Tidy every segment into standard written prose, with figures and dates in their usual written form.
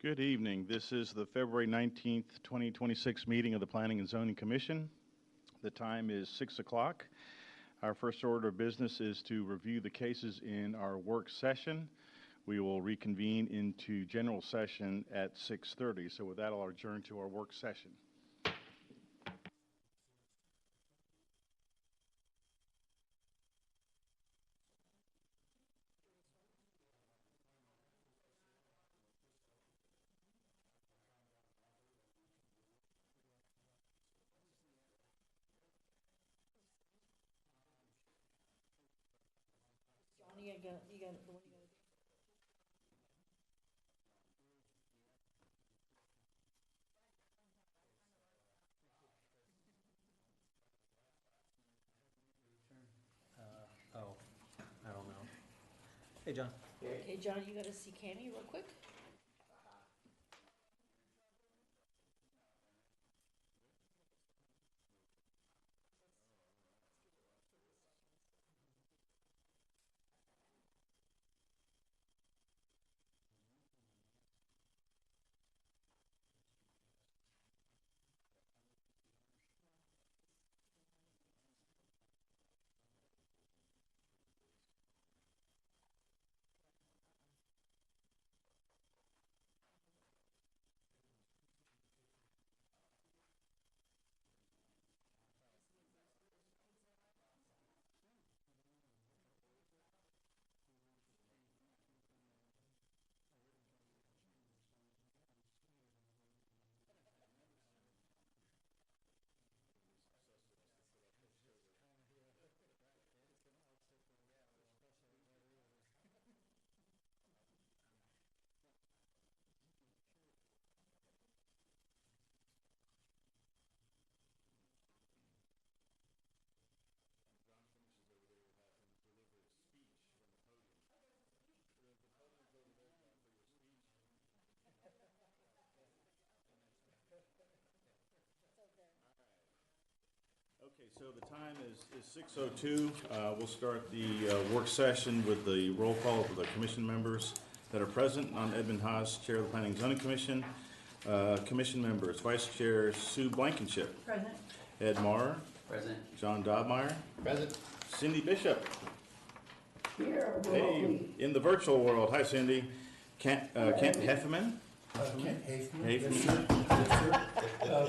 Good evening. This is the February 19th, 2026 meeting of the Planning and Zoning Commission. The time is 6 o'clock. Our first order of business is to review the cases in our work session. We will reconvene into general session at 6:30. So with that, I'll adjourn to our work session. Johnny, you got the one you got to do. Oh, I don't know. Hey, John. Okay, Johnny, you got to see Cammy real quick. Okay, so the time is 6:02. We'll start the work session with the roll call of the commission members that are present. I'm Edmund Haas, Chair of the Planning and Zoning Commission. Commission members, Vice Chair Sue Blankenship. Present. Ed Marr. Present. John Dobmeyer. Present. Cindy Bishop. Here. Hey, in the virtual world. Hi, Cindy. Kent Heffman. Kent Hafman. Hafman. Yes, sir.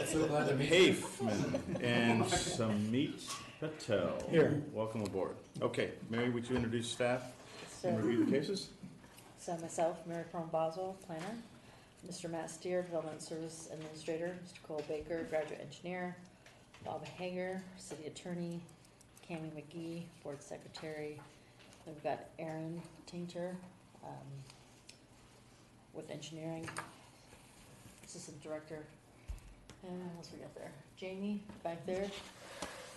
So glad to meet you. Hafman and Samit Patel. Here. Welcome aboard. Okay, Mary, would you introduce staff and So, review the cases? myself, Mary Cron Boswell, planner. Mr. Matt Steer, Development Service Administrator. Mr. Cole Baker, Graduate Engineer. Bob Hager, City Attorney. Cammy McGee, Board Secretary. Then we've got Aaron Tainter with Engineering, Assistant Director. And what else we got there? Jamie back there.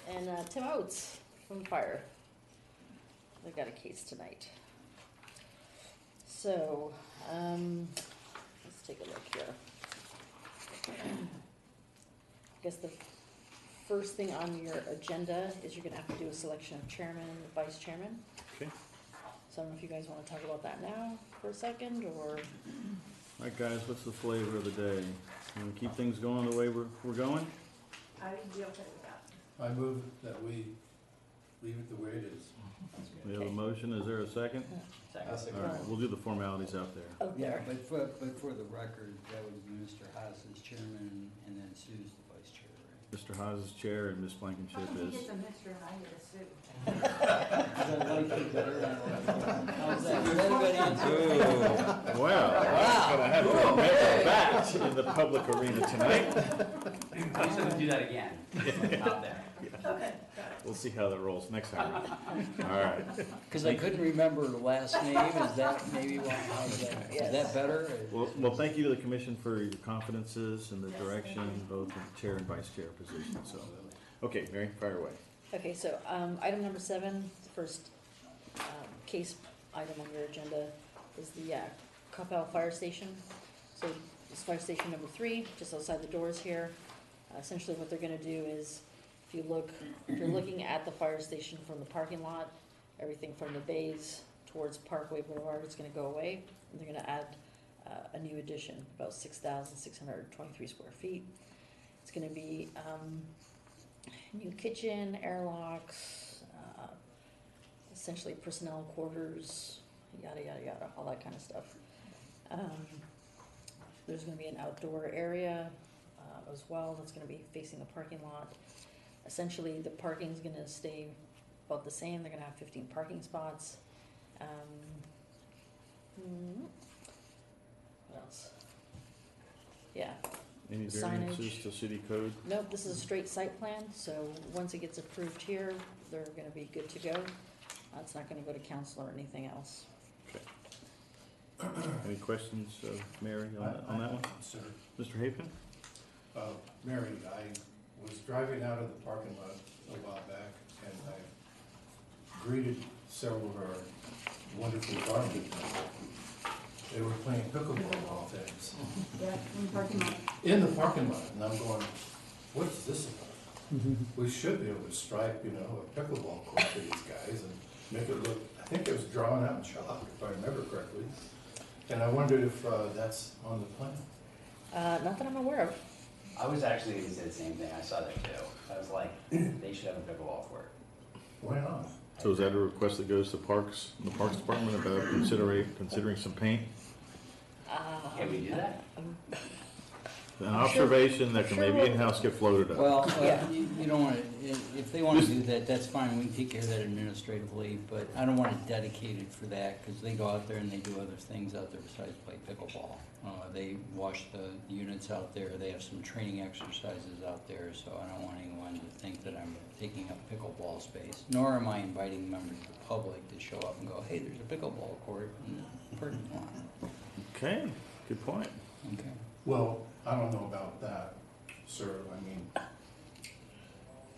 And Tim Oates from Fire. They've got a case tonight. So, let's take a look here. I guess the first thing on your agenda is you're gonna have to do a selection of chairman and vice chairman. Okay. So I don't know if you guys wanna talk about that now for a second, or, All right, guys, what's the flavor of the day? Want to keep things going the way we're going? I'd be okay with that. I move that we leave it the way it is. We have a motion, is there a second? All right, we'll do the formalities out there. Oh, Yeah, there. but for the record, that would be Mr. Haas as chairman, and then Sue's the vice chair, right? Mr. Haas is chair and Ms. Blankenship is. a Mr. and I get a suit. Because I like you better than how's that? Did everybody answer? Ooh, wow, I'm gonna have to remember that in the public arena tonight. I shouldn't do that again. Out there. Okay, We'll see how that rolls next time. All right. Because I couldn't remember the last name, is that maybe why, is that better? Well, thank you to the commission for your confidences and the direction, both in the chair and vice chair position, so. Okay, Mary, fire away. Okay, so, item number 7, the first, case item on your agenda is the, Coppell Fire Station. So, this fire station number 3, just outside the doors here. Essentially what they're gonna do is, if you're looking at the fire station from the parking lot, everything from the bays towards Parkway Boulevard is gonna go away. And they're gonna add, a new addition, about 6,623 square feet. It's gonna be, new kitchen, airlocks, essentially personnel quarters, yada, yada, yada, all that kind of stuff. There's gonna be an outdoor area, as well, that's gonna be facing the parking lot. Essentially, the parking's gonna stay about the same, they're gonna have 15 parking spots. What else? Yeah, Any Signage. variances to city code? nope, this is a straight site plan, so once it gets approved here, they're gonna be good to go. It's not gonna go to council or anything else. Any questions, Mary, on that one? Sir, Mr. Hafen? Mary, I was driving out of the parking lot a while back, and I greeted several of our wonderful farm people. They were playing pickleball of all things. Yeah, in the parking lot. In the parking lot, and I'm going, what's this about? We should be able to stripe, you know, a pickleball court for these guys and make it look, I think it was drawn out in chalk, if I remember correctly. And I wondered if that's on the plan. Not that I'm aware of. I was actually gonna say the same thing, I saw that too. I was like, they should have a pickleball court. Why not? So is that a request that goes to Parks, the Parks Department about considering some paint? Can we do that? An observation that can maybe in-house get floated up. Well, Yeah. you don't want to, if they want to do that, that's fine, we can take care of that administratively, but I don't want it dedicated for that, because they go out there and they do other things out there besides play pickleball. They wash the units out there, they have some training exercises out there, so I don't want anyone to think that I'm taking up pickleball space, nor am I inviting members of the public to show up and go, hey, there's a pickleball court in the parking lot. Okay, good point. Okay. Well, I don't know about that, sir. I mean,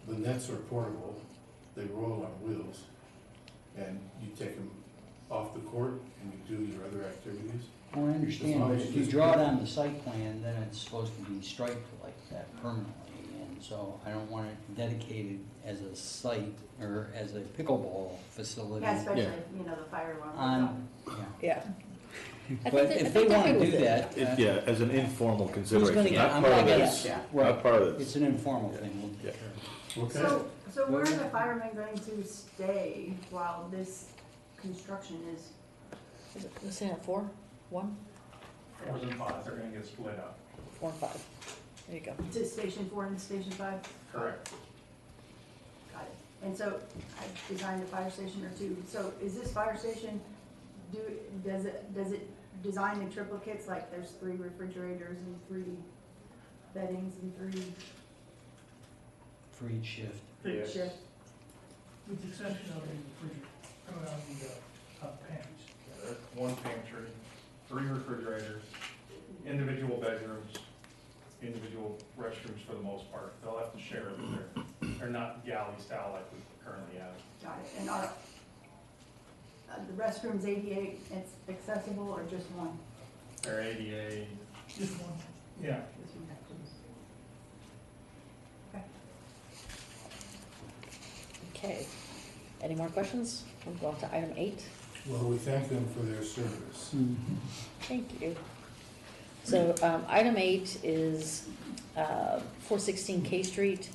the nets are portable, they roll on wheels, and you take them off the court and you do your other activities. Well, I understand, but if you draw it on the site plan, then it's supposed to be striped like that permanently. And so I don't want it dedicated as a site or as a pickleball facility. Yeah, especially, Yeah. you know, the fire one. On, yeah. Yeah. I But think if they're they want good to with do it. that, Yeah, as an informal consideration, Yeah, not I'm part of not gonna- this, Yeah. not part of it's this. an informal thing. We'll Yeah. take care of it. Okay. So where are the firemen going to stay while this construction is? Is it, let's say at 4, 1, 4s and 5s are gonna get split up. 4 and 5? There you go. To Station 4 and Station 5? Correct. Got it. And so I designed a fire station or two. So is this fire station, does it design the triplicates, like there's 3 refrigerators and 3 beddings and 3 For each shift. for each Yes. shift? With the exception of the pantries. There's 1 pantry, 3 refrigerators, individual bedrooms, individual restrooms for the most part. They'll have to share it. They're not galley style like we currently have. Got it. And are the restrooms ADA accessible or just one? They're ADA, Just one. yeah. Just one. Okay. Okay. Any more questions? We'll go on to item 8. Well, we thank them for their service. Thank you. So, item 8 is 416 K Street.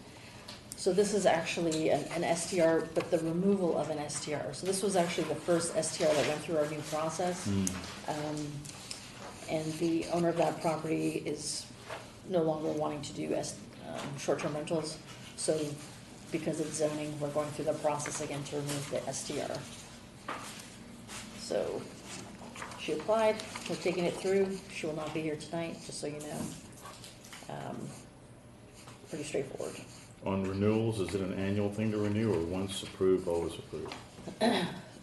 So this is actually an STR, but the removal of an STR. So this was actually the first STR that went through our new process. And the owner of that property is no longer wanting to do short-term rentals. So because it's zoning, we're going through the process again to remove the STR. So she applied, we're taking it through. She will not be here tonight, just so you know. Pretty straightforward. On renewals, is it an annual thing to renew, or once approved, always approved?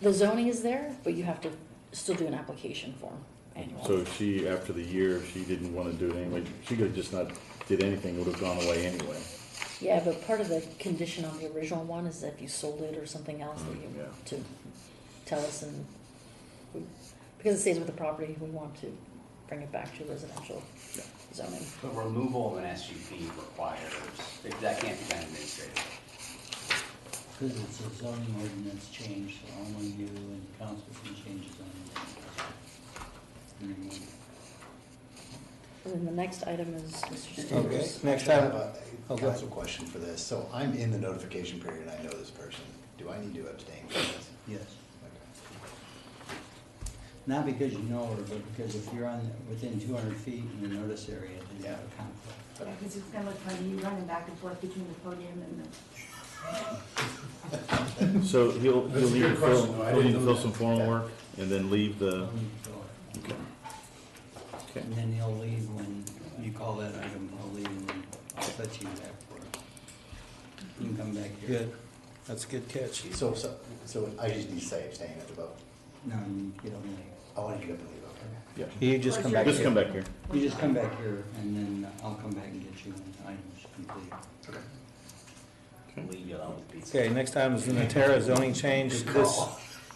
The zoning is there, but you have to still do an application form annually. So she, after the year, she didn't want to do it anyway, she could have just not did anything, it would have gone away anyway. Yeah, but part of the condition on the original one is that if you sold it or something else, that you, Yeah. to tell us, and because it stays with the property, we want to bring it back to residential Yeah. zoning. But removal of an SUP requires, that can't be done administratively. Because it's a zoning ordinance change, so only you and council can change the zoning ordinance. And then the next item is Mr. Okay, Steers. next I have item. a Okay. council question for this. So I'm in the notification period and I know this person. Do I need to abstain from this? Yes. Okay. Not because you know her, but because if you're on, within 200 feet in the notice area, then you have a conflict. Yeah, because it's gonna look funny, you running back and forth between the podium and the. So he'll That's a need good to fill, question, though. I he'll need didn't to know fill some that. formal Yeah. work and then leave the, Don't need to fill it. okay. Okay. And then he'll leave when you call that item, he'll leave and then I'll set you back for it. You can come back here. Good. That's a good catch. So I just need to say abstain at the vote. No, you get up and leave. I want to get up and leave, okay? Yeah. You just come back Just here. come back here. You just come back here and then I'll come back and get you when the item's complete. Okay. Leave you alone with pizza. Okay, next item is the Natera zoning change.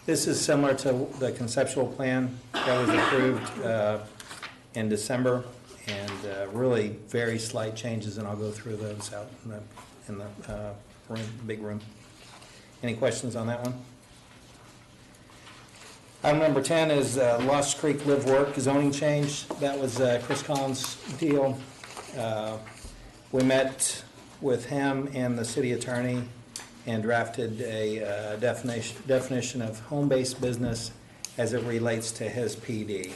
This is similar to the conceptual plan that was approved in December, and really very slight changes, and I'll go through those out in the room, big room. Any questions on that one? Item number 10 is Lost Creek Live Work zoning change. That was Chris Collins' deal. We met with him and the city attorney and drafted a definition of home-based business as it relates to his PD,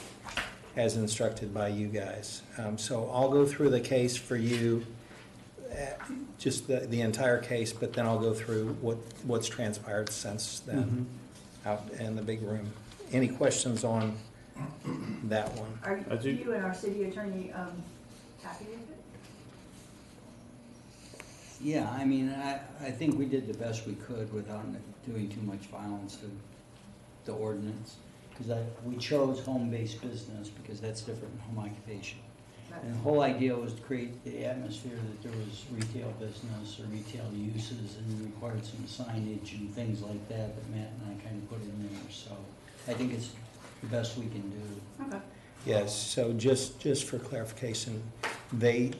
as instructed by you guys. So I'll go through the case for you, just the entire case, but then I'll go through what's transpired since then out in the big room. Any questions on that one? Are I do- you and our city attorney, happy with it? Yeah, I mean, I think we did the best we could without doing too much violence to the ordinance. Because we chose home-based business because that's different than home occupation. And the whole idea was to create the atmosphere that there was retail business or retail uses and required some signage and things like that Matt and I kind of put in there. So I think it's the best we can do. Okay. Yes, so just for clarification, they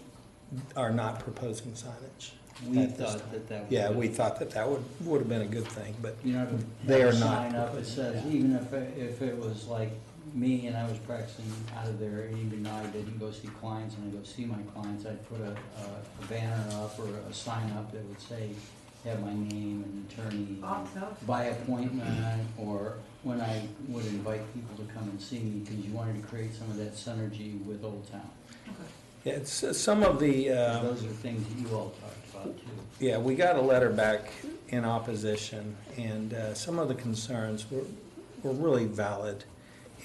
are not proposing signage. We at this thought time. that would. Yeah, we thought that would have been a good thing, but You know, They have are a not sign up that proposing, says, yeah. even if it was like me and I was practicing out of there, even though I didn't go see clients and I go see my clients, I'd put a banner up or a sign up that would say, have my name and attorney, Awesome. by appointment, or when I would invite people to come and see me, because you wanted to create some of that synergy with Old Town. yeah, it's some of the, Those are things that you all talked about too. yeah, we got a letter back in opposition, and some of the concerns were really valid.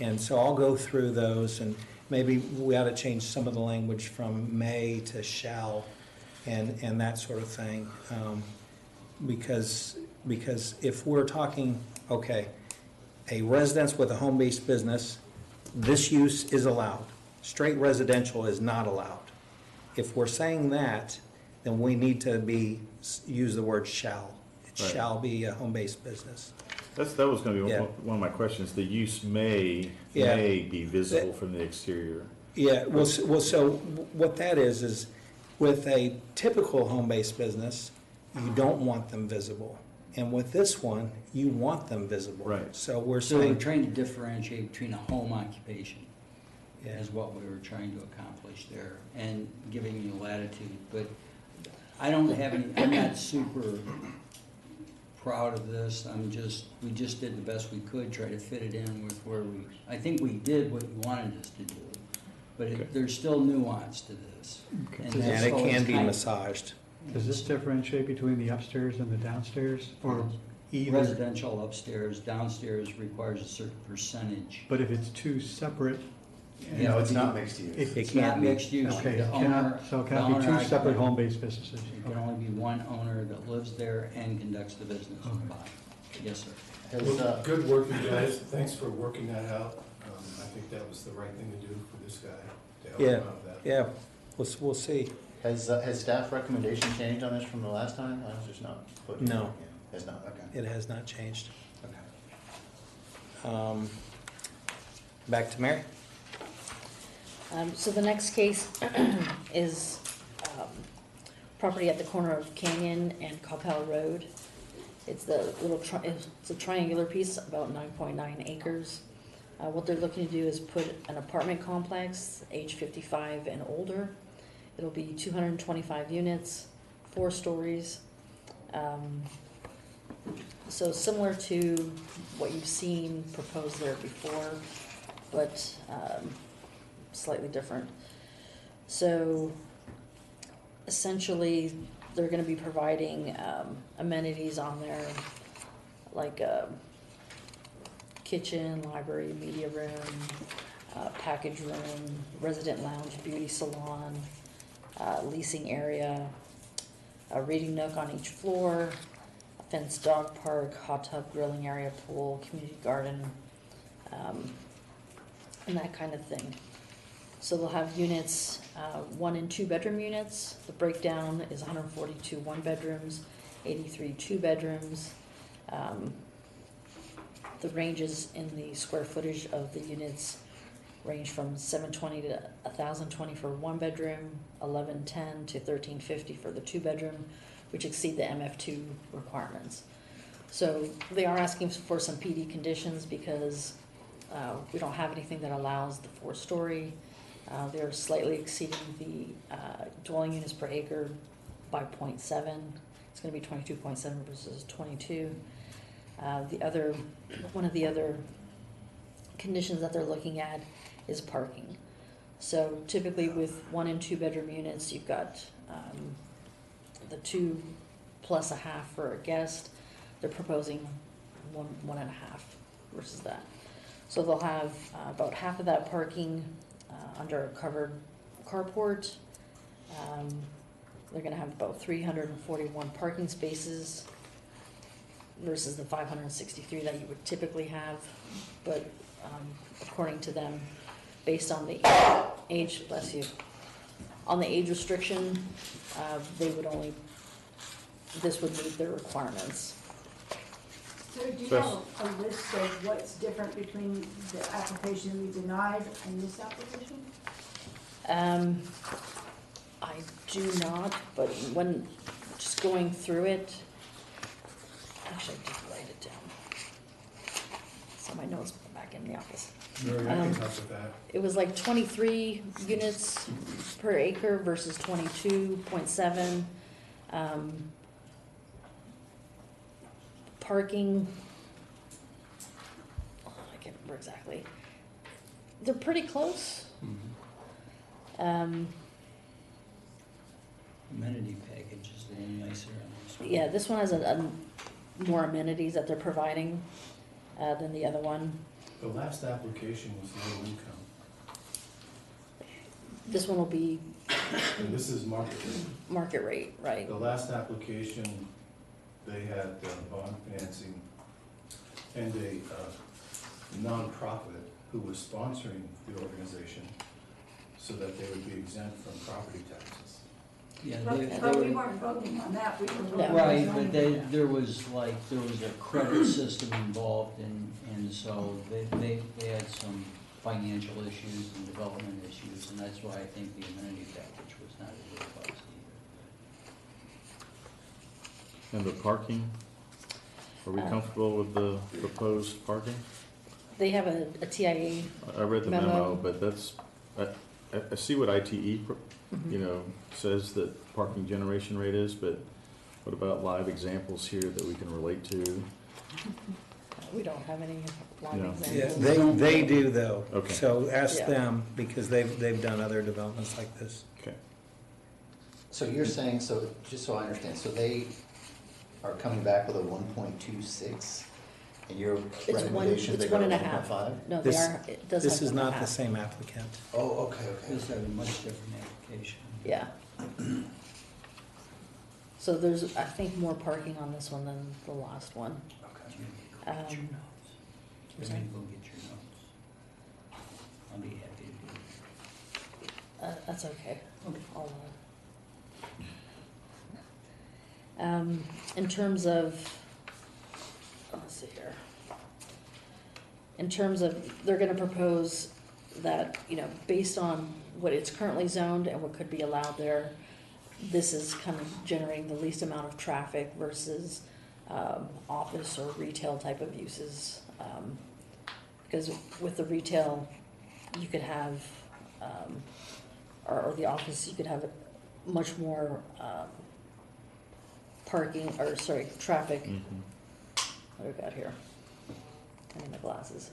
And so I'll go through those, and maybe we ought to change some of the language from may to shall, and that sort of thing. Because if we're talking, okay, a residence with a home-based business, this use is allowed. Straight residential is not allowed. If we're saying that, then we need to use the word shall. It Right. shall be a home-based business. That was gonna be Yeah. one of my questions. The use may Yeah. be visible from the exterior. Yeah, well, so what that is with a typical home-based business, you don't want them visible. And with this one, you want them visible. Right. So we're So we're saying, trying to differentiate between a home occupation yeah, is what we were trying to accomplish there, and giving you latitude, but I don't have any, I'm not super proud of this, we just did the best we could, try to fit it in with I think we did what you wanted us to do, but Okay. there's still nuance to this. and that's it always can be kind of- massaged. Does this differentiate between the upstairs and the downstairs, or either? Residential upstairs, downstairs requires a certain percentage. But if it's two separate? No, it's not mixed use. It It's not can't be. mixed use. Okay, The it owner- cannot, so it the cannot be owner two separate occupied. home-based businesses? It can only be one owner that lives there and conducts the business on the bottom. Yes, sir. Well, good work, you guys. Thanks for working that out. I think that was the right thing to do for this guy, to help him Yeah, out with that. yeah, we'll see. Has staff recommendation changed on this from the last time? I was just not putting. No. Yeah, has not, okay. It has not changed. Okay. Back to Mary? So the next case is property at the corner of Canyon and Coppell Road. It's the it's a triangular piece, about 9.9 acres. What they're looking to do is put an apartment complex, age 55 and older. It'll be 225 units, 4 stories. So similar to what you've seen proposed there before, but slightly different. So essentially, they're gonna be providing amenities on there, like a kitchen, library, media room, package room, resident lounge, beauty salon, leasing area, a reading nook on each floor, a fenced dog park, hot tub, grilling area, pool, community garden, and that kind of thing. So they'll have units, 1 and 2 bedroom units. The breakdown is 142 1 bedrooms, 83 2 bedrooms. The ranges in the square footage of the units range from 720 to 1,020 for 1 bedroom, 1,110 to 1,350 for the 2 bedroom, which exceed the MF2 requirements. So they are asking for some PD conditions because we don't have anything that allows the 4-story. They're slightly exceeding the dwelling units per acre by 0.7. It's going to be 22.7 versus 22. One of the other conditions that they're looking at is parking. So typically with 1 and 2 bedroom units, you've got the 2 plus a half for a guest. They're proposing one and a half versus that. So they'll have about half of that parking under a covered carport. They're gonna have about 341 parking spaces versus the 563 that you would typically have. But according to them, based on the age, bless you, on the age restriction, this would meet their requirements. So do you have a list of what's different between the application we denied and this application? I do not, but when just going through it, actually I did write it down. So my notes are back in the office. Mary, I can help with that. It was like 23 units per acre versus 22.7. Parking, I can't remember exactly. They're pretty close. Amenity package is a little nicer on this one. Yeah, this one has a more amenities that they're providing than the other one. The last application was low income, This one will be and this is market rate. market rate, right? The last application, they had bond financing and a nonprofit who was sponsoring the organization so that they would be exempt from property taxes. Yeah, But we weren't voting on that, we were voting on right, zoning. but there was a credit system involved and so they had some financial issues and development issues, and that's why I think the amenity package was not as robust either. And the parking, are we comfortable with the proposed parking? They have a TIA. I read the Memo. memo, but that's, I see what ITE, says that parking generation rate is, but what about live examples here that we can relate to? We don't have any live No. Yeah, examples. they do though. Okay. So ask Yeah. them, because they've done other developments like this. Okay. So you're saying, so, just so I understand, so they are coming back with a 1.26, and your It's recommendation, they it's go one to and a half. 1.5? No, This- it does have This is 1.5. not the same applicant. Oh, okay, okay. This is a much different application. Yeah. So there's, I think, more parking on this one than the last one. Okay. Jimmy, go get your Um, notes. I'm Jimmy, sorry? go get your notes. I'll be happy to do it. That's okay. Okay. In terms of, let's see here. In terms of, they're gonna propose that, based on what it's currently zoned and what could be allowed there, this is kind of generating the least amount of traffic versus office or retail type of uses. Because with the retail, you could have, or the office, you could have much more parking, or sorry, traffic. What do we got here? I need my glasses.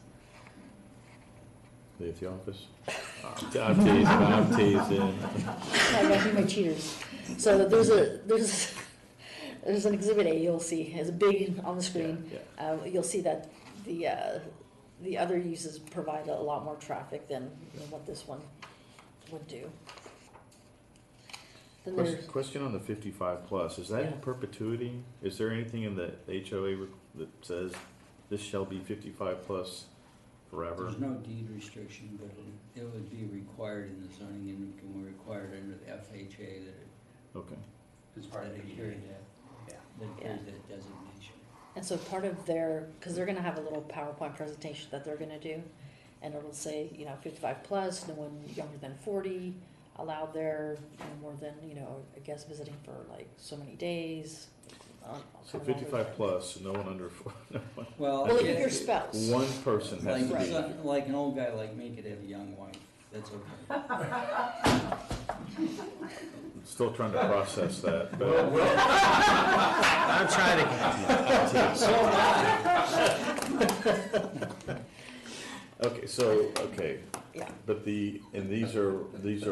Leave the office. I'm teasing. I got my cheaters. So there's an exhibit A you'll see, it's big on the screen. You'll see that the other uses provide a lot more traffic than what this one would do. Then there's, Question on the 55 plus, is that in Yeah. perpetuity? Is there anything in the HOA that says this shall be 55 plus forever? There's no deed restriction, but it would be required in the zoning and can be required under the FHA that Okay. It's part of it the carry community. that, Yeah. that carry that designation. and so part of their, because they're gonna have a little PowerPoint presentation that they're gonna do, and it'll say, 55 plus, no one younger than 40 allowed there, no more than, a guest visiting for like so many days. So kind of all 55 those plus, no one under 4. Well, Well, yeah, your spouse. One person has like, to be. like an old guy like me could have a young wife, that's okay. Still trying to process that, but I'm trying to. okay, Yeah, but these are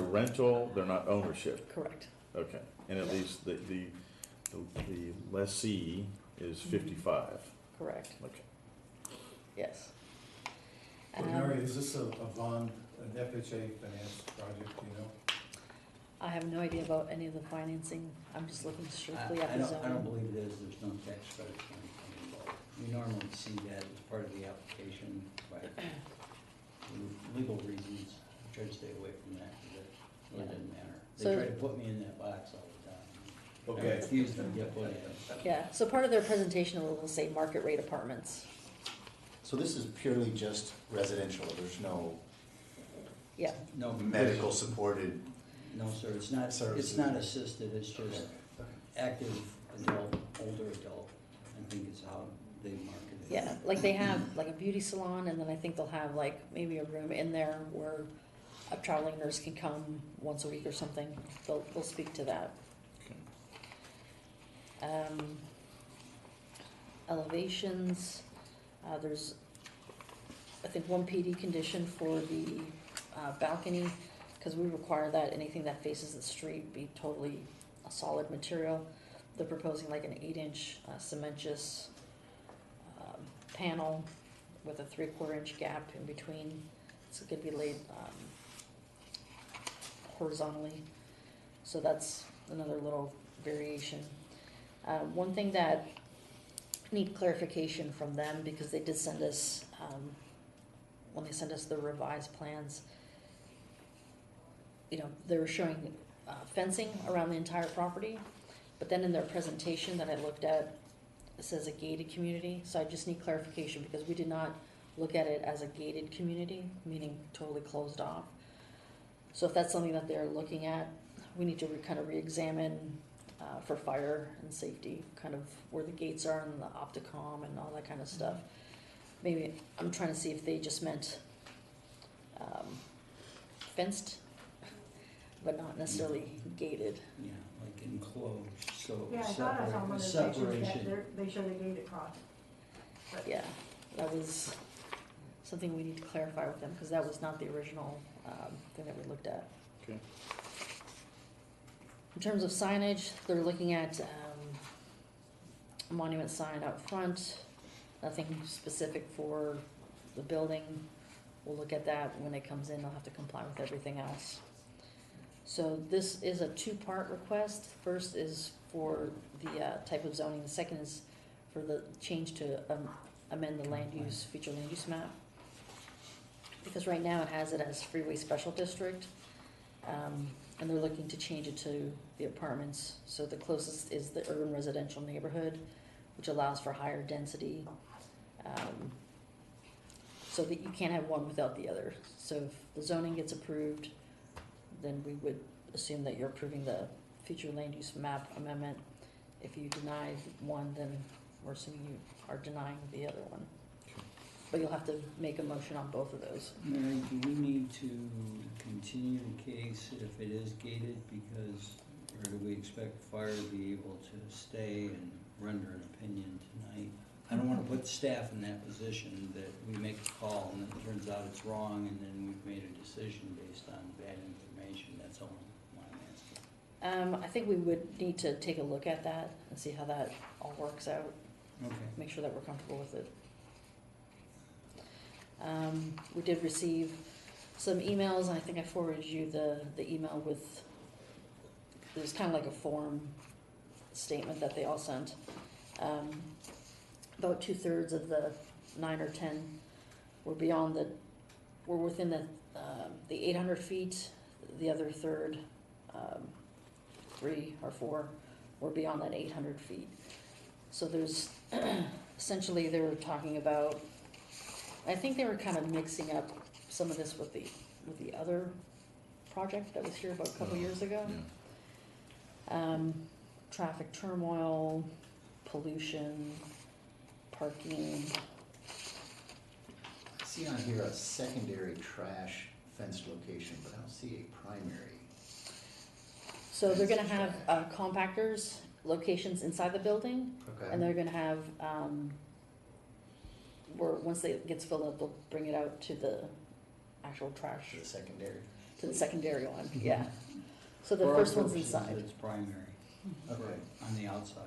rental, they're not ownership. correct. Okay, and at least the lessee is 55. Correct, Okay. yes. Well, Mary, is this a bond, an FHA finance project, do you know? I have no idea about any of the financing. I'm just looking strictly at I the don't zoning. believe it is, there's no tax credit or anything involved. We normally see that as part of the application, but for legal reasons, I try to stay away from that, because it really doesn't matter. They So- try to put me in that box all the time. Okay. I refuse to get put in. Yeah, so part of their presentation will say market rate apartments. So this is purely just residential, there's no Yeah, No, medical supported? no, sir, it's not Services. assisted, it's just Okay. active adult, older adult, I think is how they market it. yeah, like they have like a beauty salon, and then I think they'll have like maybe a room in there where a traveling nurse can come once a week or something. They'll speak to that. Elevations, there's, I think, one PD condition for the balcony, because we require that anything that faces the street be totally a solid material. They're proposing like an 8-inch cementous panel with a 3/4 inch gap in between. It's gonna be laid horizontally, so that's another little variation. One thing that I need clarification from them, because they did send us, when they sent us the revised plans, they were showing fencing around the entire property, but then in their presentation that I looked at, it says a gated community, so I just need clarification, because we did not look at it as a gated community, meaning totally closed off. So if that's something that they're looking at, we need to kind of re-examine for fire and safety, kind of where the gates are and the opticom and all that kind of stuff. Maybe, I'm trying to see if they just meant fenced, but not necessarily gated. Yeah, like enclosed, so Yeah, I thought I saw one of the pictures that separation. they showed a gate across. But- Yeah, that was something we need to clarify with them, because that was not the original thing that we looked at. Okay. In terms of signage, they're looking at a monument sign out front, nothing specific for the building. We'll look at that when it comes in, they'll have to comply with everything else. So this is a two-part request. First is for the type of zoning, the second is for the change to amend the land use, future land use map. Because right now it has it as freeway special district, and they're looking to change it to the apartments. So the closest is the urban residential neighborhood, which allows for higher density, so that you can't have one without the other. So if the zoning gets approved, then we would assume that you're approving the future land use map amendment. If you deny one, then we're assuming you are denying the other one. but you'll have to make a motion on both of those. Mary, do we need to continue the case if it is gated because, or do we expect fire to be able to stay and render an opinion tonight? I don't wanna put staff in that position that we make a call and it turns out it's wrong and then we've made a decision based on bad information, that's all I'm asking. I think we would need to take a look at that and see how that all works out, Okay. make sure that we're comfortable with it. We did receive some emails, and I think I forwarded you the email with, there's kind of like a form statement that they all sent. About 2/3 of the 9 or 10 were were within the 800 feet. The other third, 3 or 4, were beyond that 800 feet. So there's, essentially they were talking about, I think they were kind of mixing up some of this with the other project that was here about a couple years ago. Traffic turmoil, pollution, parking. I see on here a secondary trash fenced location, but I don't see a primary. So they're gonna have compactors, locations inside the building, Okay. and they're gonna have, where, once it gets filled up, they'll bring it out to the actual trash, The secondary. to the secondary one, yeah. So the For our first one's purposes, inside. It's primary, Okay. on the outside.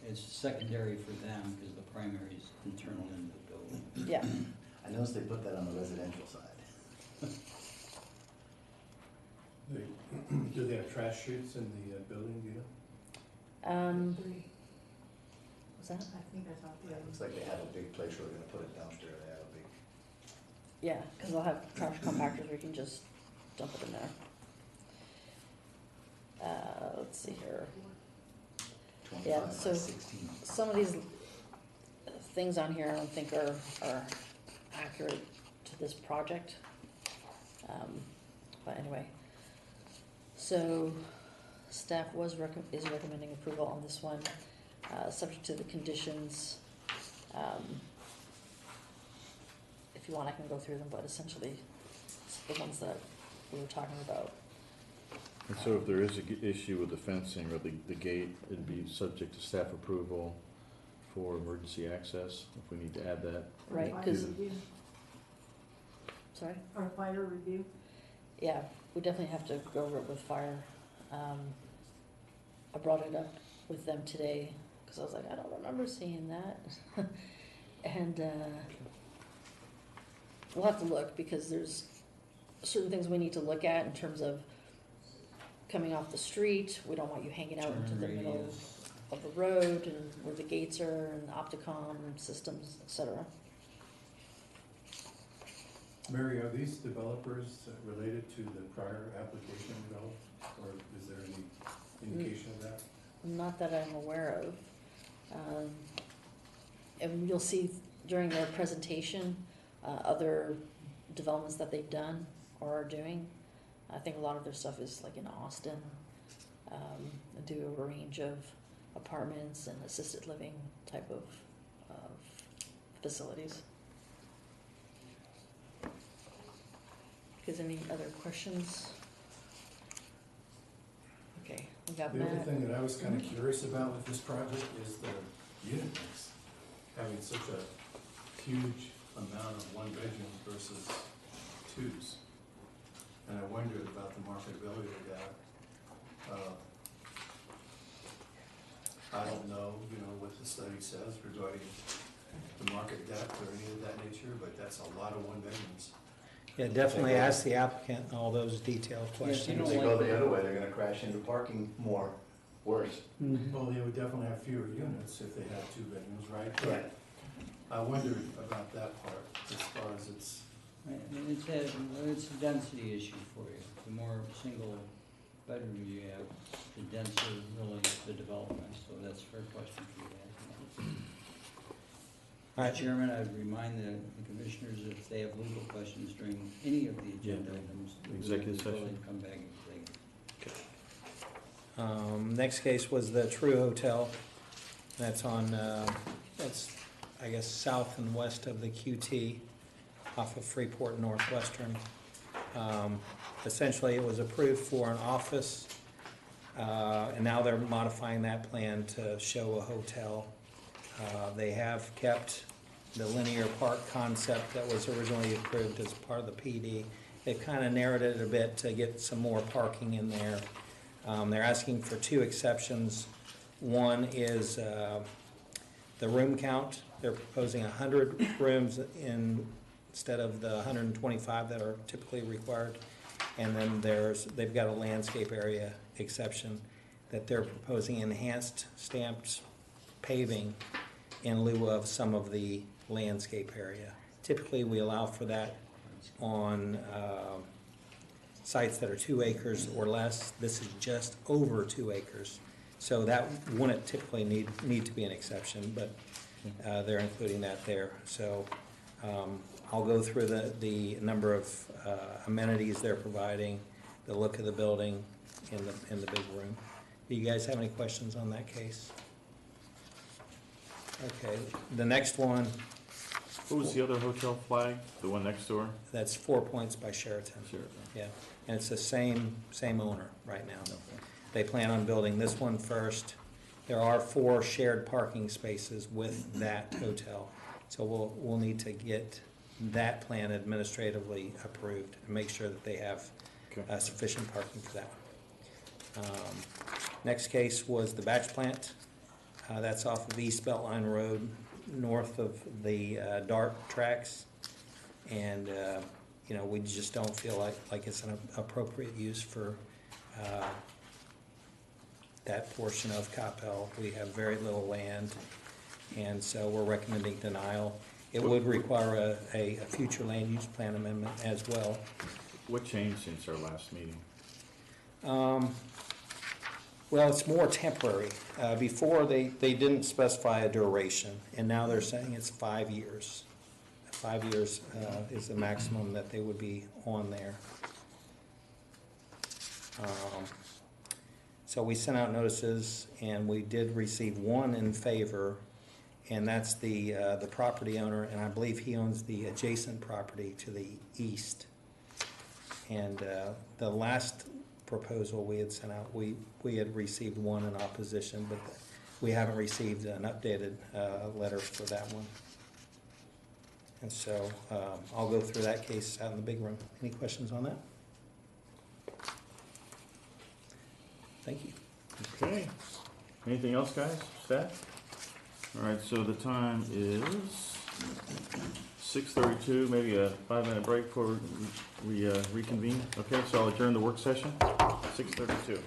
It's secondary for them because the primary is internal into the building. Yeah, I noticed they put that on the residential side. Do they have trash chutes in the building, do you know? Three, what's that? I think I saw Yeah, three. it looks like they have a big place where they're gonna put a dumpster, they have a big. Yeah, cause they'll have trash compactors, we can just dump it in there. Let's see here. 25 so- by 16. Some of these things on here I don't think are accurate to this project. But anyway, so staff is recommending approval on this one, subject to the conditions. If you want, I can go through them, but essentially, it's the ones that we were talking about. And so if there is a issue with the fencing or the gate, it'd be subject to staff approval for emergency access, if we need to add that. Right, Fire 'cause- review, Sorry? or fire review. Yeah, we definitely have to go over it with fire. I brought it up with them today, cause I was like, I don't remember seeing that. And, we'll have to look, because there's certain things we need to look at in terms of coming off the street. We don't want you hanging out into Turn the middle radius. of the road, and where the gates are, and Opticom systems, et cetera. Mary, are these developers related to the prior application developed, or is there any indication of that? Not that I'm aware of. And you'll see during their presentation, other developments that they've done or are doing. I think a lot of their stuff is like in Austin. They do a range of apartments and assisted living type of facilities. Is any other questions? Okay, we got The other Matt. thing that I was kind of curious about with this project is the unit mix. Having such a huge amount of one bedrooms versus twos. And I wondered about the marketability of that. I don't know, what the study says regarding the market depth or any of that nature, but that's a lot of one bedrooms. Yeah, definitely ask the applicant all those detailed Yeah, if you questions. don't If they go like- the other way, they're gonna crash into parking more, worse. Well, they would definitely have fewer units if they had two bedrooms, right? Yeah. I wondered about that part, as far as it's, Right, I mean, it's a density issue for you. The more single bedrooms you have, the denser really the development, so that's a fair question for you to ask. All right. Chairman, I'd remind the commissioners if they have legal questions during any of the agenda items. Executive we'll session. Come back and Next case was the True Hotel. That's on, that's I guess, south and west of the QT off of Freeport Northwestern. Essentially, it was approved for an office, and now they're modifying that plan to show a hotel. They have kept the linear park concept that was originally approved as part of the PD. They've kind of narrowed it a bit to get some more parking in there. They're asking for two exceptions. One is the room count. They're proposing 100 rooms instead of the 125 that are typically required. And then they've got a landscape area exception that they're proposing enhanced stamped paving in lieu of some of the landscape area. Typically, we allow for that on sites that are 2 acres or less. This is just over 2 acres. So that wouldn't typically need to be an exception, but they're including that there. So I'll go through the number of amenities they're providing, the look of the building in the big room. Do you guys have any questions on that case? Okay, the next one, What was the other hotel flag? The one next door? that's 4 Points by Sheraton. Sheraton. Yeah, and it's the same owner right now. They plan on building this one first. There are 4 shared parking spaces with that hotel. So we'll need to get that plan administratively approved and make sure that they have Okay. sufficient parking for that one. Next case was the batch plant. That's off of East Beltline Road, north of the DART tracks. And, we just don't feel like it's an appropriate use for that portion of Coppell. We have very little land, and so we're recommending denial. It would require a future land use plan amendment as well. What changed since our last meeting? Well, it's more temporary. Before, they didn't specify a duration, and now they're saying it's 5 years. 5 years is the maximum that they would be on there. So we sent out notices, and we did receive one in favor, and that's the property owner, and I believe he owns the adjacent property to the east. And the last proposal we had sent out, we had received one in opposition, but we haven't received an updated letter for that one. And so I'll go through that case out in the big room. Any questions on that? Thank you. Okay. Anything else, guys? Staff? All right, so the time is 6:32, maybe a 5-minute break before we reconvene. Okay, so I'll adjourn the work session, 6:32.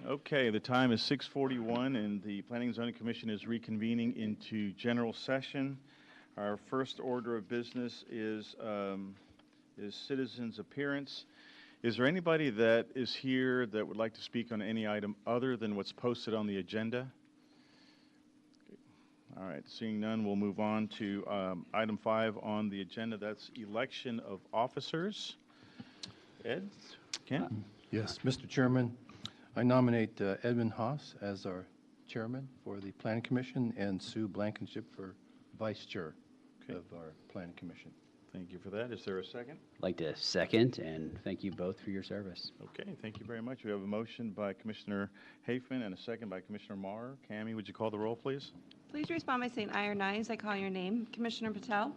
Okay, the time is 6:41, and the Planning and Zoning Commission is reconvening into general session. Our first order of business is citizens' appearance. Is there anybody that is here that would like to speak on any item other than what's posted on the agenda? All right, seeing none, we'll move on to item 5 on the agenda. That's election of officers. Ed? Ken? Yes, Mr. Chairman, I nominate Edmund Haas as our chairman for the Planning Commission and Sue Blankenship for vice chair of our Planning Commission. Thank you for that. Is there a second? I'd like to second and thank you both for your service. Okay, thank you very much. We have a motion by Commissioner Hafman and a second by Commissioner Marr. Cammie, would you call the roll, please? Please respond by saying aye or nay as I call your name. Commissioner Patel?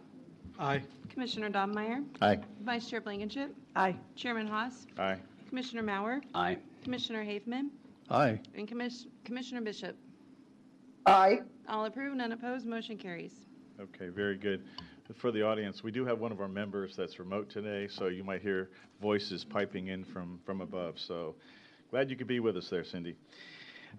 Aye. Commissioner Dobmeyer? Aye. Vice Chair Blankenship? Aye. Chairman Haas? Aye. Commissioner Mauer? Aye. Commissioner Hafman? Aye. And Commissioner Bishop? Aye. All approve, none opposed, motion carries. Okay, very good. For the audience, we do have one of our members that's remote today, so you might hear voices piping in from above. So glad you could be with us there, Cindy.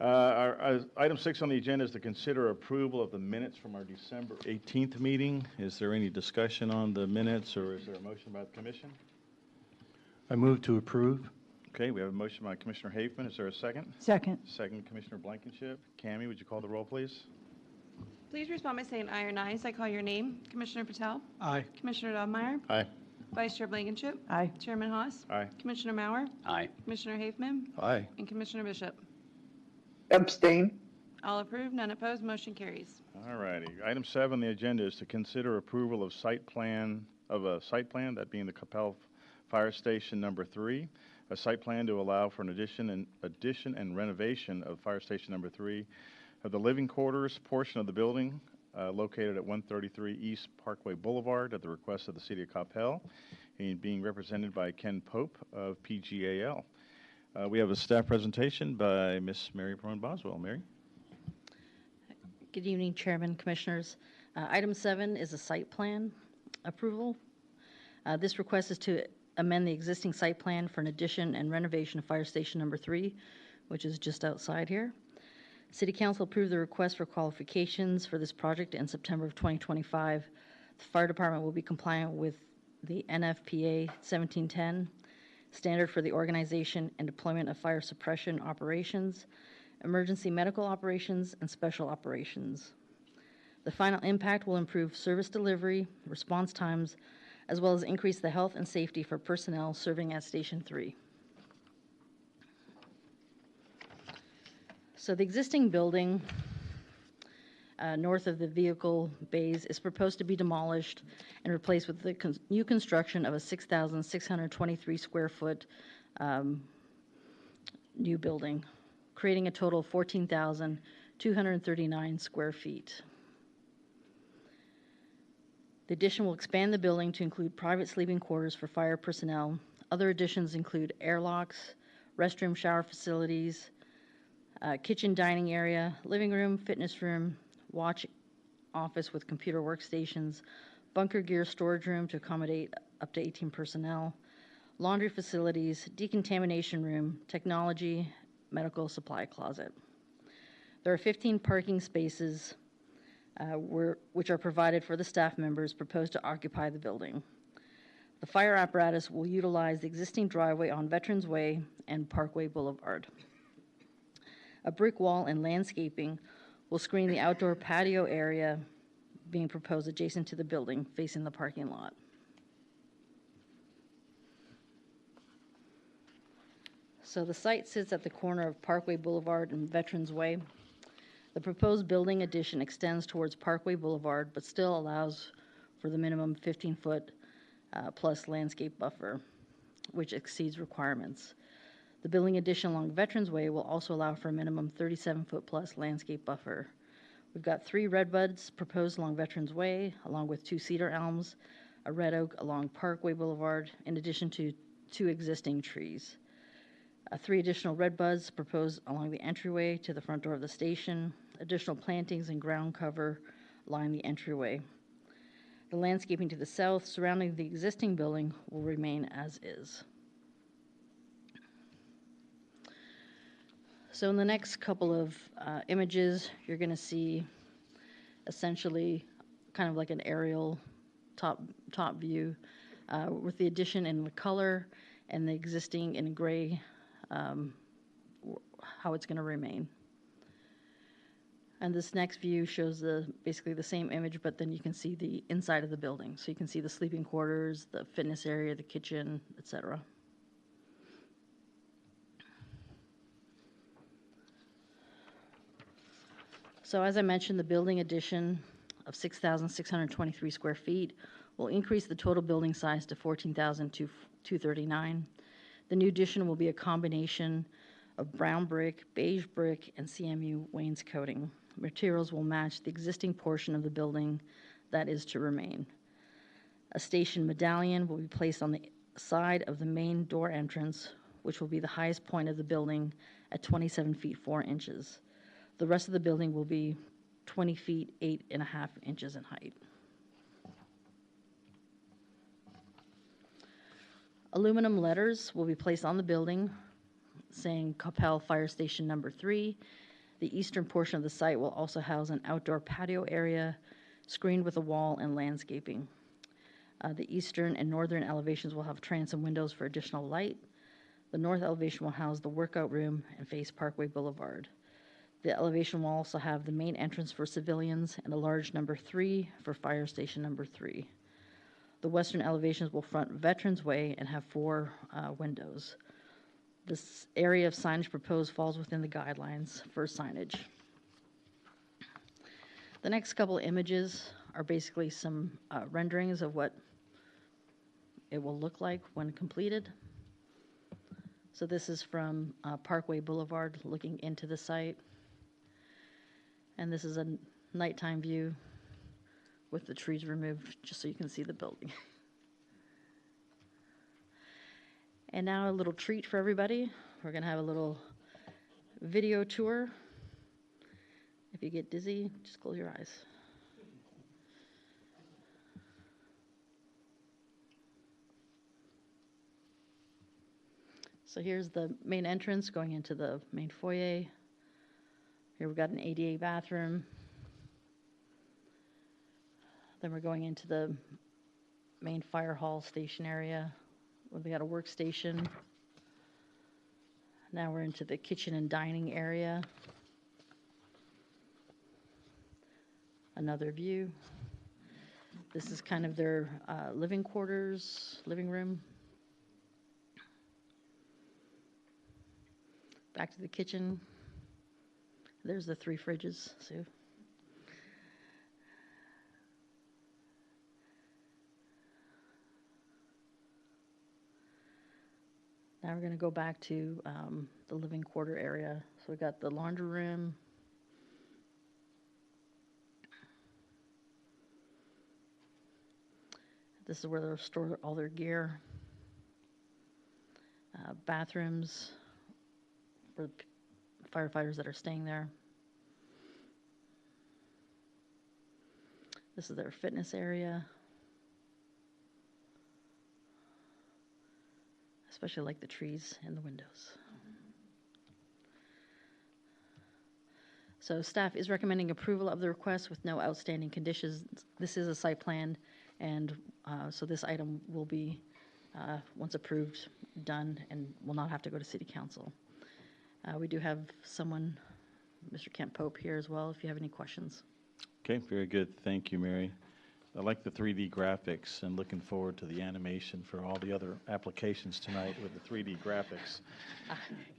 Our item 6 on the agenda is to consider approval of the minutes from our December 18th meeting. Is there any discussion on the minutes, or is there a motion by the commission? I move to approve. Okay, we have a motion by Commissioner Hafman. Is there a second? Second. Second, Commissioner Blankenship. Cammie, would you call the roll, please? Please respond by saying aye or nay as I call your name. Commissioner Patel? Aye. Commissioner Dobmeyer? Aye. Vice Chair Blankenship? Aye. Chairman Haas? Aye. Commissioner Mauer? Aye. Commissioner Hafman? Aye. And Commissioner Bishop? Abstain. All approve, none opposed, motion carries. All righty. Item 7 on the agenda is to consider approval of a site plan, that being the Coppell Fire Station number 3, a site plan to allow for an addition and renovation of Fire Station number 3 of the living quarters portion of the building located at 133 East Parkway Boulevard at the request of the City of Coppell, and being represented by Ken Pope of PGAL. We have a staff presentation by Miss Mary Brown Boswell. Mary? Good evening, Chairman, Commissioners. Item 7 is a site plan approval. This request is to amend the existing site plan for an addition and renovation of Fire Station number 3, which is just outside here. City Council approved the request for qualifications for this project in September of 2025. The fire department will be compliant with the NFPA 1710 standard for the organization and deployment of fire suppression operations, emergency medical operations, and special operations. The final impact will improve service delivery, response times, as well as increase the health and safety for personnel serving at Station 3. So the existing building north of the vehicle bays is proposed to be demolished and replaced with the new construction of a 6,623 square foot new building, creating a total of 14,239 square feet. The addition will expand the building to include private sleeping quarters for fire personnel. Other additions include airlocks, restroom shower facilities, kitchen dining area, living room, fitness room, watch office with computer workstations, bunker gear storage room to accommodate up to 18 personnel, laundry facilities, decontamination room, technology, medical supply closet. There are 15 parking spaces which are provided for the staff members proposed to occupy the building. The fire apparatus will utilize the existing driveway on Veterans Way and Parkway Boulevard. A brick wall and landscaping will screen the outdoor patio area being proposed adjacent to the building facing the parking lot. So the site sits at the corner of Parkway Boulevard and Veterans Way. The proposed building addition extends towards Parkway Boulevard, but still allows for the minimum 15-foot plus landscape buffer, which exceeds requirements. The building addition along Veterans Way will also allow for a minimum 37-foot plus landscape buffer. We've got 3 redbuds proposed along Veterans Way, along with 2 cedar elms, a red oak along Parkway Boulevard, in addition to 2 existing trees. 3 additional redbuds proposed along the entryway to the front door of the station. Additional plantings and ground cover line the entryway. The landscaping to the south surrounding the existing building will remain as is. So in the next couple of images, you're going to see essentially kind of like an aerial top view with the addition in the color and the existing in gray, how it's going to remain. And this next view shows basically the same image, but then you can see the inside of the building. So you can see the sleeping quarters, the fitness area, the kitchen, etc. So as I mentioned, the building addition of 6,623 square feet will increase the total building size to 14,239. The new addition will be a combination of brown brick, beige brick, and CMU wainscoting. Materials will match the existing portion of the building that is to remain. A station medallion will be placed on the side of the main door entrance, which will be the highest point of the building at 27 feet 4 inches. The rest of the building will be 20 feet 8.5 inches in height. Aluminum letters will be placed on the building saying Coppell Fire Station Number 3. The eastern portion of the site will also house an outdoor patio area screened with a wall and landscaping. The eastern and northern elevations will have transom windows for additional light. The north elevation will house the workout room and face Parkway Boulevard. The elevation will also have the main entrance for civilians and a large number 3 for Fire Station Number 3. The western elevations will front Veterans Way and have 4 windows. This area of signage proposed falls within the guidelines for signage. The next couple images are basically some renderings of what it will look like when completed. So this is from Parkway Boulevard looking into the site. And this is a nighttime view with the trees removed, just so you can see the building. And now a little treat for everybody. We're going to have a little video tour. If you get dizzy, just close your eyes. So here's the main entrance going into the main foyer. Here we've got an ADA bathroom. Then we're going into the main fire hall station area. We got a workstation. Now we're into the kitchen and dining area. Another view. This is kind of their living quarters, living room. Back to the kitchen. There's the 3 fridges, Sue. Now we're going to go back to the living quarter area. So we've got the laundry room. This is where they'll store all their gear. Bathrooms for firefighters that are staying there. This is their fitness area. Especially like the trees in the windows. So staff is recommending approval of the request with no outstanding conditions. This is a site plan, and so this item will be, once approved, done, and will not have to go to City Council. We do have someone, Mr. Kent Pope, here as well, if you have any questions. Okay, very good. Thank you, Mary. I like the 3D graphics and looking forward to the animation for all the other applications tonight with the 3D graphics.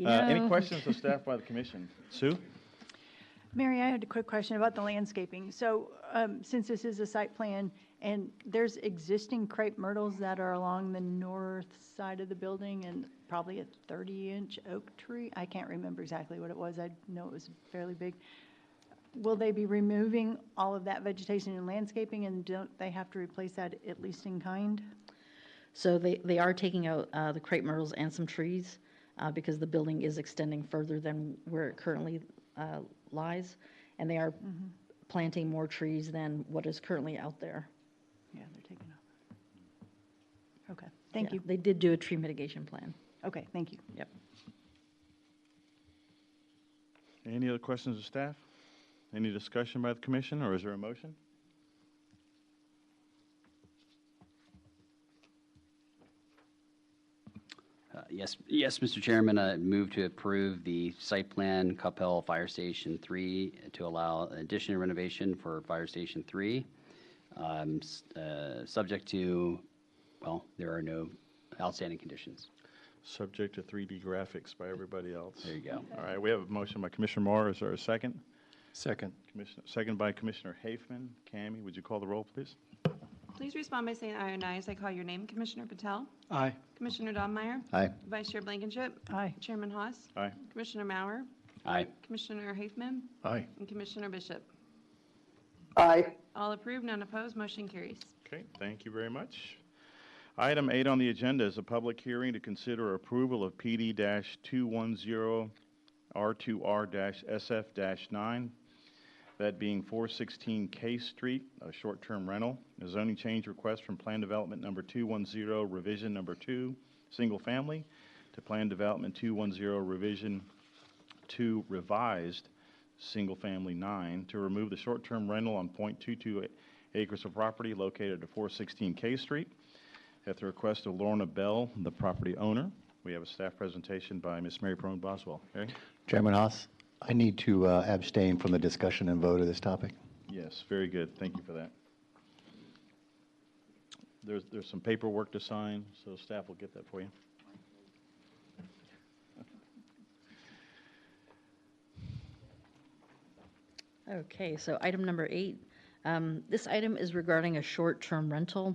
Any questions of staff by the commission? Sue? Mary, I had a quick question about the landscaping. So since this is a site plan and there's existing crepe myrtles that are along the north side of the building and probably a 30-inch oak tree, I can't remember exactly what it was. I know it was fairly big. Will they be removing all of that vegetation and landscaping, and don't they have to replace that at least in kind? So they are taking out the crepe myrtles and some trees because the building is extending further than where it currently lies, and they are planting more trees than what is currently out there. Yeah, they're taking over. Okay, thank you. They did do a tree mitigation plan. Okay, thank you. Yep. Any other questions of staff? Any discussion by the commission, or is there a motion? Yes, Mr. Chairman, I move to approve the site plan Coppell Fire Station 3 to allow addition and renovation for Fire Station 3, subject to, well, there are no outstanding conditions. Subject to 3D graphics by everybody else. There you go. All right, we have a motion by Commissioner Moore. Is there a second? Second. Second by Commissioner Hafman. Cammie, would you call the roll, please? Please respond by saying aye or nay as I call your name. Commissioner Patel? Aye. Commissioner Donmeyer? Aye. Vice Chair Blankenship? Aye. Chairman Haas? Aye. Commissioner Mauer? Aye. Commissioner Hafman? Aye. And Commissioner Bishop? Aye. All approved, none opposed, motion carries. Okay, thank you very much. Item 8 on the agenda is a public hearing to consider approval of PD-210 R2R-SF-9, that being 416 K Street, a short-term rental. A zoning change request from Plan Development Number 210, Revision Number 2, Single Family, to Plan Development 210, Revision 2, Revised, Single Family 9, to remove the short-term rental on .22 acres of property located at 416 K Street. At the request of Lorna Bell, the property owner, we have a staff presentation by Ms. Mary Perone Boswell. Mary? Chairman Haas, I need to abstain from the discussion and vote of this topic. Yes, very good. Thank you for that. There's some paperwork to sign, so staff will get that for you. Okay, so item number 8. This item is regarding a short-term rental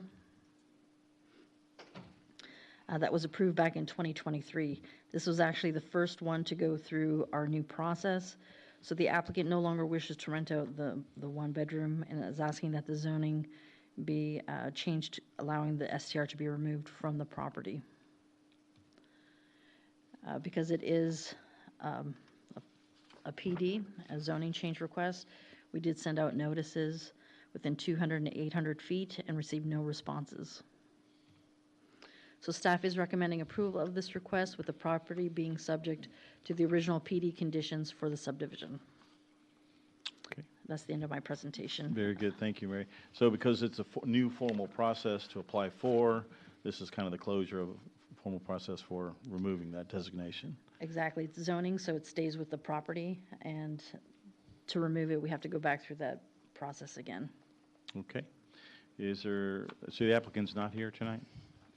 that was approved back in 2023. This was actually the first one to go through our new process. So the applicant no longer wishes to rent out the one-bedroom and is asking that the zoning be changed, allowing the STR to be removed from the property. Because it is a PD, a zoning change request, we did send out notices within 200 and 800 feet and received no responses. So staff is recommending approval of this request with the property being subject to the original PD conditions for the subdivision. Okay. That's the end of my presentation. Very good. Thank you, Mary. So because it's a new formal process to apply for, this is kind of the closure of a formal process for removing that designation. Exactly. It's zoning, so it stays with the property, and to remove it, we have to go back through that process again. Okay. So the applicant's not here tonight?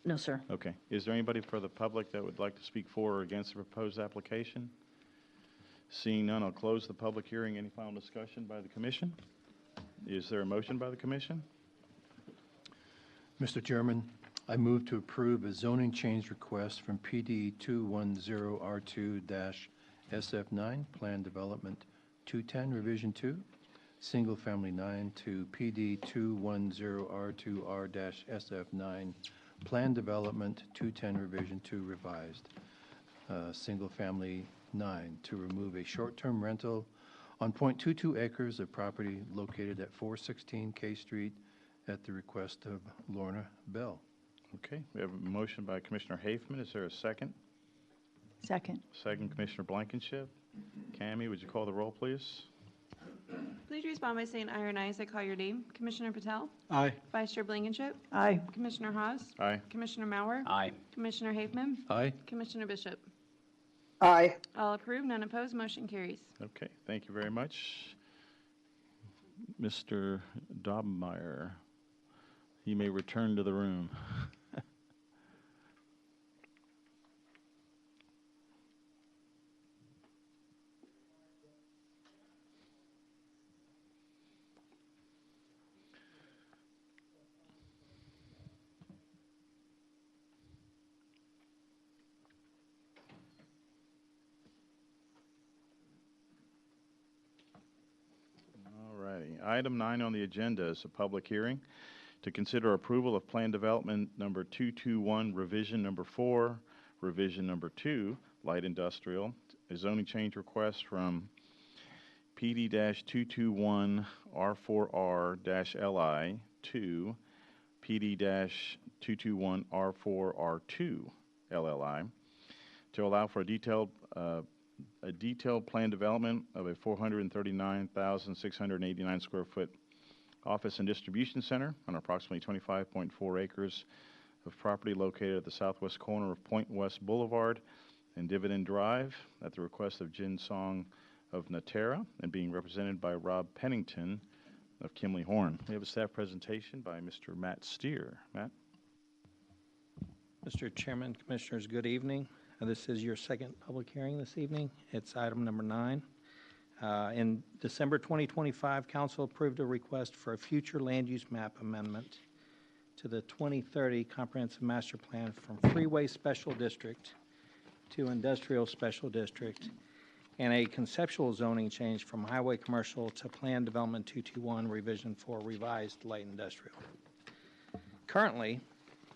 No, sir. Okay. Is there anybody for the public that would like to speak for or against the proposed application? Seeing none, I'll close the public hearing. Any final discussion by the commission? Is there a motion by the commission? Mr. Chairman, I move to approve a zoning change request from PD 210 R2-SF9, Plan Development 210, Revision 2, Single Family 9, to PD 210 R2R-SF9, Plan Development 210, Revision 2, Revised, Single Family 9, to remove a short-term rental on .22 acres of property located at 416 K Street at the request of Lorna Bell. Okay. We have a motion by Commissioner Hafman. Is there a second? Second. Second, Commissioner Blankenship. Cammie, would you call the roll, please? Please respond by saying aye or nay as I call your name. Commissioner Patel? Aye. Vice Chair Blankenship? Aye. Commissioner Haas? Aye. Commissioner Mauer? Aye. Commissioner Hafman? Aye. Commissioner Bishop? Aye. All approved, none opposed, motion carries. Okay, thank you very much. Mr. Dobmeyer, you may return to the room. Item 9 on the agenda is a public hearing to consider approval of Plan Development Number 221, Revision Number 4, Revision Number 2, Light Industrial, a zoning change request from PD-221 R4R-LI to PD-221 R4R2 LLI to allow for a detailed a detailed plan development of a 439,689 square foot office and distribution center on approximately 25.4 acres of property located at the southwest corner of Point West Boulevard and Dividend Drive at the request of Jin Song of Natera and being represented by Rob Pennington of Kimley Horn. We have a staff presentation by Mr. Matt Steer. Matt? Mr. Chairman, Commissioners, good evening. This is your second public hearing this evening. It's item number 9. In December 2025, Council approved a request for a future land use map amendment to the 2030 Comprehensive Master Plan from Freeway Special District to Industrial Special District, and a conceptual zoning change from Highway Commercial to Plan Development 221 Revision for Revised Light Industrial. Currently,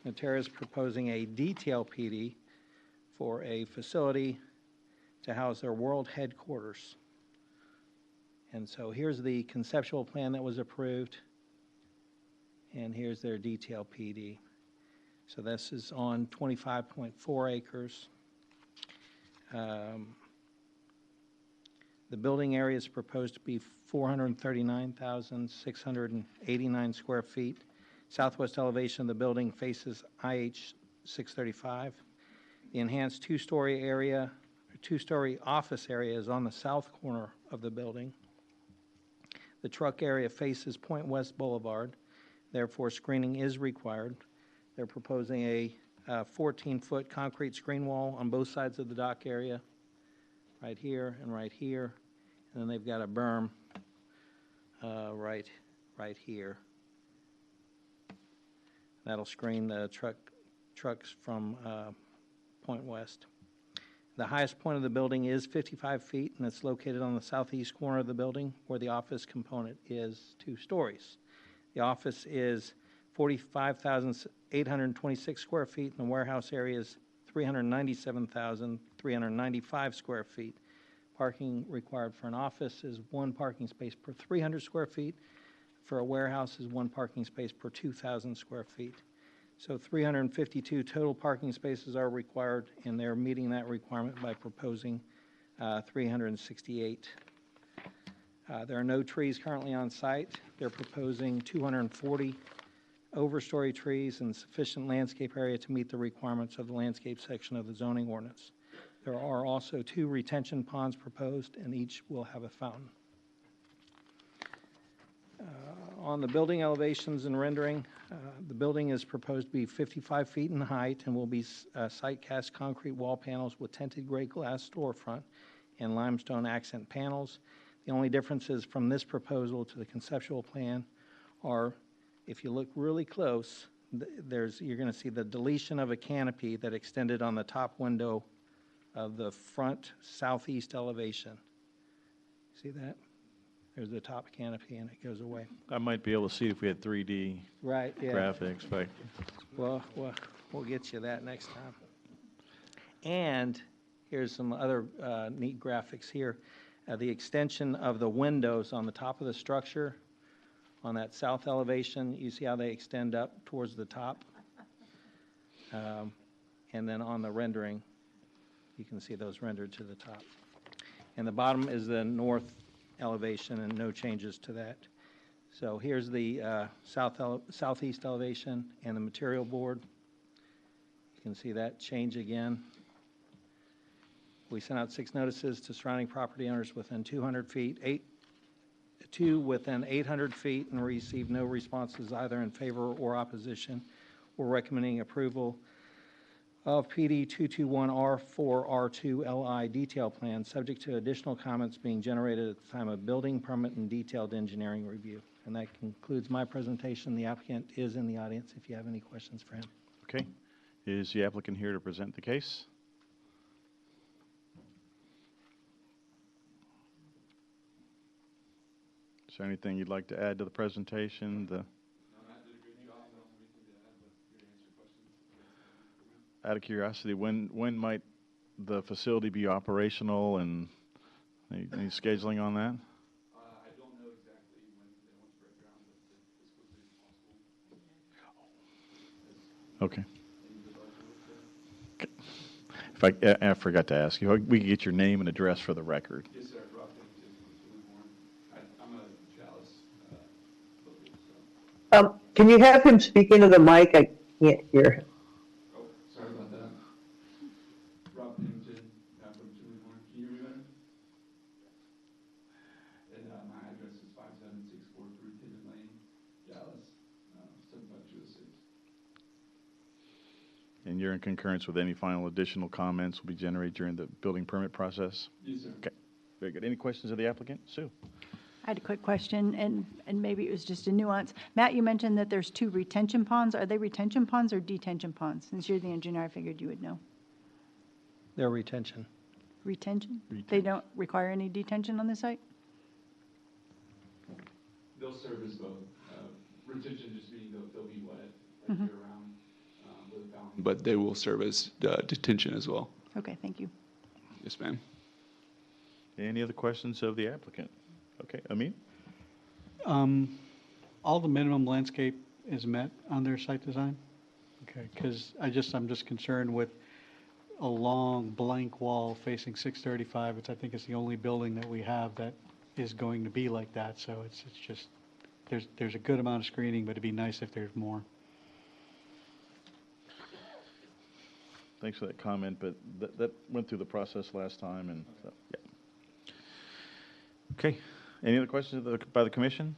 Natera is proposing a detail PD for a facility to house their world headquarters. And so here's the conceptual plan that was approved, and here's their detail PD. So this is on 25.4 acres. The building area is proposed to be 439,689 square feet. Southwest elevation of the building faces IH 635. The enhanced two-story office area is on the south corner of the building. The truck area faces Point West Boulevard, therefore screening is required. They're proposing a 14-foot concrete screen wall on both sides of the dock area, right here and right here. And then they've got a berm right here. That'll screen the trucks from Point West. The highest point of the building is 55 feet, and it's located on the southeast corner of the building, where the office component is 2 stories. The office is 45,826 square feet, and the warehouse area is 397,395 square feet. Parking required for an office is 1 parking space per 300 square feet. For a warehouse is 1 parking space per 2,000 square feet. So 352 total parking spaces are required, and they're meeting that requirement by proposing 368. There are no trees currently on site. They're proposing 240 overstory trees and sufficient landscape area to meet the requirements of the landscape section of the zoning ordinance. There are also 2 retention ponds proposed, and each will have a fountain. On the building elevations and rendering, the building is proposed to be 55 feet in height and will be site cast concrete wall panels with tinted gray glass storefront and limestone accent panels. The only differences from this proposal to the conceptual plan are, if you look really close, you're going to see the deletion of a canopy that extended on the top window of the front southeast elevation. See that? There's the top canopy, and it goes away. I might be able to see if we had 3D Right, yeah. graphics, but Well, we'll get you that next time. And here's some other neat graphics here. The extension of the windows on the top of the structure, on that south elevation, you see how they extend up towards the top? And then on the rendering, you can see those rendered to the top. And the bottom is the north elevation, and no changes to that. So here's the southeast elevation and the material board. You can see that change again. We sent out 6 notices to surrounding property owners within 200 feet, 2 within 800 feet, and received no responses either in favor or opposition. We're recommending approval of PD 221R4R2LI detail plan, subject to additional comments being generated at the time of building permit and detailed engineering review. And that concludes my presentation. The applicant is in the audience if you have any questions for him. okay. Is the applicant here to present the case? Is there anything you'd like to add to the presentation? Out of curiosity, when might the facility be operational, and any scheduling on that? I don't know exactly when they want to break ground, but as quickly as possible. Okay. If I forgot to ask you, we can get your name and address for the record. Yes, sir, Rob Pennington from Livermore. I'm a Dallas local, so. Can you have him speak into the mic? I can't hear him. Oh, sorry about that. Rob Pennington, I'm from Livermore. Can you hear me better? And my address is 57643 Pittman Lane, Dallas, 75206. And you're in concurrence with any final additional comments will be generated during the building permit process? Yes, sir. Okay, very good. Any questions of the applicant? Sue? I had a quick question, and maybe it was just a nuance. Matt, you mentioned that there's 2 retention ponds. Are they retention ponds or detention ponds? Since you're the engineer, I figured you would know. Their retention. Retention? They don't require any detention on the site? They'll serve as both. Retention just meaning they'll be wet like year round with a fountain. But they will serve as detention as well. Okay, thank you. Yes, ma'am. Any other questions of the applicant? Okay, Amin? All the minimum landscape is met on their site design? Okay, because I'm just concerned with a long blank wall facing 635. I think it's the only building that we have that is going to be like that, so it's just, there's a good amount of screening, but it'd be nice if there's more. Thanks for that comment, but that went through the process last time, and so, yeah. Okay, any other questions by the commission?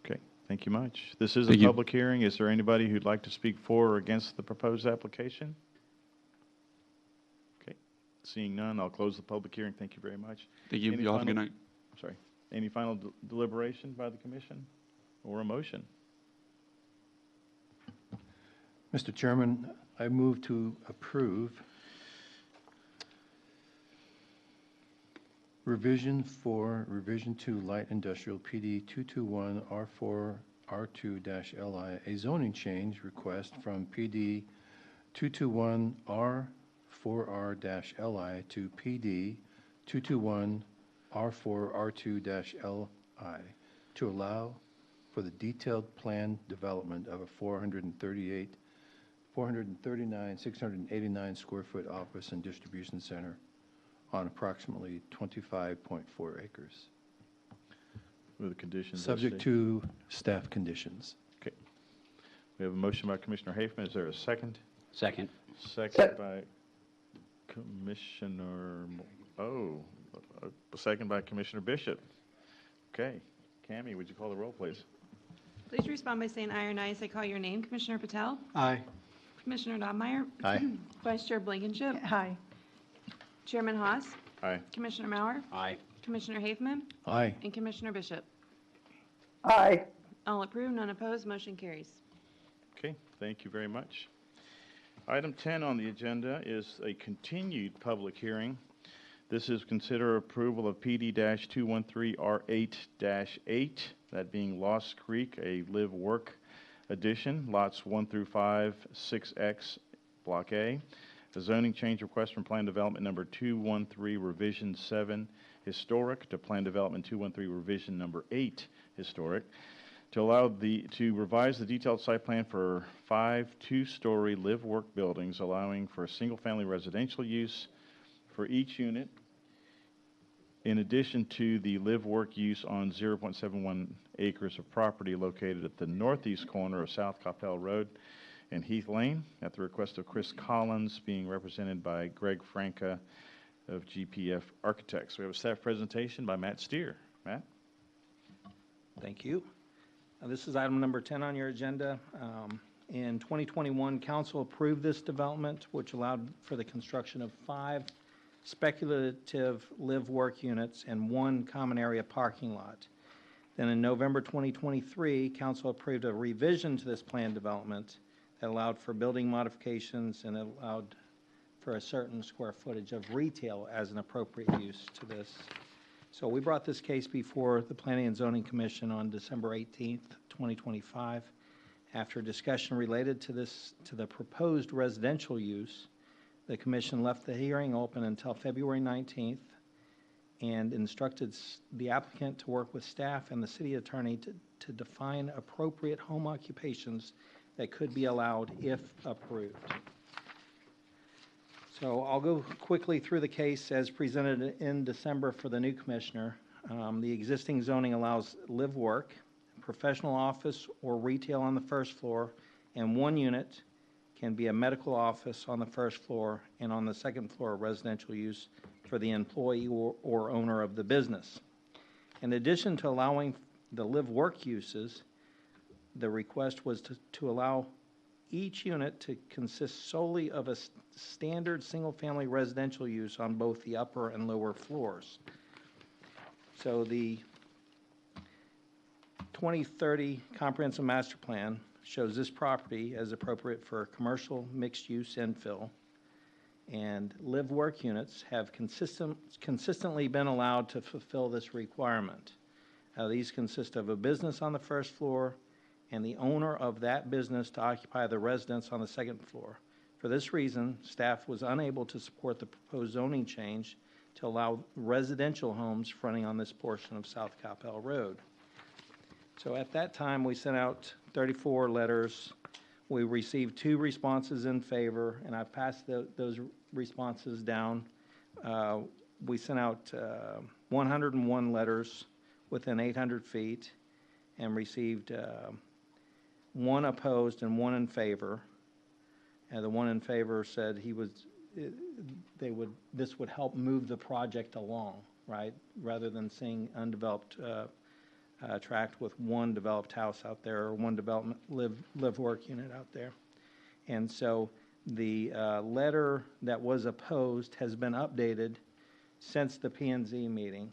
Okay, thank you much. This is a Thank you. public hearing. Is there anybody who'd like to speak for or against the proposed application? Okay, seeing none, I'll close the public hearing. Thank you very much. Thank you. Any Y'all have a good final- night. Sorry, any final deliberation by the commission or a motion? Mr. Chairman, I move to approve revision 2 light industrial PD 221 R4 R2-LI, a zoning change request from PD 221 R4R-LI to PD 221 R4 R2-LI to allow for the detailed plan development of a 439,689 square foot office and distribution center on approximately 25.4 acres, With the conditions. as subject stated. to staff conditions. Okay. We have a motion by Commissioner Hafman. Is there a second? Second. Second by Commissioner, a second by Commissioner Bishop. Okay. Cammie, would you call the roll, please? Please respond by saying aye or nay as I call your name. Commissioner Patel? Aye. Commissioner Dobmeyer? Aye. Vice Chair Blankenship? Hi. Chairman Haas? Aye. Commissioner Mauer? Aye. Commissioner Hafman? Aye. And Commissioner Bishop? Aye. All approved, none opposed, motion carries. Okay, thank you very much. Item 10 on the agenda is a continued public hearing. This is consider approval of PD-213R8-8, that being Lost Creek, a live-work addition, lots 1 through 5, 6X, Block A. A zoning change request from Plan Development Number 213, Revision 7, Historic, to Plan Development 213, Revision Number 8, Historic, to revise the detailed site plan for 5 two-story live-work buildings, allowing for a single-family residential use for each unit, in addition to the live-work use on 0.71 acres of property located at the northeast corner of South Coppell Road and Heath Lane, at the request of Chris Collins, being represented by Greg Franca of GPF Architects. We have a staff presentation by Matt Steer. Matt? Thank you. This is item number 10 on your agenda. In 2021, council approved this development, which allowed for the construction of 5 speculative live-work units and 1 common area parking lot. Then in November 2023, council approved a revision to this plan development that allowed for building modifications and allowed for a certain square footage of retail as an appropriate use to this. So we brought this case before the Planning and Zoning Commission on December 18th, 2025. After discussion related to the proposed residential use, the commission left the hearing open until February 19th and instructed the applicant to work with staff and the city attorney to define appropriate home occupations that could be allowed if approved. So I'll go quickly through the case as presented in December for the new commissioner. The existing zoning allows live-work, professional office or retail on the first floor, and one unit can be a medical office on the first floor, and on the second floor, residential use for the employee or owner of the business. In addition to allowing the live-work uses, the request was to allow each unit to consist solely of a standard single-family residential use on both the upper and lower floors. So the 2030 Comprehensive Master Plan shows this property as appropriate for commercial mixed-use infill, and live-work units have consistently been allowed to fulfill this requirement. These consist of a business on the first floor and the owner of that business to occupy the residence on the second floor. For this reason, staff was unable to support the proposed zoning change to allow residential homes fronting on this portion of South Coppell Road. So at that time, we sent out 34 letters. We received 2 responses in favor, and I've passed those responses down. We sent out 101 letters within 800 feet and received 1 opposed and 1 in favor. And the 1 in favor said this would help move the project along, right? Rather than seeing undeveloped tract with 1 developed house out there or 1 development live-work unit out there. And so the letter that was opposed has been updated since the P&Z meeting.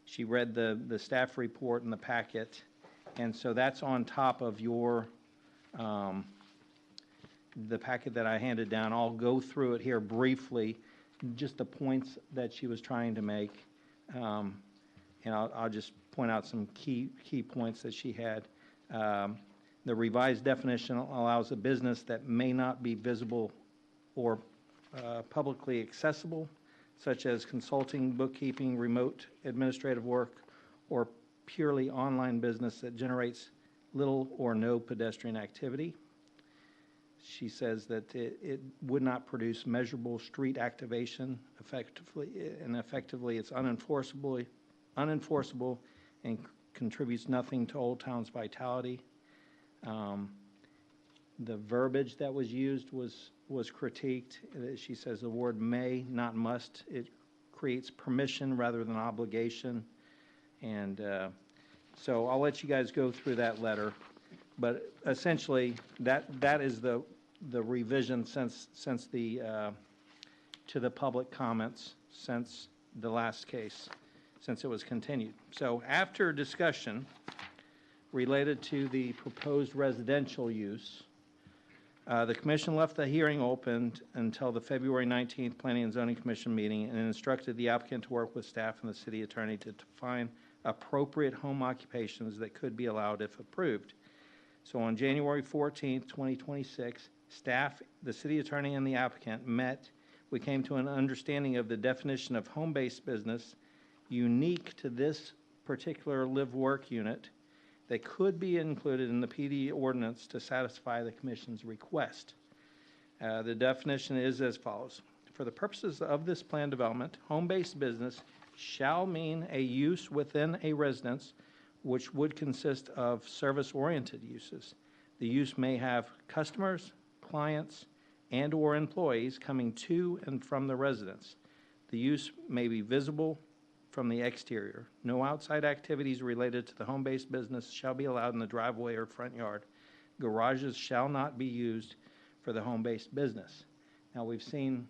She read the staff report in the packet, and so that's on top of your the packet that I handed down. I'll go through it here briefly, just the points that she was trying to make, and I'll just point out some key points that she had. The revised definition allows a business that may not be visible or publicly accessible, such as consulting, bookkeeping, remote administrative work, or purely online business that generates little or no pedestrian activity. She says that it would not produce measurable street activation effectively it's unenforceable and contributes nothing to Old Town's vitality. The verbiage that was used was critiqued. She says the word may, not must. It creates permission rather than obligation. And so I'll let you guys go through that letter. But essentially, that is the revision since the to the public comments since the last case, since it was continued. So after discussion related to the proposed residential use, the commission left the hearing open until the February 19th Planning and Zoning Commission meeting and instructed the applicant to work with staff and the city attorney to define appropriate home occupations that could be allowed if approved. So on January 14th, 2026, staff, the city attorney, and the applicant met. We came to an understanding of the definition of home-based business unique to this particular live-work unit that could be included in the PD ordinance to satisfy the commission's request. The definition is as follows. For the purposes of this plan development, home-based business shall mean a use within a residence which would consist of service-oriented uses. The use may have customers, clients, and/or employees coming to and from the residence. The use may be visible from the exterior. No outside activities related to the home-based business shall be allowed in the driveway or front yard. Garages shall not be used for the home-based business. Now, we've seen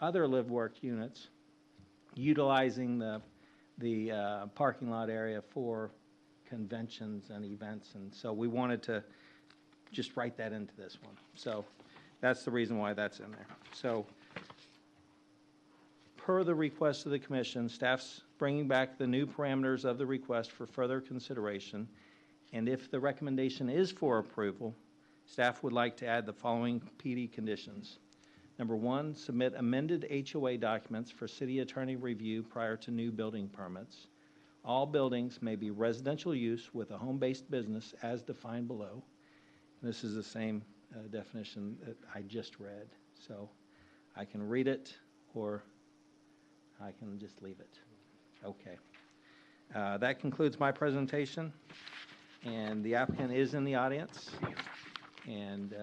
other live-work units utilizing the parking lot area for conventions and events, and so we wanted to just write that into this one. So that's the reason why that's in there. So per the request of the commission, staff's bringing back the new parameters of the request for further consideration, and if the recommendation is for approval, staff would like to add the following PD conditions. Number 1, submit amended HOA documents for city attorney review prior to new building permits. All buildings may be residential use with a home-based business as defined below. This is the same definition that I just read. So I can read it, or I can just leave it. Okay. That concludes my presentation, and the applicant is in the audience. And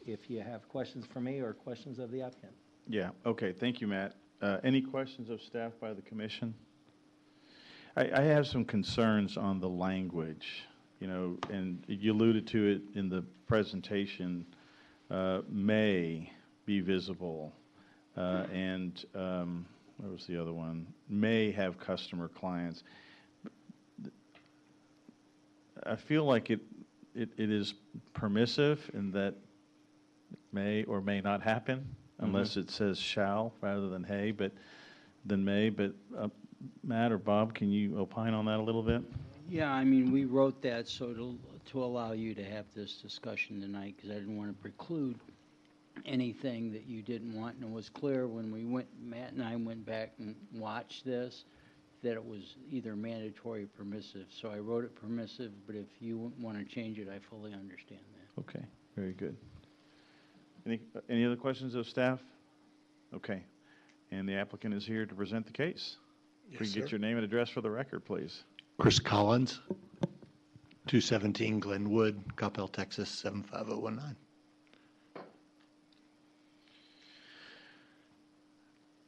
if you have questions for me or questions of the applicant. Yeah, okay, thank you, Matt. Any questions of staff by the commission? I have some concerns on the language, and you alluded to it in the presentation, may be visible, and what was the other one? May have customer clients. I feel like it is permissive in that may or may not happen, unless it says shall rather than may, but Matt or Bob, can you opine on that a little bit? Yeah, I mean, we wrote that so to allow you to have this discussion tonight, because I didn't want to preclude anything that you didn't want. And it was clear when Matt and I went back and watched this, that it was either mandatory or permissive. So I wrote it permissive, but if you want to change it, I fully understand that. Okay, very good. Any other questions of staff? Okay, and the applicant is here to present the case. If we can get your name and address for the record, please. Chris Collins, 217 Glenwood, Coppell, Texas, 75019.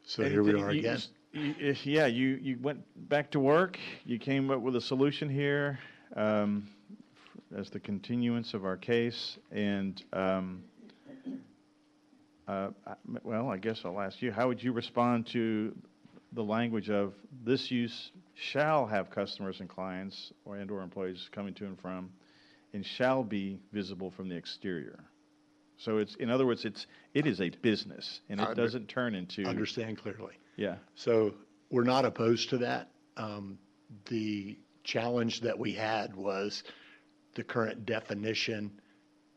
So here we are again. You went back to work. You came up with a solution here as the continuance of our case. And, well, I guess I'll ask you, how would you respond to the language of this use shall have customers and clients or employees coming to and from, and shall be visible from the exterior? So it's, in other words, it is a business, and it doesn't turn into. Understand clearly. Yeah. So we're not opposed to that. The challenge that we had was the current definition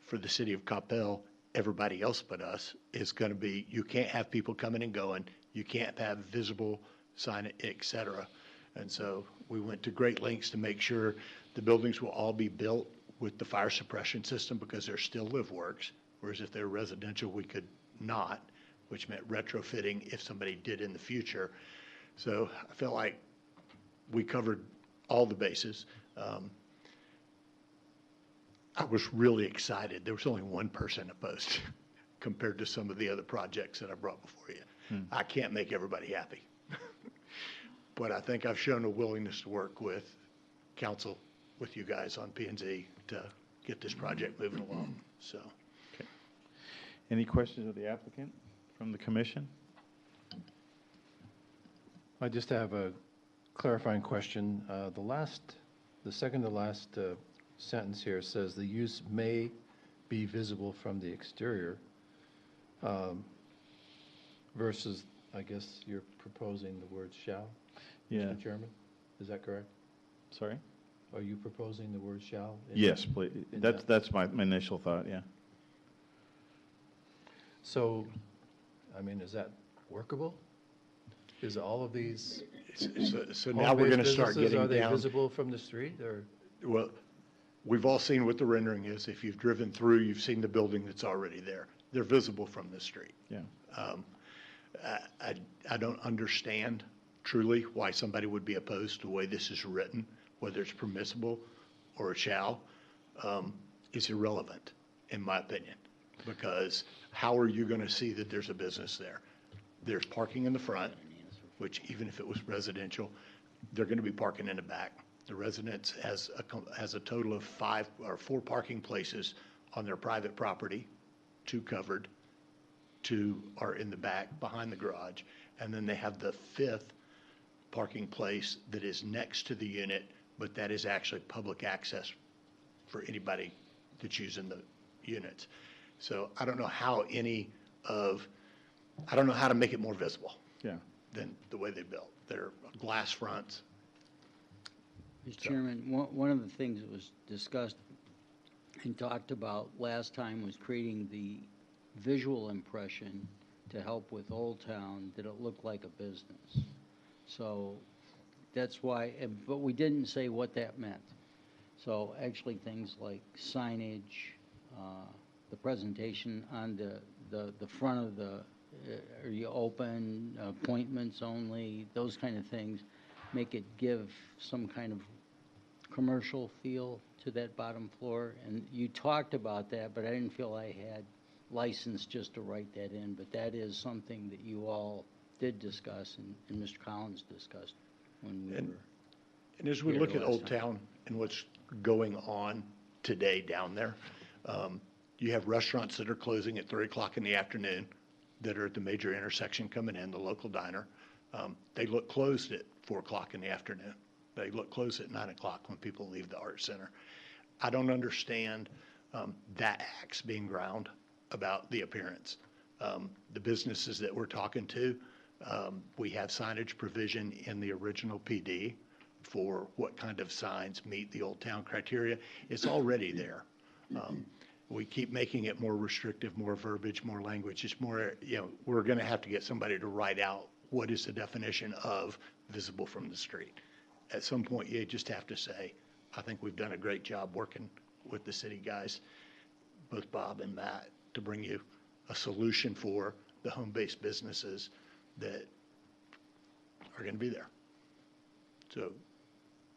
for the city of Coppell, everybody else but us, is going to be, you can't have people coming and going, you can't have visible sign, et cetera. And so we went to great lengths to make sure the buildings will all be built with the fire suppression system, because they're still live works, whereas if they're residential, we could not, which meant retrofitting if somebody did in the future. So I felt like we covered all the bases. I was really excited. There was only one person opposed compared to some of the other projects that I brought before you. I can't make everybody happy. But I think I've shown a willingness to work with council, with you guys on P&Z to get this project moving along, so. Okay. Any questions of the applicant from the commission? I just have a clarifying question. The second to last sentence here says the use may be visible from the exterior, versus, I guess you're proposing the word shall, Yeah. Mr. Chairman? Is that correct? Sorry? Are you proposing the word shall? Yes, please. That's my initial thought, yeah. So, I mean, is that workable? Is all of these So now we're going to start businesses, getting are they down. visible from the street, or? Well, we've all seen what the rendering is. If you've driven through, you've seen the building that's already there. They're visible from the street. Yeah. I don't understand truly why somebody would be opposed to the way this is written, whether it's permissible or a shall, is irrelevant, in my opinion, because how are you going to see that there's a business there? There's parking in the front, which even if it was residential, they're going to be parking in the back. The residence has a total of 5 or 4 parking places on their private property, 2 covered, 2 are in the back behind the garage, and then they have the 5th parking place that is next to the unit, but that is actually public access for anybody that's using the units. So I don't know how I don't know how to make it more visible. Yeah. Than the way they built. They're glass fronts. Mr. Chairman, one of the things that was discussed and talked about last time was creating the visual impression to help with Old Town that it looked like a business. So that's why, but we didn't say what that meant. So actually things like signage, the presentation on the front of the Are you open, appointments only, those kind of things? Make it give some kind of commercial feel to that bottom floor. And you talked about that, but I didn't feel I had license just to write that in. But that is something that you all did discuss and Mr. Collins discussed when we were. And as we here look the at last Old time. Town and what's going on today down there, you have restaurants that are closing at 3 o'clock in the afternoon that are at the major intersection coming in, the local diner. They look closed at 4 o'clock in the afternoon. They look closed at 9 o'clock when people leave the art center. I don't understand that axe being ground about the appearance. The businesses that we're talking to, we have signage provision in the original PD for what kind of signs meet the Old Town criteria. It's already there. We keep making it more restrictive, more verbiage, more language. It's more, we're going to have to get somebody to write out what is the definition of visible from the street. At some point, you just have to say, I think we've done a great job working with the city guys, both Bob and Matt, to bring you a solution for the home-based businesses that are going to be there. So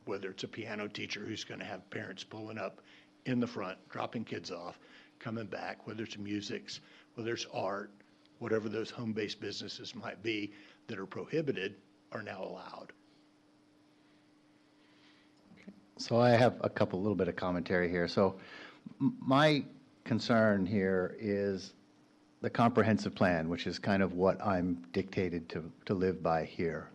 whether it's a piano teacher who's going to have parents pulling up in the front, dropping kids off, coming back, whether it's musics, whether it's art, whatever those home-based businesses might be that are prohibited are now allowed. So I have a little bit of commentary here. So my concern here is the comprehensive plan, which is kind of what I'm dictated to live by here.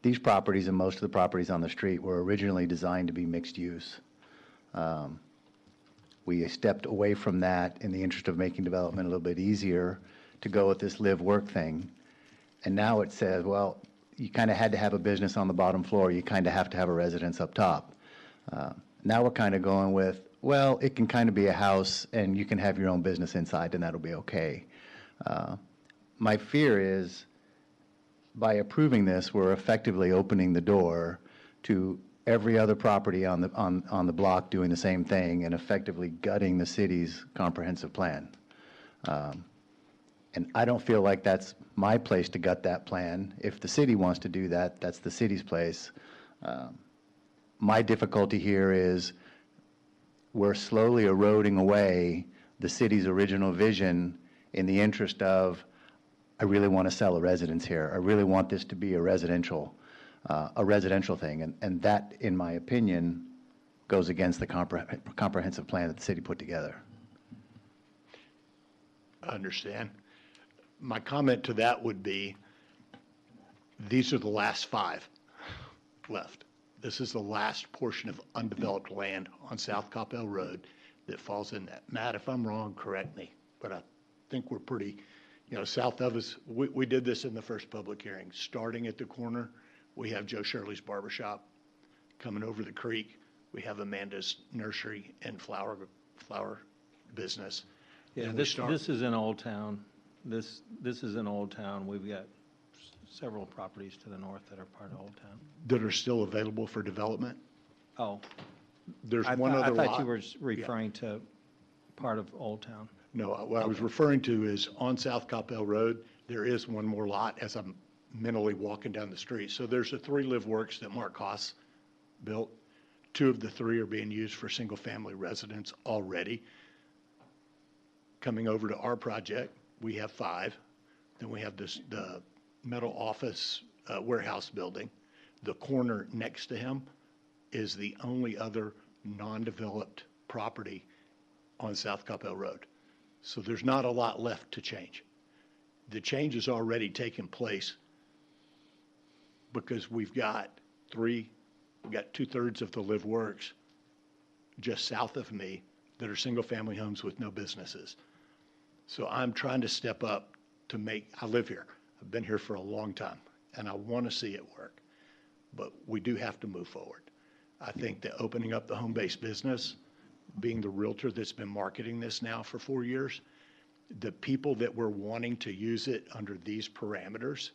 These properties and most of the properties on the street were originally designed to be mixed use. We stepped away from that in the interest of making development a little bit easier to go with this live-work thing. And now it says, well, you kind of had to have a business on the bottom floor. You kind of have to have a residence up top. Now we're kind of going with, well, it can kind of be a house and you can have your own business inside and that'll be okay. My fear is by approving this, we're effectively opening the door to every other property on the block doing the same thing and effectively gutting the city's comprehensive plan. And I don't feel like that's my place to gut that plan. If the city wants to do that, that's the city's place. My difficulty here is we're slowly eroding away the city's original vision in the interest of, I really want to sell a residence here. I really want this to be a residential thing. And that, in my opinion, goes against the comprehensive plan that the city put together. I understand. My comment to that would be, these are the last 5 left. This is the last portion of undeveloped land on South Coppell Road that falls in that. Matt, if I'm wrong, correct me, but I think we're pretty, south of us, we did this in the first public hearing. Starting at the corner, we have Joe Shirley's Barbershop. Coming over the creek, we have Amanda's Nursery and flower business. Yeah, Then we this start- is in Old Town. This is in Old Town. We've got several properties to the north that are part of Old Town. That are still available for development. Oh. There's I one thought- other lot. I thought you were referring to part of Old Town. No, what I was referring to is on South Coppell Road, there is one more lot as I'm mentally walking down the street. So there's the 3 live works that Mark Koss built. 2 of the 3 are being used for single-family residence already. Coming over to our project, we have 5. Then we have the metal office warehouse building. The corner next to him is the only other non-developed property on South Coppell Road. So there's not a lot left to change. The change has already taken place because we've got 2/3 of the live works just south of me that are single-family homes with no businesses. So I'm trying to step up to I live here. I've been here for a long time, and I want to see it work. But we do have to move forward. I think that opening up the home-based business, being the realtor that's been marketing this now for 4 years, the people that were wanting to use it under these parameters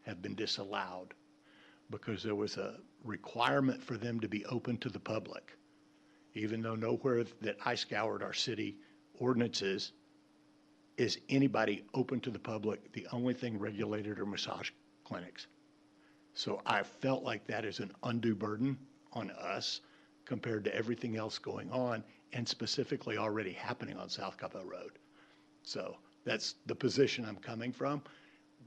have been disallowed because there was a requirement for them to be open to the public, even though nowhere that I scoured our city ordinances is anybody open to the public? The only thing regulated are massage clinics. So I felt like that is an undue burden on us compared to everything else going on, and specifically already happening on South Coppell Road. So that's the position I'm coming from.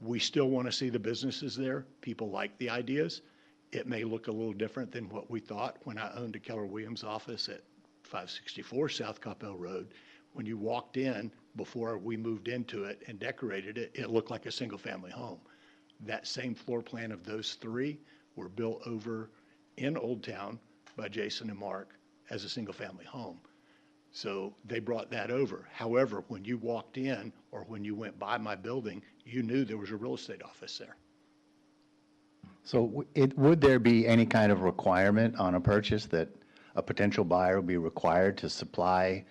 We still want to see the businesses there. People like the ideas. It may look a little different than what we thought when I owned a Keller Williams office at 564 South Coppell Road. When you walked in, before we moved into it and decorated it, it looked like a single-family home. That same floor plan of those three were built over in Old Town by Jason and Mark as a single-family home. So they brought that over. However, when you walked in or when you went by my building, you knew there was a real estate office there. So would there be any kind of requirement on a purchase that a potential buyer would be required to supply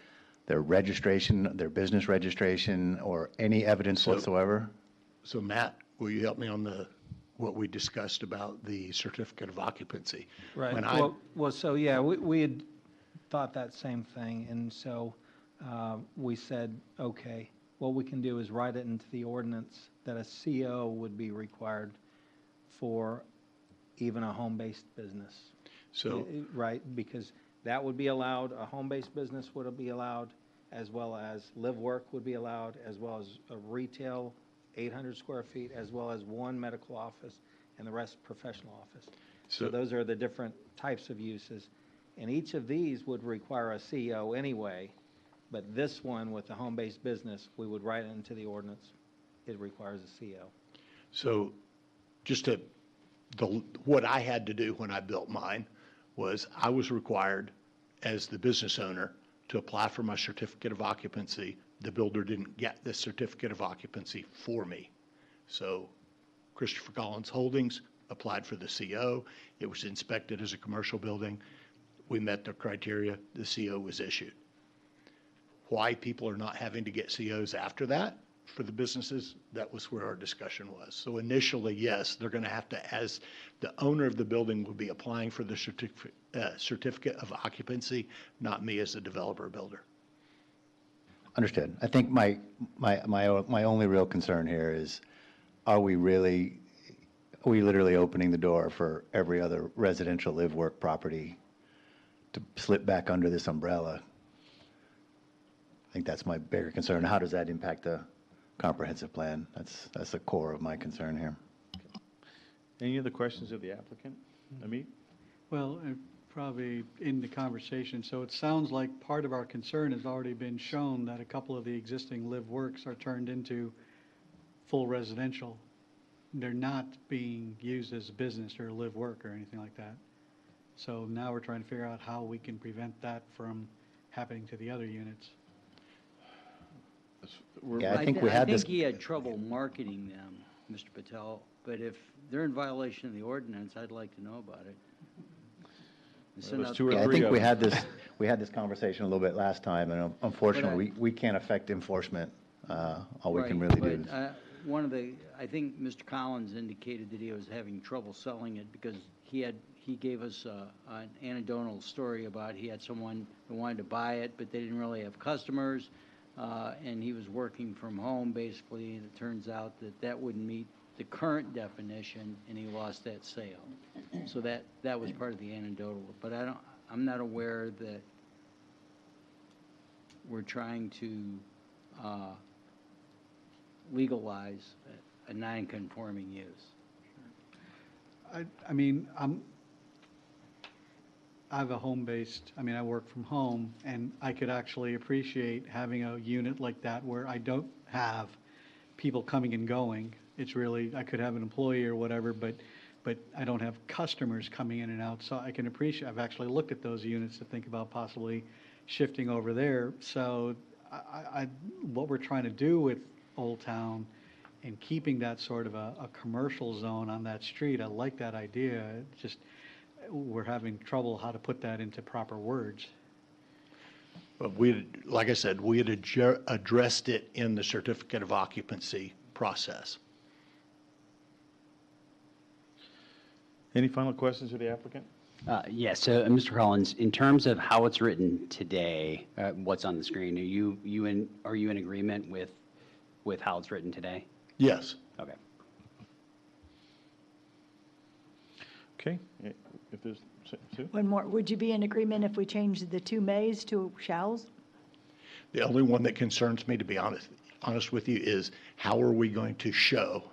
their registration, their business registration, or any evidence whatsoever? So Matt, will you help me on what we discussed about the certificate of occupancy? Right. When We had thought that same thing, and so we said, okay, what we can do is write it into the ordinance that a CO would be required for even a home-based business. So, right, because that would be allowed, a home-based business would be allowed, as well as live work would be allowed, as well as a retail 800 square feet, as well as one medical office, and the rest professional office. So those are the different types of uses. And each of these would require a CO anyway, but this one with the home-based business, we would write it into the ordinance. It requires a CO. So just what I had to do when I built mine was I was required as the business owner to apply for my certificate of occupancy. The builder didn't get the certificate of occupancy for me. So Christopher Collins Holdings applied for the CO. It was inspected as a commercial building. We met the criteria. The CO was issued. Why people are not having to get COs after that for the businesses, that was where our discussion was. So initially, yes, they're going to have to, as the owner of the building will be applying for the certificate of occupancy, not me as the developer builder. Understood. I think my only real concern here is, are we literally opening the door for every other residential live-work property to slip back under this umbrella? I think that's my bigger concern. How does that impact the comprehensive plan? That's the core of my concern here. Any other questions of the applicant? Amit? Well, probably in the conversation, so it sounds like part of our concern has already been shown that a couple of the existing live works are turned into full residential. They're not being used as a business or live work or anything like that. So now we're trying to figure out how we can prevent that from happening to the other units. Yeah, I think we had this. I think he had trouble marketing them, Mr. Patel, but if they're in violation of the ordinance, I'd like to know about it. I think we had this conversation a little bit last time, and unfortunately, we can't affect enforcement. All we can really do is. I think Mr. Collins indicated that he was having trouble selling it because he gave us an anecdotal story about he had someone who wanted to buy it, but they didn't really have customers, and he was working from home basically, and it turns out that wouldn't meet the current definition, and he lost that sale. So that was part of the anecdotal, but I'm not aware that we're trying to legalize a non-conforming use. I mean, I have a home-based, I work from home, and I could actually appreciate having a unit like that where I don't have people coming and going. It's really, I could have an employee or whatever, but I don't have customers coming in and out, so I can appreciate, I've actually looked at those units to think about possibly shifting over there. So what we're trying to do with Old Town and keeping that sort of a commercial zone on that street, I like that idea. It's just, we're having trouble how to put that into proper words. But like I said, we had addressed it in the certificate of occupancy process. Any final questions of the applicant? Yes, so Mr. Collins, in terms of how it's written today, what's on the screen, are you in agreement with with how it's written today? Yes. Okay. Okay, if there's, Sue? One more, would you be in agreement if we changed the two mays to shalls? The only one that concerns me, to be honest with you, is how are we going to show?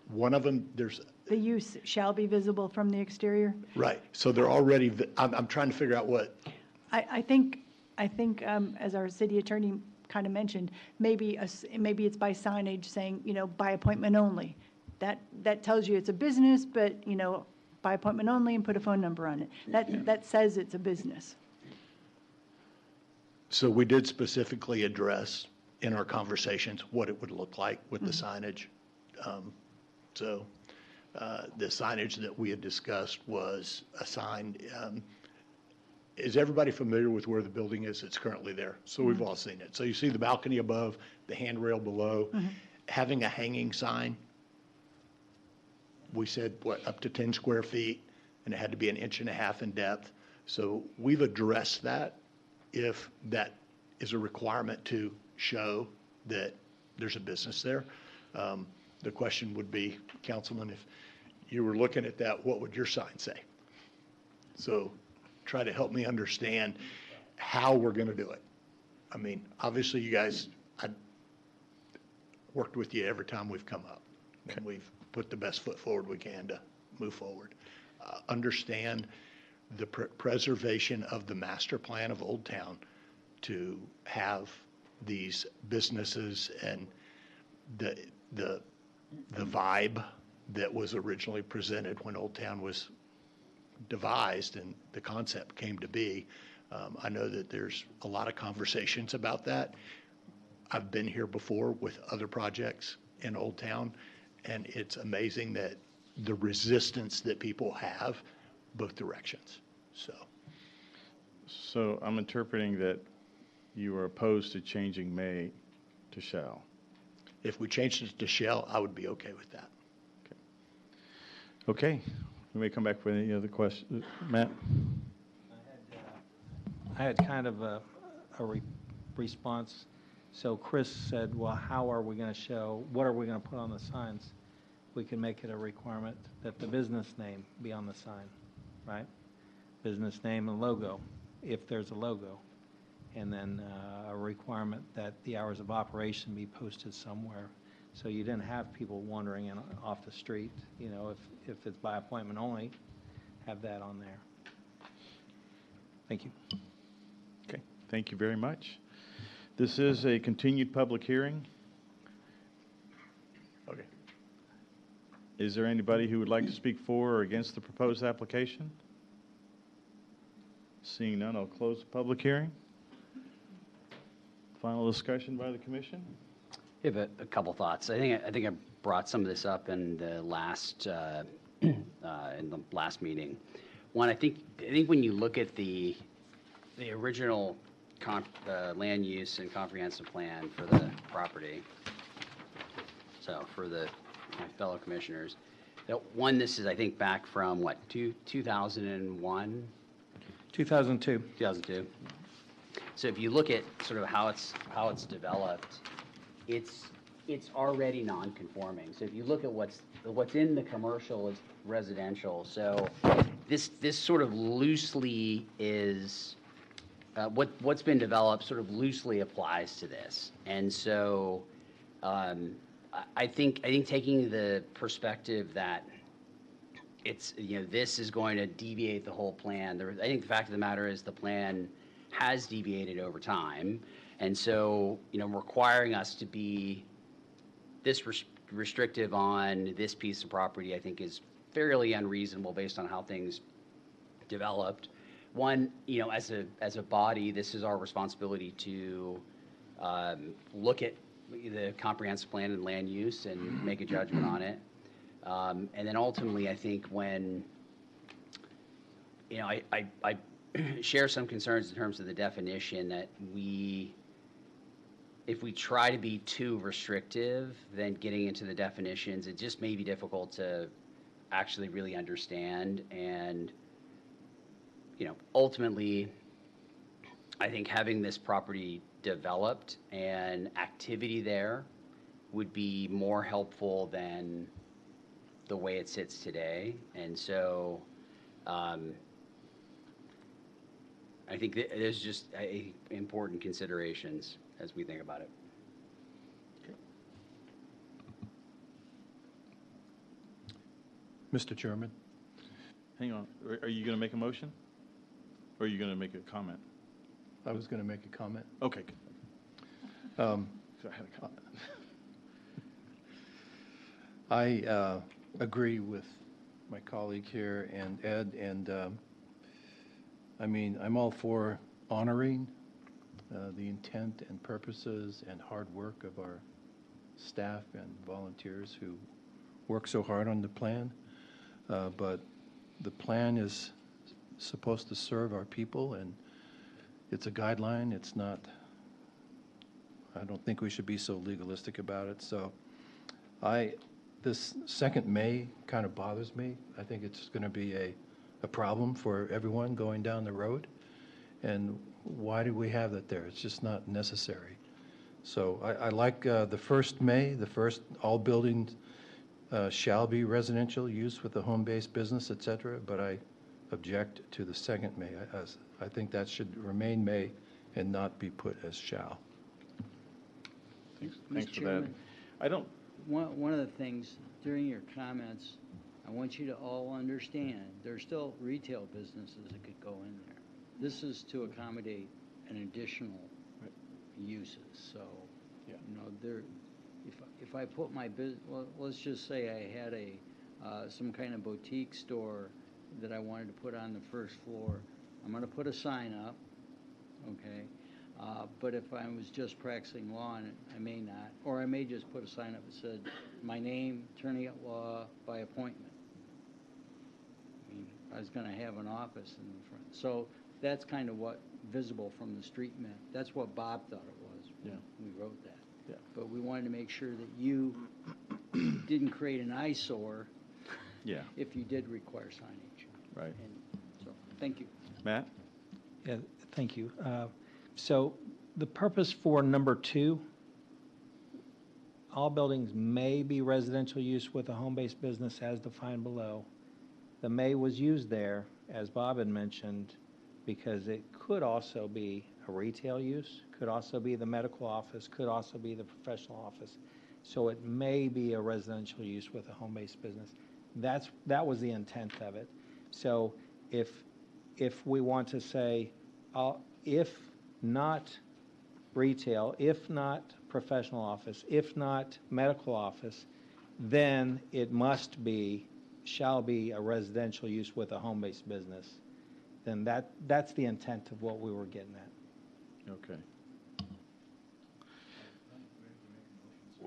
One of them, there's, The use shall be visible from the exterior? right, so they're already, I'm trying to figure out what, I think, as our city attorney kind of mentioned, maybe it's by signage saying, by appointment only. That tells you it's a business, but, by appointment only, and put a phone number on it. That says it's a business. so we did specifically address in our conversations what it would look like with the signage. So the signage that we had discussed was a sign. Is everybody familiar with where the building is? It's currently there. So we've all seen it. So you see the balcony above, the handrail below, having a hanging sign. We said, up to 10 square feet, and it had to be 1.5 inches in depth. So we've addressed that if that is a requirement to show that there's a business there. The question would be, Councilman, if you were looking at that, what would your sign say? So try to help me understand how we're going to do it. I mean, obviously, you guys, I worked with you every time we've come up, and we've put the best foot forward we can to move forward. Understand the preservation of the master plan of Old Town to have these businesses and the vibe that was originally presented when Old Town was devised and the concept came to be. I know that there's a lot of conversations about that. I've been here before with other projects in Old Town, and it's amazing that the resistance that people have both directions. So I'm interpreting that you are opposed to changing may to shall. If we changed it to shall, I would be okay with that. Okay, we may come back with any other questions. Matt? I had kind of a response. So Chris said, well, how are we going to show, what are we going to put on the signs? We can make it a requirement that the business name be on the sign, right? Business name and logo, if there's a logo. And then a requirement that the hours of operation be posted somewhere. So you didn't have people wandering in off the street, if it's by appointment only, have that on there. Thank you. Okay, thank you very much. This is a continued public hearing. Okay. Is there anybody who would like to speak for or against the proposed application? Seeing none, I'll close the public hearing. Final discussion by the commission? I have a couple thoughts. I think I brought some of this up in the last meeting. One, I think when you look at the original land use and comprehensive plan for the property, so for my fellow commissioners, this is, I think, back from 2001? 2002. 2002. So if you look at sort of how it's developed, it's already non-conforming. So if you look at what's in the commercial is residential. So this sort of loosely is what's been developed sort of loosely applies to this. And so I think taking the perspective that it's this is going to deviate the whole plan. I think the fact of the matter is the plan has deviated over time, and so requiring us to be this restrictive on this piece of property, I think, is fairly unreasonable based on how things developed. One, as a body, this is our responsibility to look at the comprehensive plan and land use and make a judgment on it, and then ultimately, I think when I share some concerns in terms of the definition that if we try to be too restrictive, then getting into the definitions, it just may be difficult to actually really understand. And, ultimately, I think having this property developed and activity there would be more helpful than the way it sits today. And so I think that there's just important considerations as we think about it. Mr. Chairman? Hang on, are you going to make a motion? Or are you going to make a comment? I was going to make a comment. Okay. Good. Um, So I had a comment. I agree with my colleague here and Ed, and I mean, I'm all for honoring the intent and purposes and hard work of our staff and volunteers who work so hard on the plan. But the plan is supposed to serve our people, and it's a guideline. It's not, I don't think we should be so legalistic about it. So this second May kind of bothers me. I think it's going to be a problem for everyone going down the road. And why do we have that there? It's just not necessary. So I like the first May, the first all buildings shall be residential use with a home-based business, et cetera, but I object to the second May. I think that should remain May and not be put as shall. Thanks Mr. for that. Chairman. I don't, One of the things during your comments, I want you to all understand, there's still retail businesses that could go in there. This is to accommodate an additional uses, so, Yeah. you know, there, if I put my well, let's just say I had some kind of boutique store that I wanted to put on the first floor, I'm gonna put a sign up, okay? But if I was just practicing law, and I may not, or I may just put a sign up that said, my name, attorney at law, by appointment. I mean, I was gonna have an office in the front. So that's kind of what visible from the street meant. That's what Bob thought it was when we wrote that. Yeah. But we wanted to make sure that you didn't create an eyesore yeah, if you did require signage. right. And so, thank you. Matt? Yeah, thank you. So the purpose for number 2, all buildings may be residential use with a home-based business as defined below. The may was used there, as Bob had mentioned, because it could also be a retail use, could also be the medical office, could also be the professional office. So it may be a residential use with a home-based business. That was the intent of it. So if we want to say, if not retail, if not professional office, if not medical office, then it shall be a residential use with a home-based business. Then that's the intent of what we were getting at. Okay.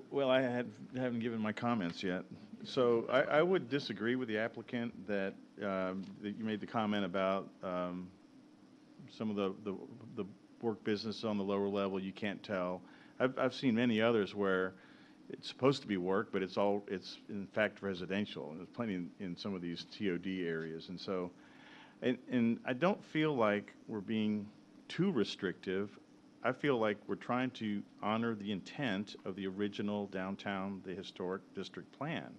Well, I haven't given my comments yet. So I would disagree with the applicant that you made the comment about some of the work business on the lower level, you can't tell. I've seen many others where it's supposed to be work, but it's in fact residential. And there's plenty in some of these TOD areas. And so, and I don't feel like we're being too restrictive. I feel like we're trying to honor the intent of the original downtown, the historic district plan.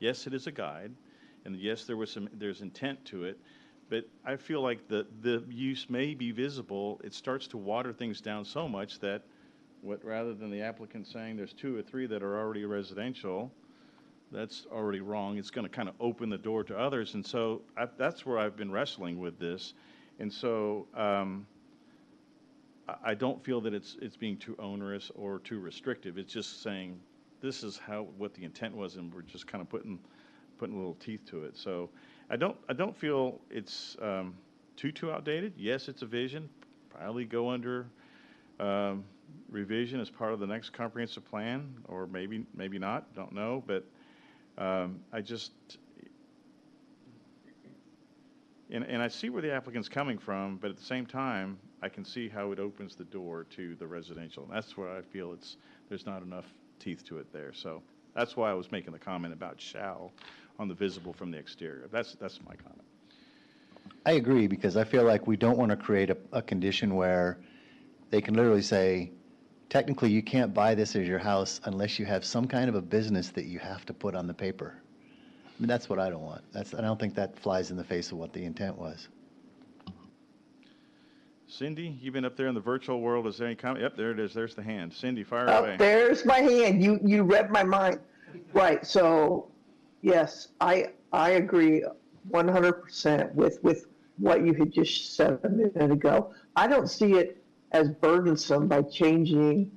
Yes, it is a guide, and yes, there's intent to it, but I feel like the use may be visible. It starts to water things down so much that rather than the applicant saying there's 2 or 3 that are already residential, that's already wrong. It's going to kind of open the door to others, and so that's where I've been wrestling with this, and so I don't feel that it's being too onerous or too restrictive. It's just saying this is what the intent was, and we're just kind of putting a little teeth to it. So I don't feel it's too outdated. Yes, it's a vision. Probably go under revision as part of the next comprehensive plan, or maybe not. Don't know, but I just. And I see where the applicant's coming from, but at the same time, I can see how it opens the door to the residential. And that's where I feel there's not enough teeth to it there. So that's why I was making the comment about shall on the visible from the exterior. That's my comment. I agree, because I feel like we don't want to create a condition where they can literally say, technically, you can't buy this as your house unless you have some kind of a business that you have to put on the paper. I mean, that's what I don't want. I don't think that flies in the face of what the intent was. Cindy, you've been up there in the virtual world. Is there any comment? Yep, there it is. There's the hand. Cindy, fire Oh, away. there's my hand. You read my mind. Right. So, yes, I agree 100% with what you had just said a minute ago. I don't see it as burdensome by changing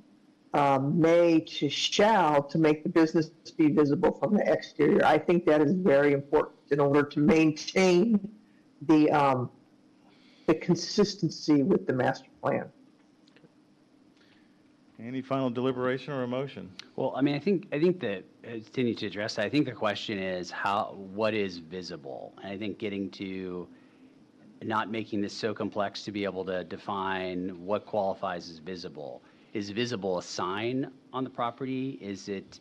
may to shall to make the business be visible from the exterior. I think that is very important in order to maintain the consistency with the master plan. Any final deliberation or emotion? Well, I mean, I think that, continue to address that, I think the question is what is visible? And I think getting to not making this so complex to be able to define what qualifies as visible. Is visible a sign on the property? Is it,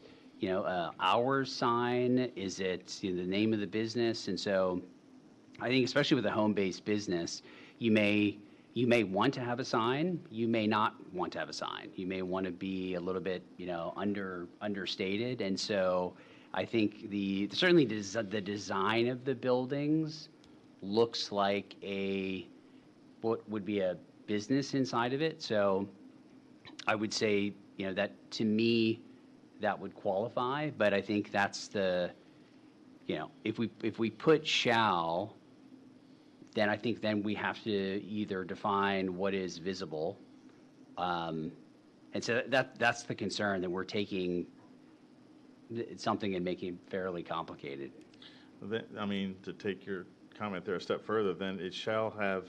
hours sign? Is it the name of the business? And so I think especially with a home-based business, you may want to have a sign. You may not want to have a sign. You may want to be a little bit, understated. And so I think certainly the design of the buildings looks like what would be a business inside of it. So I would say, that to me, that would qualify. But I think that's if we put shall, then I think then we have to either define what is visible. And so that's the concern, that we're taking something and making it fairly complicated. To take your comment there a step further, then it shall have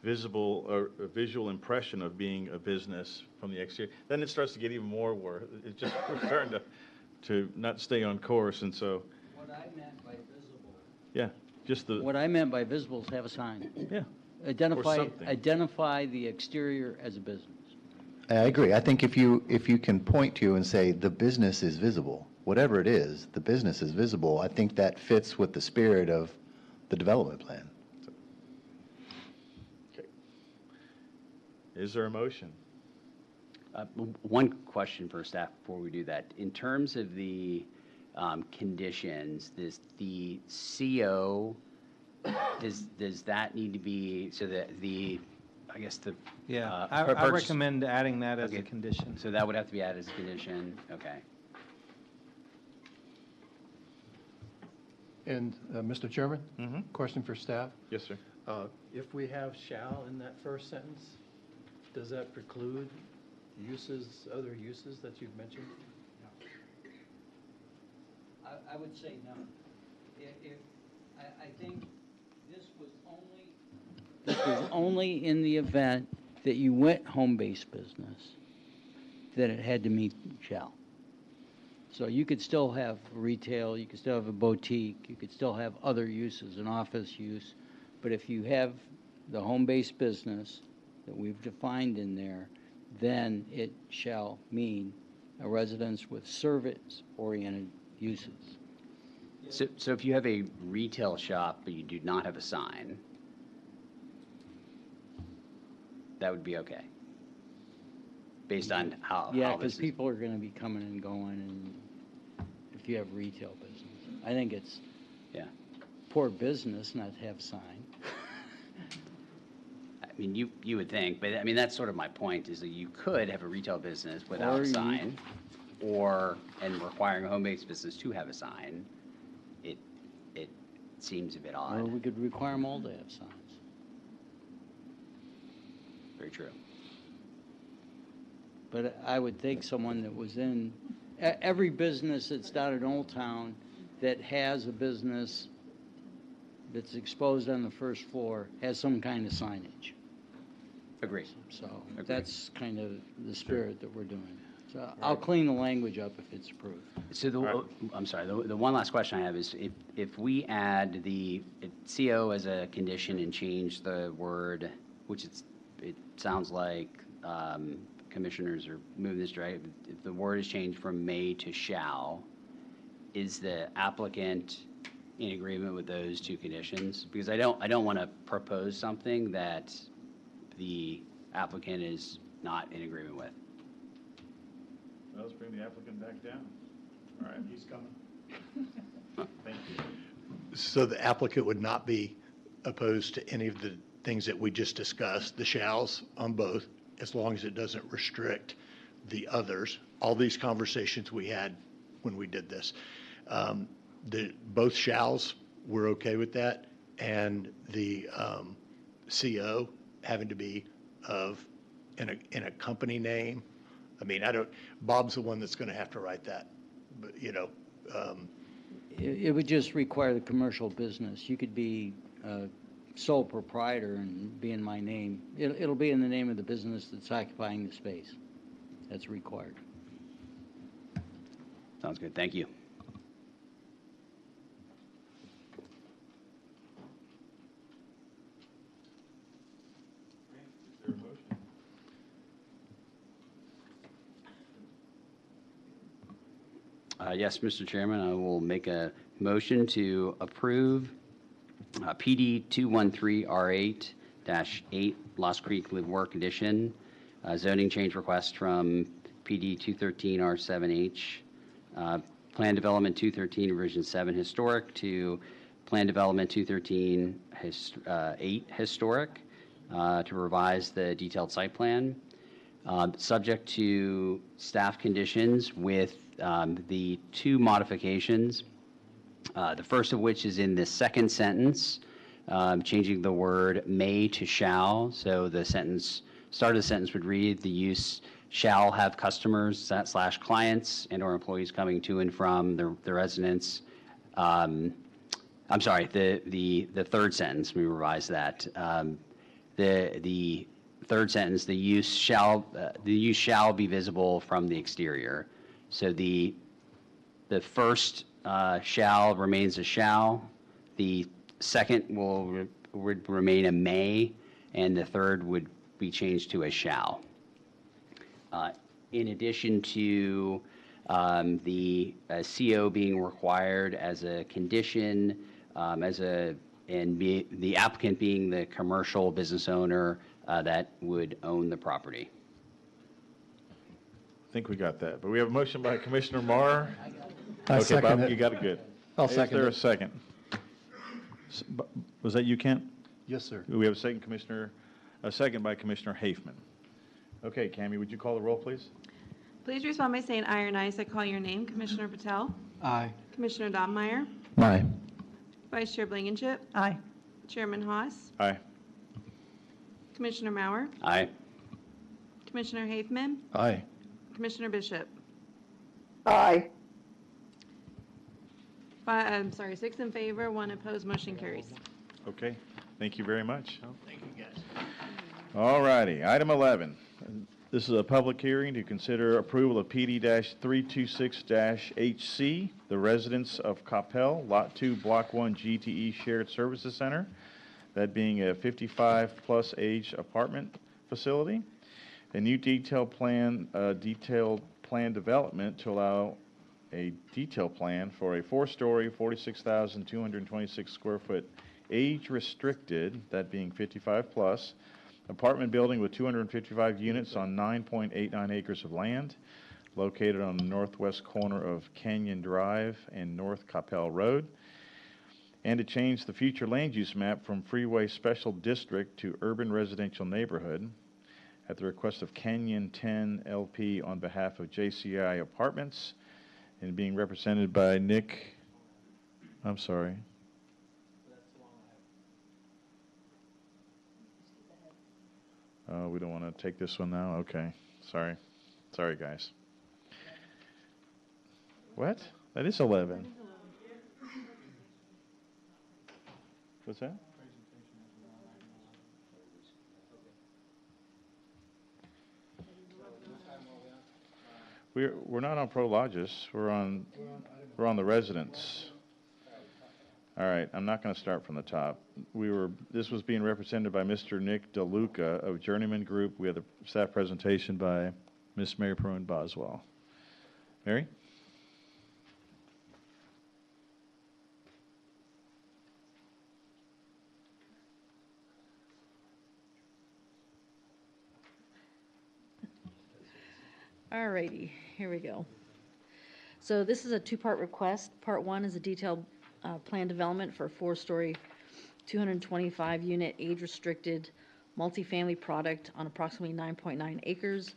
visible or a visual impression of being a business from the exterior. Then it starts to get even more where it just we're starting to not stay on course, and so. What I meant by visible. Yeah, just the. What I meant by visible is have a sign. Yeah. Identify the exterior as a business. I agree. I think if you can point to and say the business is visible, whatever it is, the business is visible, I think that fits with the spirit of the development plan. Okay. Is there a motion? One question for staff before we do that. In terms of the conditions, the CO, does that need to be, so that Yeah, I recommend adding that as a condition. So that would have to be added as a condition, okay. And, Mr. Chairman? Question for staff. Yes, sir. If we have shall in that first sentence, does that preclude other uses that you've mentioned? No. I would say no. I think this was only in the event that you went home-based business that it had to meet shall. So you could still have retail, you could still have a boutique, you could still have other uses, an office use, but if you have the home-based business that we've defined in there, then it shall mean a residence with service-oriented uses. So if you have a retail shop but you do not have a sign, that would be okay, based on how. Yeah, because people are going to be coming and going, and if you have retail business, I think it's poor business not to have a sign. I mean, you would think, but I mean, that's sort of my point, is that you could have a retail business without a sign, and requiring a home-based business to have a sign. It seems a bit odd. Or we could require them all to have signs. Very true. But I would think someone that was in, every business that's down in Old Town that has a business that's exposed on the first floor has some kind of signage. Agree. So that's kind of the spirit that we're doing. So I'll clean the language up if it's approved. So I'm sorry, the one last question I have is if we add the CO as a condition and change the word, which it sounds like commissioners are moving this direction, if the word is changed from may to shall, is the applicant in agreement with those two conditions? Because I don't want to propose something that the applicant is not in agreement with. Let's bring the applicant back down. All right. He's coming. Thank you. So the applicant would not be opposed to any of the things that we just discussed, the shalls on both, as long as it doesn't restrict the others. All these conversations we had when we did this. Both shalls, we're okay with that, and the CO having to be in a company name. I mean, Bob's the one that's going to have to write that, but, It would just require the commercial business. You could be a sole proprietor and be in my name. It'll be in the name of the business that's occupying the space. That's required. Sounds good. Thank you. Is there a motion? Yes, Mr. Chairman, I will make a motion to approve PD 213R8-8 Lost Creek Live Work Edition zoning change request from PD 213R7H Plan Development 213 Revision 7 Historic to Plan Development 213 8 Historic to revise the detailed site plan, subject to staff conditions with the two modifications. The first of which is in the second sentence, changing the word may to shall. So the start of the sentence would read, the use shall have customers / clients and or employees coming to and from the residence. I'm sorry, the third sentence, let me revise that. The third sentence, the use shall be visible from the exterior. So the first shall remains a shall, the second would remain a may, and the third would be changed to a shall. In addition to the CO being required as a condition, the applicant being the commercial business owner that would own the property. I think we got that, but we have a motion by Commissioner Marr. I Okay, second Bob, it. you got it good. I'll second Is there a it. second? Was that you, Kent? Yes, sir. We have a second by Commissioner Hafman. Okay, Cammie, would you call the roll, please? Please respond by saying aye or nay as I call your name. Commissioner Patel? Aye. Commissioner Dobmeyer? Aye. Vice Chair Blankenship? Aye. Chairman Haas? Aye. Commissioner Mauer? Aye. Commissioner Hafman? Aye. Commissioner Bishop? Aye. I'm sorry, 6 in favor, 1 opposed, motion carries. Okay, thank you very much. Thank you, guys. All righty, item 11. This is a public hearing to consider approval of PD-326-HC, the residents of Coppell, Lot 2, Block 1 GTE Shared Services Center, that being a 55-plus age apartment facility. A new detailed plan development to allow a detailed plan for a 4-story, 46,226 square foot, age-restricted, that being 55-plus, apartment building with 255 units on 9.89 acres of land, located on the northwest corner of Canyon Drive and North Coppell Road, and to change the future land use map from Freeway Special District to Urban Residential Neighborhood at the request of Canyon 10 LP on behalf of JCI Apartments, and being represented by Nick, I'm sorry. Oh, we don't want to take this one now? Okay, sorry. Sorry, guys. What? That is 11. What's that? We're not on Prologis, we're on the residents. All right, I'm not going to start from the top. This was being represented by Mr. Nick DeLuca of Journeyman Group. We had the staff presentation by Miss Mary Perrin Boswell. Mary? Alrighty, here we go. So this is a two-part request. Part one is a detailed plan development for a four-story, 225-unit, age-restricted, multifamily product on approximately 9.9 acres.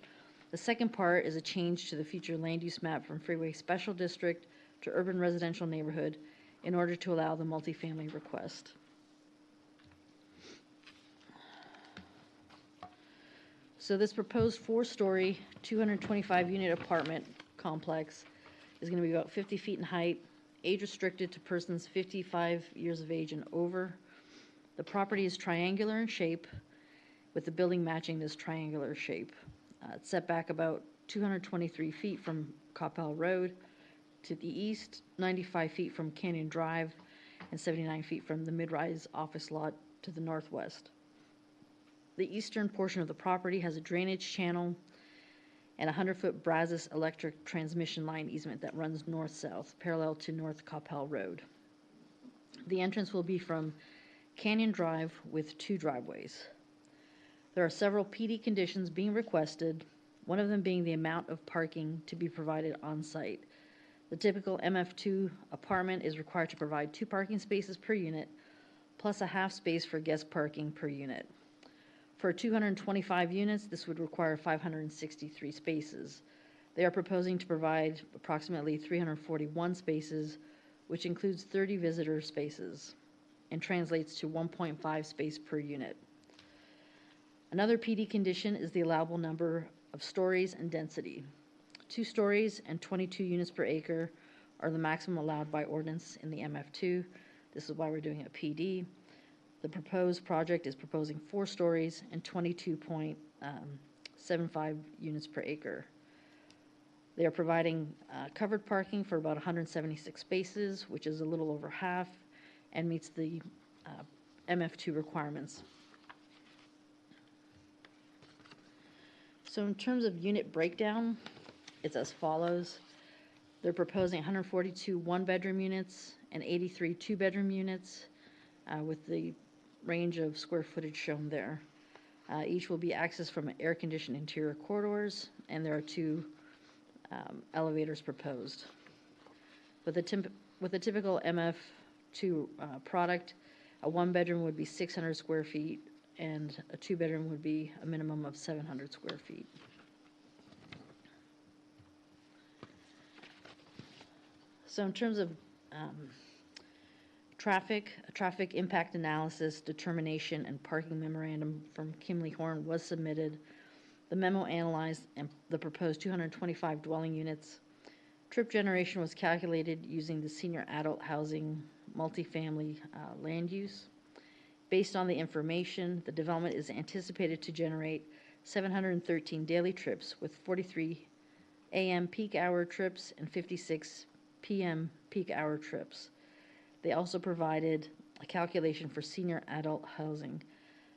The second part is a change to the future land use map from freeway special district to urban residential neighborhood in order to allow the multifamily request. So this proposed four-story, 225-unit apartment complex is going to be about 50 feet in height, age-restricted to persons 55 years of age and over. The property is triangular in shape, with the building matching this triangular shape. It's set back about 223 feet from Coppell Road to the east, 95 feet from Canyon Drive, and 79 feet from the mid-rise office lot to the northwest. The eastern portion of the property has a drainage channel and a 100-foot Brazos electric transmission line easement that runs north-south, parallel to North Coppell Road. The entrance will be from Canyon Drive with two driveways. There are several PD conditions being requested, one of them being the amount of parking to be provided on site. The typical MF2 apartment is required to provide 2 parking spaces per unit, plus a half space for guest parking per unit. For 225 units, this would require 563 spaces. They are proposing to provide approximately 341 spaces, which includes 30 visitor spaces and translates to 1.5 space per unit. Another PD condition is the allowable number of stories and density. 2 stories and 22 units per acre are the maximum allowed by ordinance in the MF2. This is why we're doing a PD. The proposed project is proposing 4 stories and 22.75 units per acre. They are providing covered parking for about 176 spaces, which is a little over half, and meets the MF2 requirements. So in terms of unit breakdown, it's as follows. They're proposing 142 one-bedroom units and 83 two-bedroom units with the range of square footage shown there. Each will be accessed from air-conditioned interior corridors, and there are 2 elevators proposed. With a typical MF2 product, a one-bedroom would be 600 square feet, and a 2-bedroom would be a minimum of 700 square feet. So in terms of a traffic impact analysis, determination, and parking memorandum from Kimley Horn was submitted. The memo analyzed the proposed 225 dwelling units. Trip generation was calculated using the senior adult housing multifamily land use. Based on the information, the development is anticipated to generate 713 daily trips with 43 a.m. peak hour trips and 56 p.m. peak hour trips. They also provided a calculation for senior adult housing,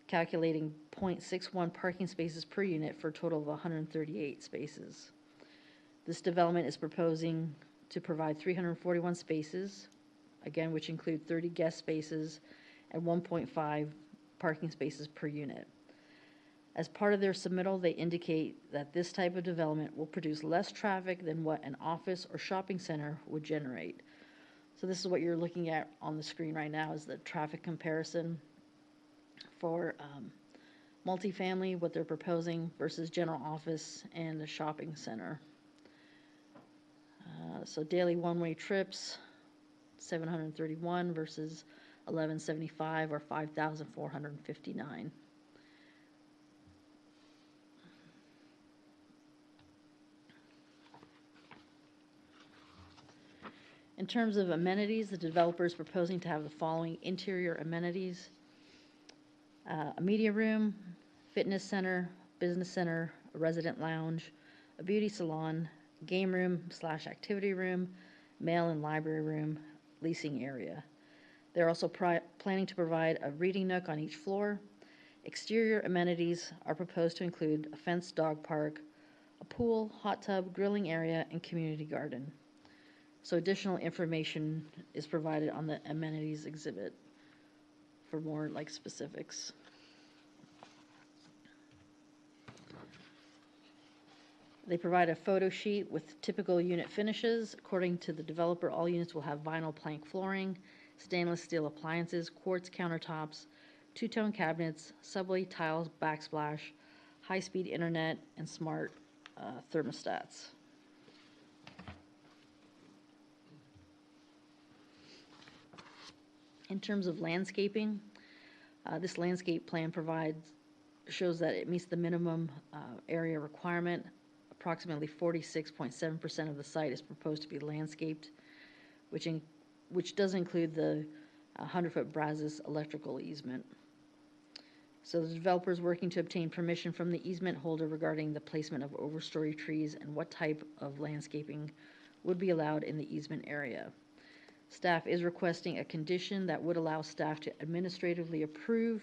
calculating 0.61 parking spaces per unit for a total of 138 spaces. This development is proposing to provide 341 spaces, again, which include 30 guest spaces and 1.5 parking spaces per unit. As part of their submittal, they indicate that this type of development will produce less traffic than what an office or shopping center would generate. So this is what you're looking at on the screen right now, is the traffic comparison for multifamily, what they're proposing versus general office and the shopping center. So daily one-way trips, 731 versus 1175, or 5,459. In terms of amenities, the developer is proposing to have the following interior amenities: a media room, fitness center, business center, a resident lounge, a beauty salon, game room / activity room, mail and library room, leasing area. They're also planning to provide a reading nook on each floor. Exterior amenities are proposed to include a fenced dog park, a pool, hot tub, grilling area, and community garden. So additional information is provided on the amenities exhibit for more specifics. They provide a photo sheet with typical unit finishes. According to the developer, all units will have vinyl plank flooring, stainless steel appliances, quartz countertops, two-tone cabinets, subway tiles, backsplash, high-speed internet, and smart thermostats. In terms of landscaping, this landscape plan shows that it meets the minimum area requirement. Approximately 46.7% of the site is proposed to be landscaped, which does include the 100-foot Brazos electrical easement. So the developer is working to obtain permission from the easement holder regarding the placement of overstory trees and what type of landscaping would be allowed in the easement area. Staff is requesting a condition that would allow staff to administratively approve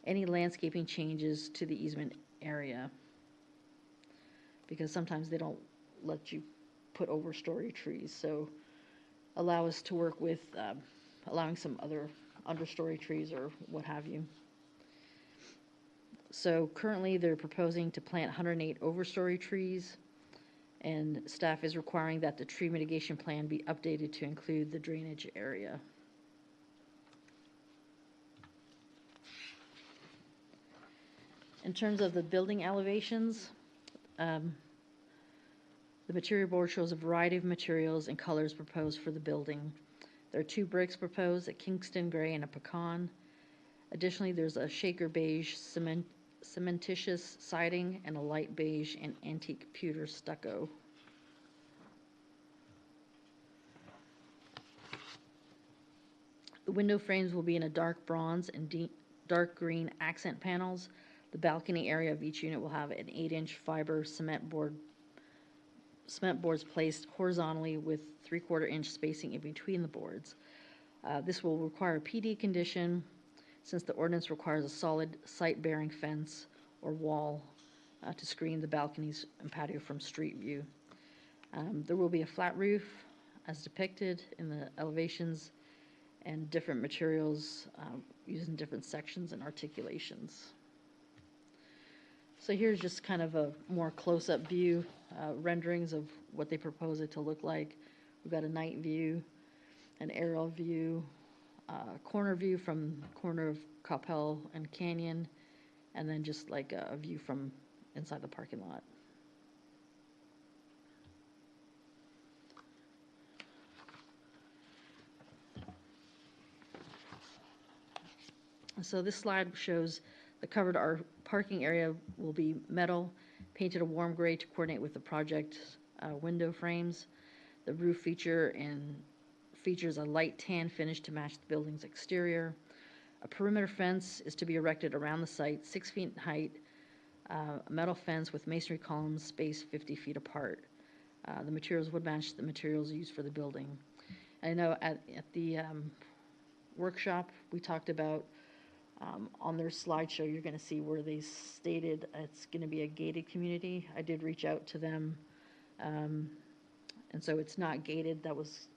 any landscaping changes to the easement area, because sometimes they don't let you put overstory trees. So allow us to work with allowing some other understory trees or what have you. So currently they're proposing to plant 108 overstory trees, and staff is requiring that the tree mitigation plan be updated to include the drainage area. In terms of the building elevations, the material board shows a variety of materials and colors proposed for the building. There are 2 bricks proposed, a Kingston gray and a pecan. Additionally, there's a shaker beige cementitious siding and a light beige and antique pewter stucco. The window frames will be in a dark bronze and dark green accent panels. The balcony area of each unit will have an 8-inch fiber cement boards placed horizontally with 3/4-inch spacing in between the boards. This will require a PD condition since the ordinance requires a solid site-bearing fence or wall to screen the balconies and patio from street view. There will be a flat roof as depicted in the elevations and different materials used in different sections and articulations. So here's just kind of a more close-up view, renderings of what they propose it to look like. We've got a night view, an aerial view, corner view from the corner of Coppell and Canyon, and then just like a view from inside the parking lot. So this slide shows the covered parking area will be metal, painted a warm gray to coordinate with the project window frames. The roof features a light tan finish to match the building's exterior. A perimeter fence is to be erected around the site, 6 feet in height, a metal fence with masonry columns spaced 50 feet apart. The materials would match the materials used for the building. I know at the workshop, we talked about on their slideshow, you're going to see where they stated it's going to be a gated community. I did reach out to them, and so it's not gated. That was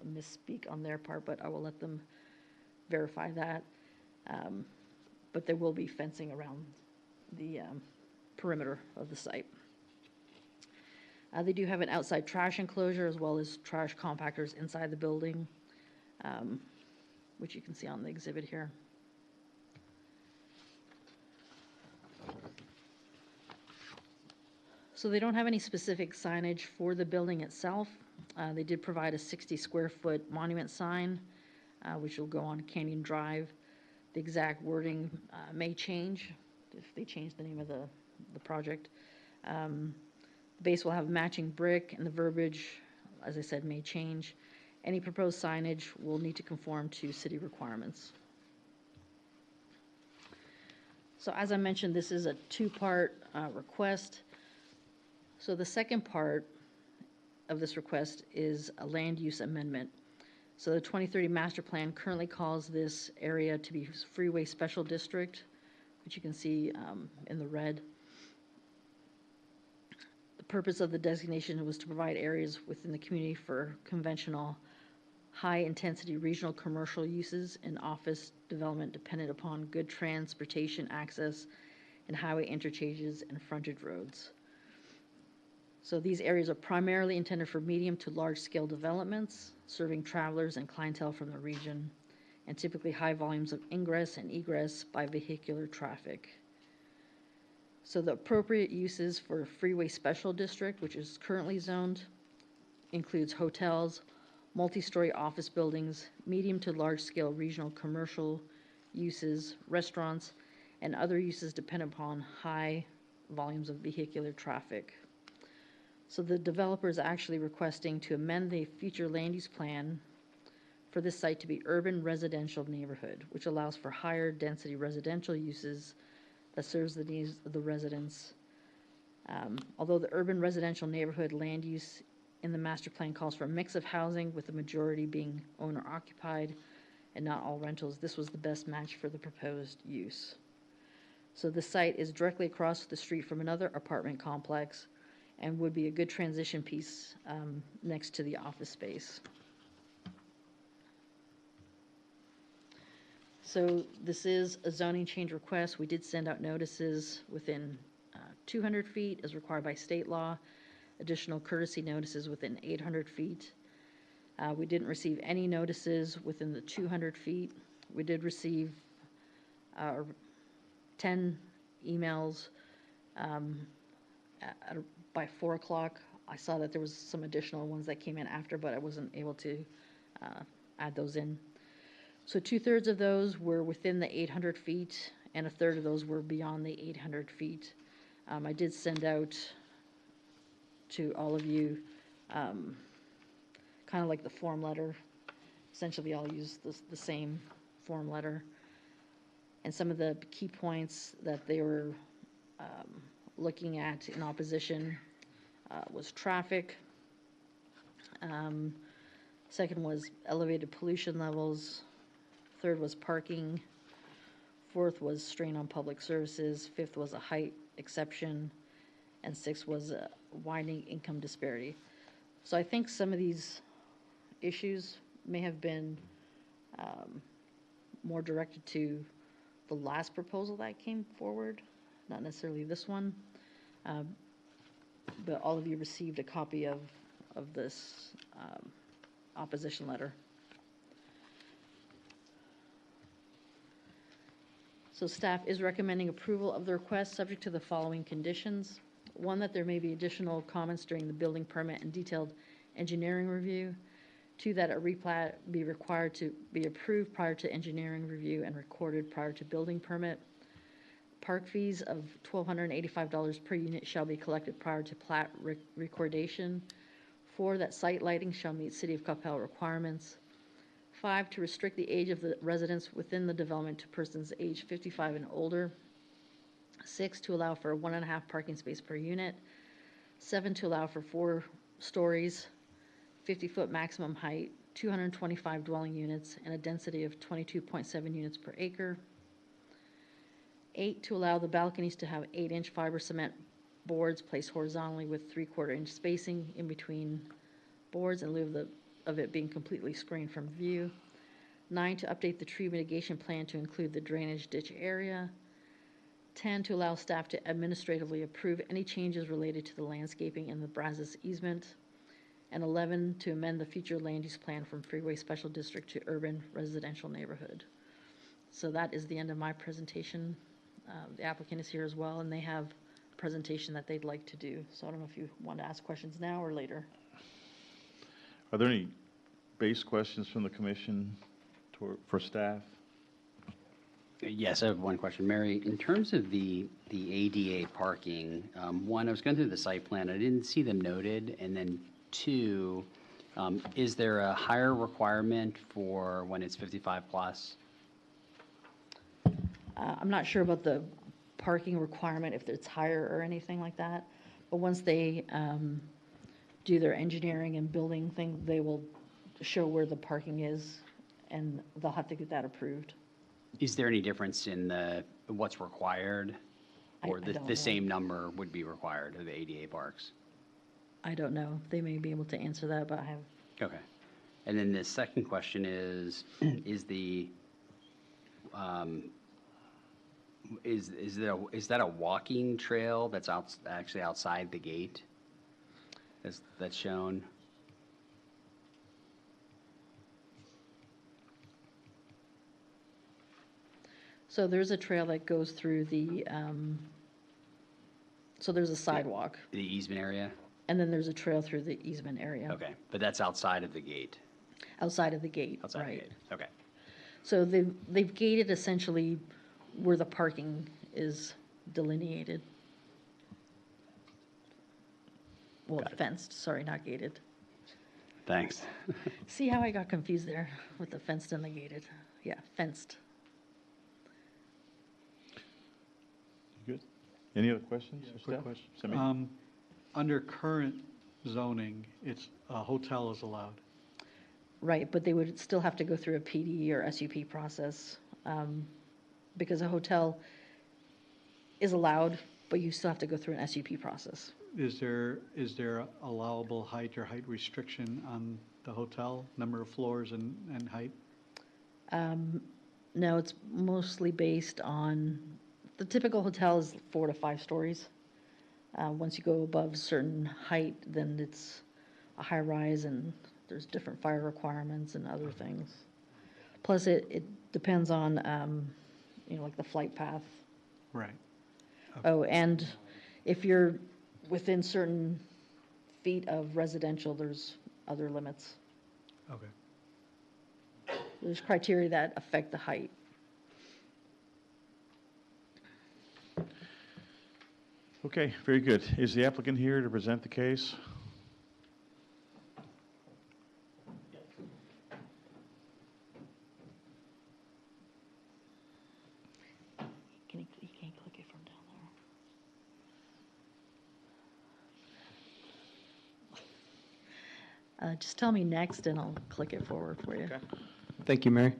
a misspeak on their part, but I will let them verify that. But there will be fencing around the perimeter of the site. They do have an outside trash enclosure as well as trash compactors inside the building, which you can see on the exhibit here. So they don't have any specific signage for the building itself. They did provide a 60-square-foot monument sign, which will go on Canyon Drive. The exact wording may change if they change the name of the project. The base will have matching brick, and the verbiage, as I said, may change. Any proposed signage will need to conform to city requirements. So as I mentioned, this is a 2-part request. So the second part of this request is a land use amendment. So the 2030 master plan currently calls this area to be freeway special district, which you can see in the red. The purpose of the designation was to provide areas within the community for conventional high-intensity regional commercial uses and office development dependent upon good transportation access and highway interchanges and frontage roads. So these areas are primarily intended for medium to large-scale developments, serving travelers and clientele from the region, and typically high volumes of ingress and egress by vehicular traffic. So the appropriate uses for Freeway Special District, which is currently zoned, includes hotels, multi-story office buildings, medium to large-scale regional commercial uses, restaurants, and other uses dependent upon high volumes of vehicular traffic. So the developer is actually requesting to amend the future land use plan for this site to be urban residential neighborhood, which allows for higher density residential uses that serves the needs of the residents. Although the urban residential neighborhood land use in the master plan calls for a mix of housing with the majority being owner occupied and not all rentals, this was the best match for the proposed use. So the site is directly across the street from another apartment complex and would be a good transition piece next to the office space. So this is a zoning change request. We did send out notices within 200 feet as required by state law, additional courtesy notices within 800 feet. We didn't receive any notices within the 200 feet. We did receive 10 emails by 4 o'clock. I saw that there was some additional ones that came in after, but I wasn't able to add those in. So 2/3 of those were within the 800 feet, and 1/3 of those were beyond the 800 feet. I did send out to all of you kind of like the form letter. Essentially, I'll use the same form letter. And some of the key points that they were looking at in opposition was traffic. Second was elevated pollution levels. Third was parking. Fourth was strain on public services. Fifth was a height exception. And sixth was a widening income disparity. So I think some of these issues may have been more directed to the last proposal that came forward, not necessarily this one. But all of you received a copy of this opposition letter. So staff is recommending approval of the request subject to the following conditions. One, that there may be additional comments during the building permit and detailed engineering review. Two, that a replat be required to be approved prior to engineering review and recorded prior to building permit. Park fees of $1,285 per unit shall be collected prior to plat recordation. 4, that site lighting shall meet City of Coppell requirements. 5, to restrict the age of the residents within the development to persons age 55 and older. 6, to allow for 1.5 parking space per unit. 7, to allow for 4 stories, 50-foot maximum height, 225 dwelling units, and a density of 22.7 units per acre. 8, to allow the balconies to have 8-inch fiber cement boards placed horizontally with 3/4-inch spacing in between boards in lieu of it being completely screened from view. 9, to update the tree mitigation plan to include the drainage ditch area. 10, to allow staff to administratively approve any changes related to the landscaping in the Brazos easement. And 11, to amend the future land use plan from Freeway Special District to urban residential neighborhood. So that is the end of my presentation. The applicant is here as well, and they have a presentation that they'd like to do. So I don't know if you want to ask questions now or later. Are there any base questions from the commission for staff? Yes, I have one question. Mary, in terms of the ADA parking, one, I was going through the site plan, I didn't see them noted, and then 2, is there a higher requirement for when it's 55 plus? I'm not sure about the parking requirement, if it's higher or anything like that, but once they do their engineering and building thing, they will show where the parking is, and they'll have to get that approved. Is there any difference in what's required? Or I don't know. the same number would be required of the ADA parks? I don't know. They may be able to answer that, but I have. Okay. And then the second question is that a walking trail that's actually outside the gate? that's shown. So there's a trail that goes through the, so there's a sidewalk, The easement area? and then there's a trail through the easement area. Okay, but that's outside of the gate? Outside of the gate, Outside of the right. gate, okay. So they've gated essentially where the parking is delineated. Well, fenced, sorry, not gated. Thanks. See how I got confused there with the fenced and the gated? Yeah, fenced. Good. Any other questions? for Quick staff? question. Samir? Under current zoning, it's, a hotel is allowed. Right, but they would still have to go through a PD or SUP process, because a hotel is allowed, but you still have to go through an SUP process. Is there allowable height or height restriction on the hotel, number of floors and height? No, it's mostly based on, the typical hotel is 4 to 5 stories. Once you go above a certain height, then it's a high rise and there's different fire requirements and other things. Plus, it depends on, like the flight path. Right. Oh, and if you're within certain feet of residential, there's other limits. Okay. There's criteria that affect the height. Okay, very good. Is the applicant here to present the case? You can't click it from down there. Just tell me next and I'll click it forward for you. Thank you, Mary.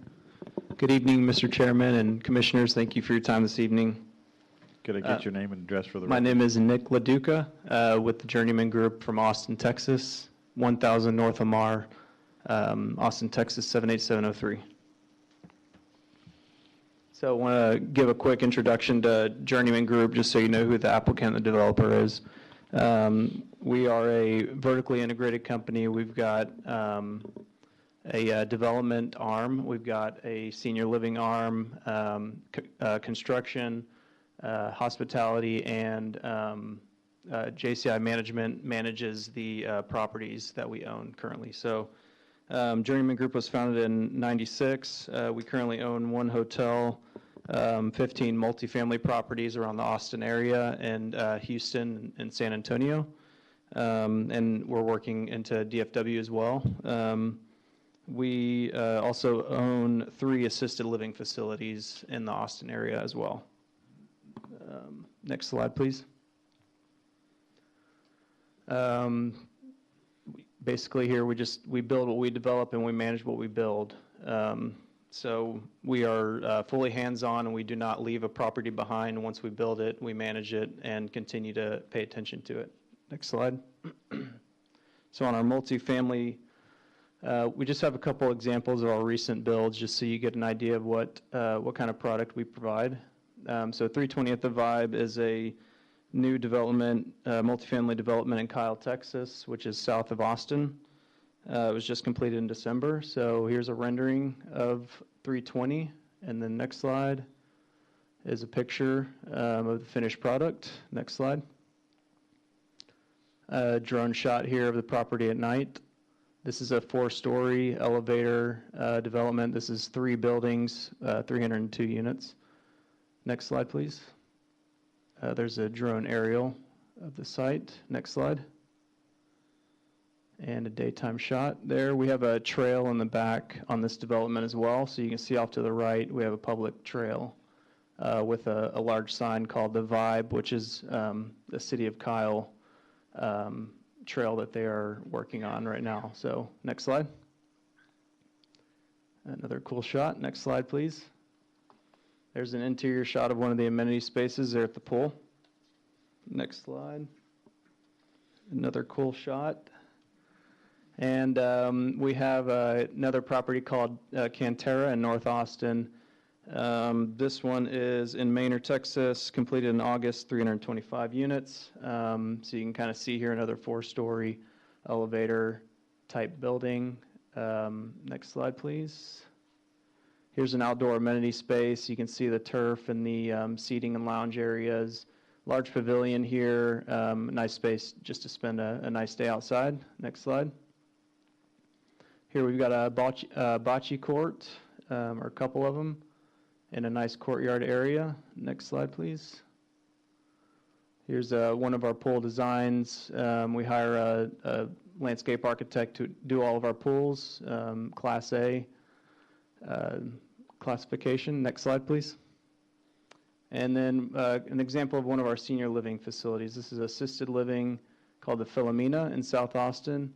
Good evening, Mr. Chairman and Commissioners. Thank you for your time this evening. Could I get your name and address for the My record? name is Nick LaDuca with the Journeyman Group from Austin, Texas, 1000 North Amar, Austin, Texas, 78703. So I want to give a quick introduction to Journeyman Group, just so you know who the applicant and the developer is. We are a vertically integrated company. We've got a development arm. We've got a senior living arm, construction, hospitality, and JCI Management manages the properties that we own currently. So Journeyman Group was founded in '96. We currently own 1 hotel, 15 multifamily properties around the Austin area, and Houston and San Antonio. And we're working into DFW as well. We also own 3 assisted living facilities in the Austin area as well. Next slide, please. Basically here, we build what we develop and we manage what we build. So we are fully hands-on and we do not leave a property behind. Once we build it, we manage it and continue to pay attention to it. Next slide. So on our multifamily, we just have a couple examples of our recent builds just so you get an idea of what kind of product we provide. So 320 at the Vibe is a new development, multifamily development in Coppell, Texas, which is south of Austin. It was just completed in December. So here's a rendering of 320. And then next slide is a picture of the finished product. Next slide. Drone shot here of the property at night. This is a 4-story elevator development. This is 3 buildings, 302 units. Next slide, please. There's a drone aerial of the site. Next slide. And a daytime shot there. We have a trail in the back on this development as well. So you can see off to the right, we have a public trail with a large sign called The Vibe, which is the city of Coppell trail that they are working on right now. So next slide. Another cool shot. Next slide, please. There's an interior shot of one of the amenity spaces there at the pool. Next slide. Another cool shot. And we have another property called Cantera in North Austin. This one is in Manor, Texas, completed in August, 325 units. So you can kind of see here another 4-story elevator type building. Next slide, please. Here's an outdoor amenity space. You can see the turf and the seating and lounge areas. Large pavilion here, nice space just to spend a nice day outside. Next slide. Here we've got a bocce court, or a couple of them, in a nice courtyard area. Next slide, please. Here's one of our pool designs. We hire a landscape architect to do all of our pools, Class A classification. Next slide, please. And then an example of one of our senior living facilities. This is assisted living called the Philomena in South Austin.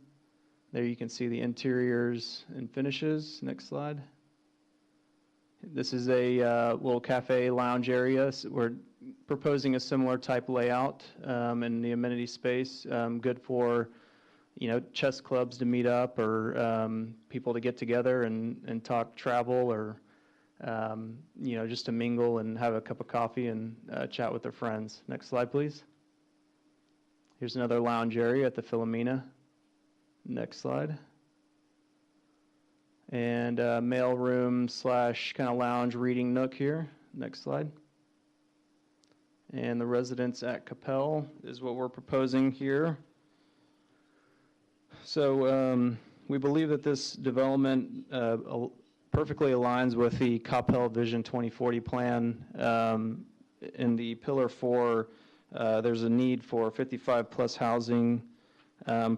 There you can see the interiors and finishes. Next slide. This is a little cafe lounge area. So we're proposing a similar type layout in the amenity space, good for chess clubs to meet up, or people to get together and talk travel, or just to mingle and have a cup of coffee and chat with their friends. Next slide, please. Here's another lounge area at the Philomena. Next slide. And mail room / kind of lounge reading nook here. Next slide. And the residence at Coppell is what we're proposing here. So we believe that this development perfectly aligns with the Coppell Vision 2040 plan. In the Pillar 4, there's a need for 55-plus housing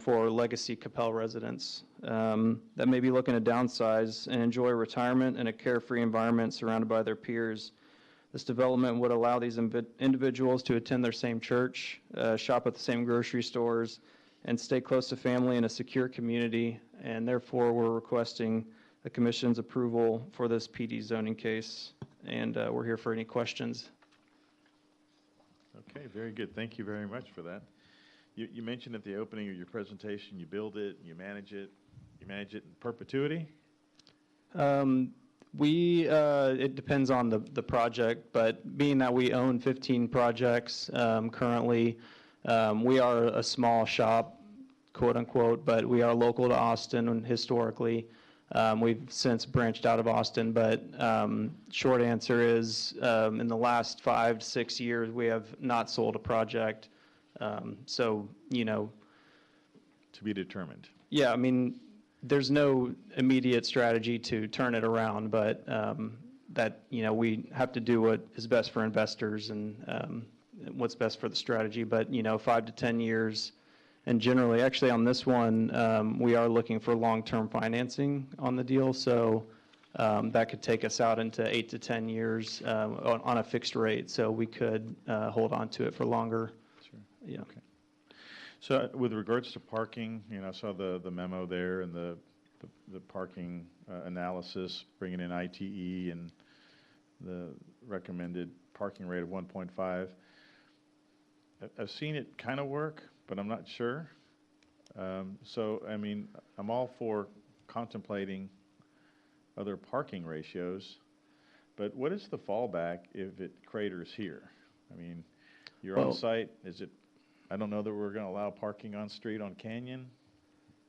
for legacy Coppell residents that may be looking to downsize and enjoy retirement in a carefree environment surrounded by their peers. This development would allow these individuals to attend their same church, shop at the same grocery stores, and stay close to family in a secure community, and therefore we're requesting the Commission's approval for this PD zoning case, and we're here for any questions. Okay, very good. Thank you very much for that. You mentioned at the opening of your presentation, you build it, you manage it in perpetuity? It depends on the project, but being that we own 15 projects currently, we are a small shop, quote unquote, but we are local to Austin historically. We've since branched out of Austin, but short answer is in the last 5 to 6 years, we have not sold a project. So, to be determined. Yeah, I mean, there's no immediate strategy to turn it around, but that, we have to do what is best for investors and what's best for the strategy. But, 5 to 10 years. And generally, actually on this one, we are looking for long-term financing on the deal. So that could take us out into 8 to 10 years on a fixed rate. So we could hold on to it for longer. Sure. Yeah. Okay. So with regards to parking, I saw the memo there and the parking analysis, bringing in ITE and the recommended parking rate of 1.5. I've seen it kind of work, but I'm not sure. So, I mean, I'm all for contemplating other parking ratios, but what is the fallback if it craters here? I mean, you're on site, I don't know that we're going to allow parking on street on Canyon,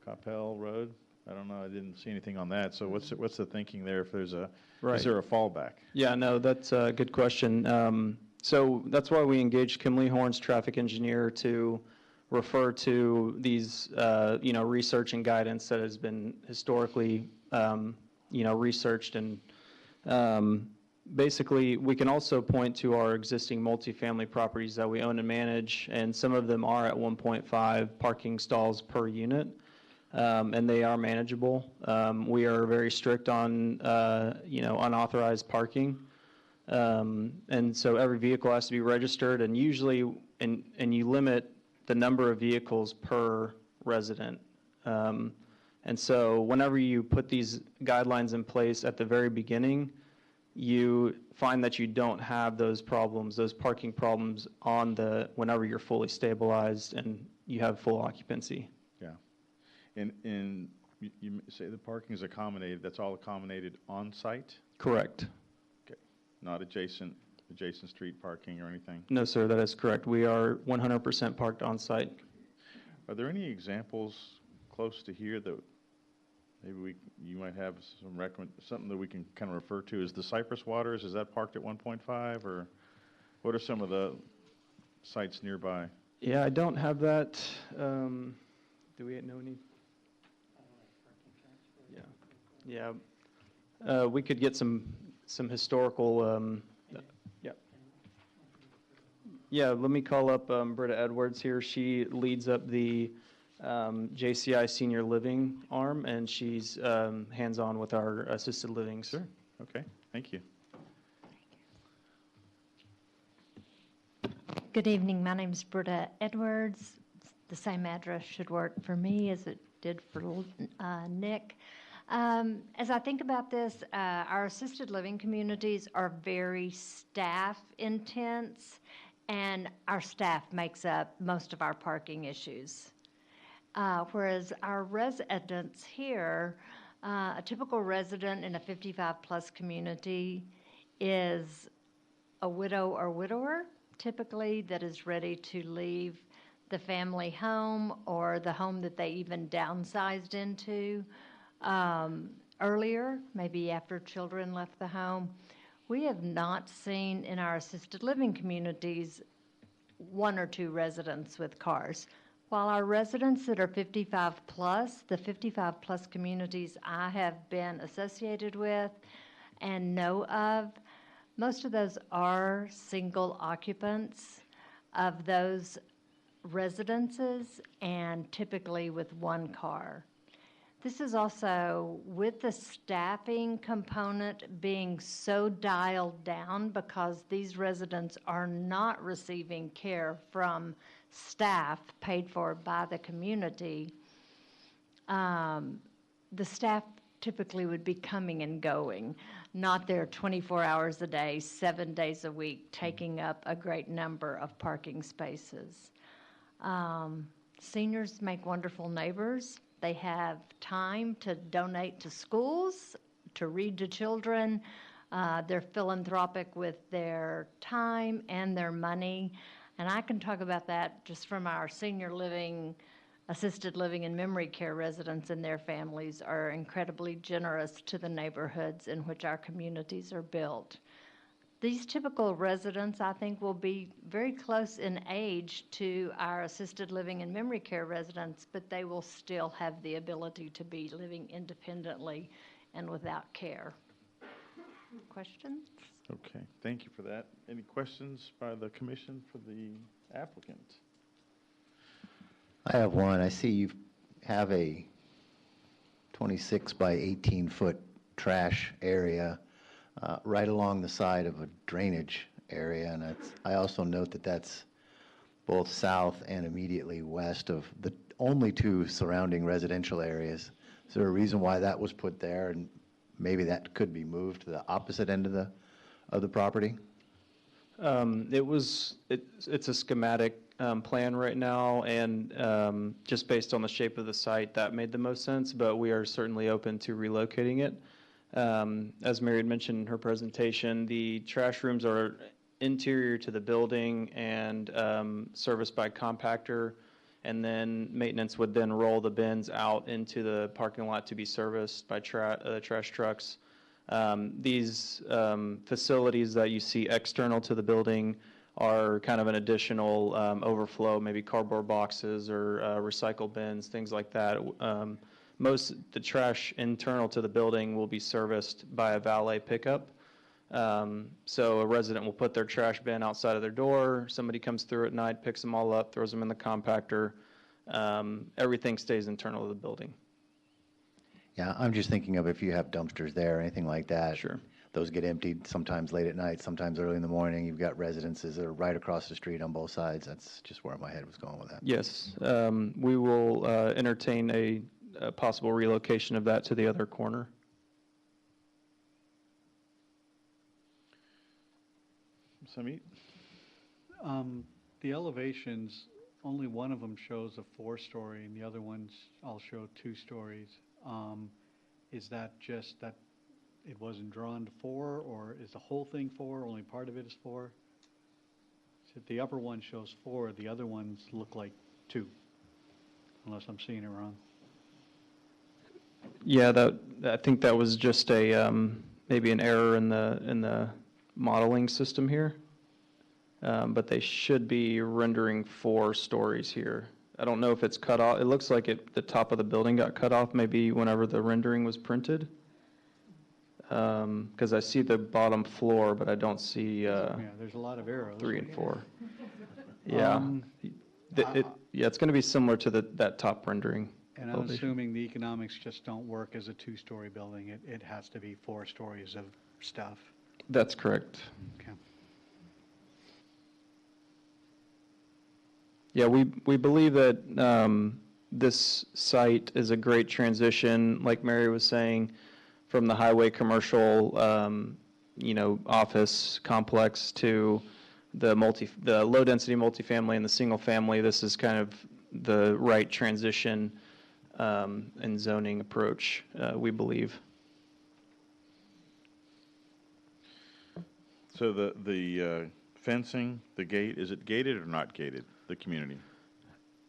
Coppell Road. I don't know. I didn't see anything on that. So what's the thinking there if there's is there a fallback? Yeah, no, that's a good question. So that's why we engaged Kimley Horn's traffic engineer to refer to these, research and guidance that has been historically, researched. And basically, we can also point to our existing multifamily properties that we own and manage, and some of them are at 1.5 parking stalls per unit, and they are manageable. We are very strict on, unauthorized parking. And so every vehicle has to be registered, and usually, and you limit the number of vehicles per resident. And so whenever you put these guidelines in place at the very beginning, you find that you don't have those problems, those parking problems whenever you're fully stabilized and you have full occupancy. Yeah. And you say the parking is accommodated, that's all accommodated on site? Correct. Okay. Not adjacent street parking or anything? No, sir, that is correct. We are 100% parked on site. Are there any examples close to here that maybe you might have something that we can kind of refer to? Is the Cypress Waters, is that parked at 1.5, or what are some of the sites nearby? Yeah, I don't have that. Do we know any? Yeah. Yeah. We could get some historical, yeah. Yeah, let me call up Britta Edwards here. She leads up the JCI Senior Living arm, and she's hands-on with our assisted living. Sure. Okay, thank you. Good evening. My name is Britta Edwards. The same address should work for me as it did for Nick. As I think about this, our assisted living communities are very staff intense, and our staff makes up most of our parking issues. Whereas our residents here, a typical resident in a 55-plus community is a widow or widower, typically, that is ready to leave the family home or the home that they even downsized into earlier, maybe after children left the home. We have not seen in our assisted living communities 1 or 2 residents with cars. While our residents that are 55 plus, the 55 plus communities I have been associated with and know of, most of those are single occupants of those residences and typically with 1 car. This is also with the staffing component being so dialed down because these residents are not receiving care from staff paid for by the community. The staff typically would be coming and going, not there 24 hours a day, 7 days a week, taking up a great number of parking spaces. Seniors make wonderful neighbors. They have time to donate to schools, to read to children. They're philanthropic with their time and their money. And I can talk about that just from our senior living, assisted living, and memory care residents and their families are incredibly generous to the neighborhoods in which our communities are built. These typical residents, I think, will be very close in age to our assisted living and memory care residents, but they will still have the ability to be living independently and without care. Questions? Okay, thank you for that. Any questions by the commission for the applicant? I have one. I see you have a 26 by 18 foot trash area right along the side of a drainage area, and I also note that that's both south and immediately west of the only 2 surrounding residential areas. Is there a reason why that was put there, and maybe that could be moved to the opposite end of the property? It's a schematic plan right now, and just based on the shape of the site, that made the most sense, but we are certainly open to relocating it. As Mary had mentioned in her presentation, the trash rooms are interior to the building and serviced by compactor, and then maintenance would then roll the bins out into the parking lot to be serviced by trash trucks. These facilities that you see external to the building are kind of an additional overflow, maybe cardboard boxes or recycle bins, things like that. The trash internal to the building will be serviced by a valet pickup. So a resident will put their trash bin outside of their door, somebody comes through at night, picks them all up, throws them in the compactor. Everything stays internal to the building. Yeah, I'm just thinking of if you have dumpsters there or anything like that. Sure. Those get emptied sometimes late at night, sometimes early in the morning. You've got residences that are right across the street on both sides. That's just where my head was going with that. Yes, we will entertain a possible relocation of that to the other corner. Samit? The elevations, only one of them shows a 4-story and the other ones all show 2 stories. Is that just that it wasn't drawn to 4, or is the whole thing 4, only part of it is 4? So the upper one shows 4, the other ones look like 2, unless I'm seeing it wrong. Yeah, I think that was just maybe an error in the modeling system here. But they should be rendering 4 stories here. I don't know if it's cut off. It looks like the top of the building got cut off maybe whenever the rendering was printed. Because I see the bottom floor, but I don't see Yeah, there's a lot of arrows. 3 and 4. Yeah. I- Yeah, it's going to be similar to that top rendering. And I'm elevation. assuming the economics just don't work as a 2-story building. It has to be 4 stories of stuff. That's correct. Okay. Yeah, we believe that this site is a great transition, like Mary was saying, from the highway commercial, office complex to the low-density multifamily and the single-family. This is kind of the right transition and zoning approach, we believe. So the fencing, the gate, is it gated or not gated, the community?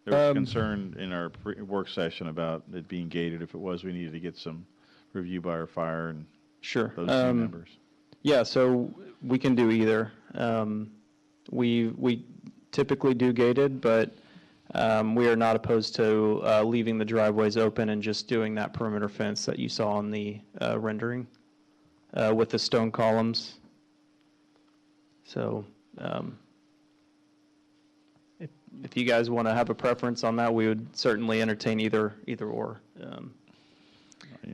There was concern in our work session about it being gated. If it was, we needed to get some review by our fire and Sure. those team members. Yeah, so we can do either. We typically do gated, but we are not opposed to leaving the driveways open and just doing that perimeter fence that you saw on the rendering with the stone columns. So if you guys want to have a preference on that, we would certainly entertain either or.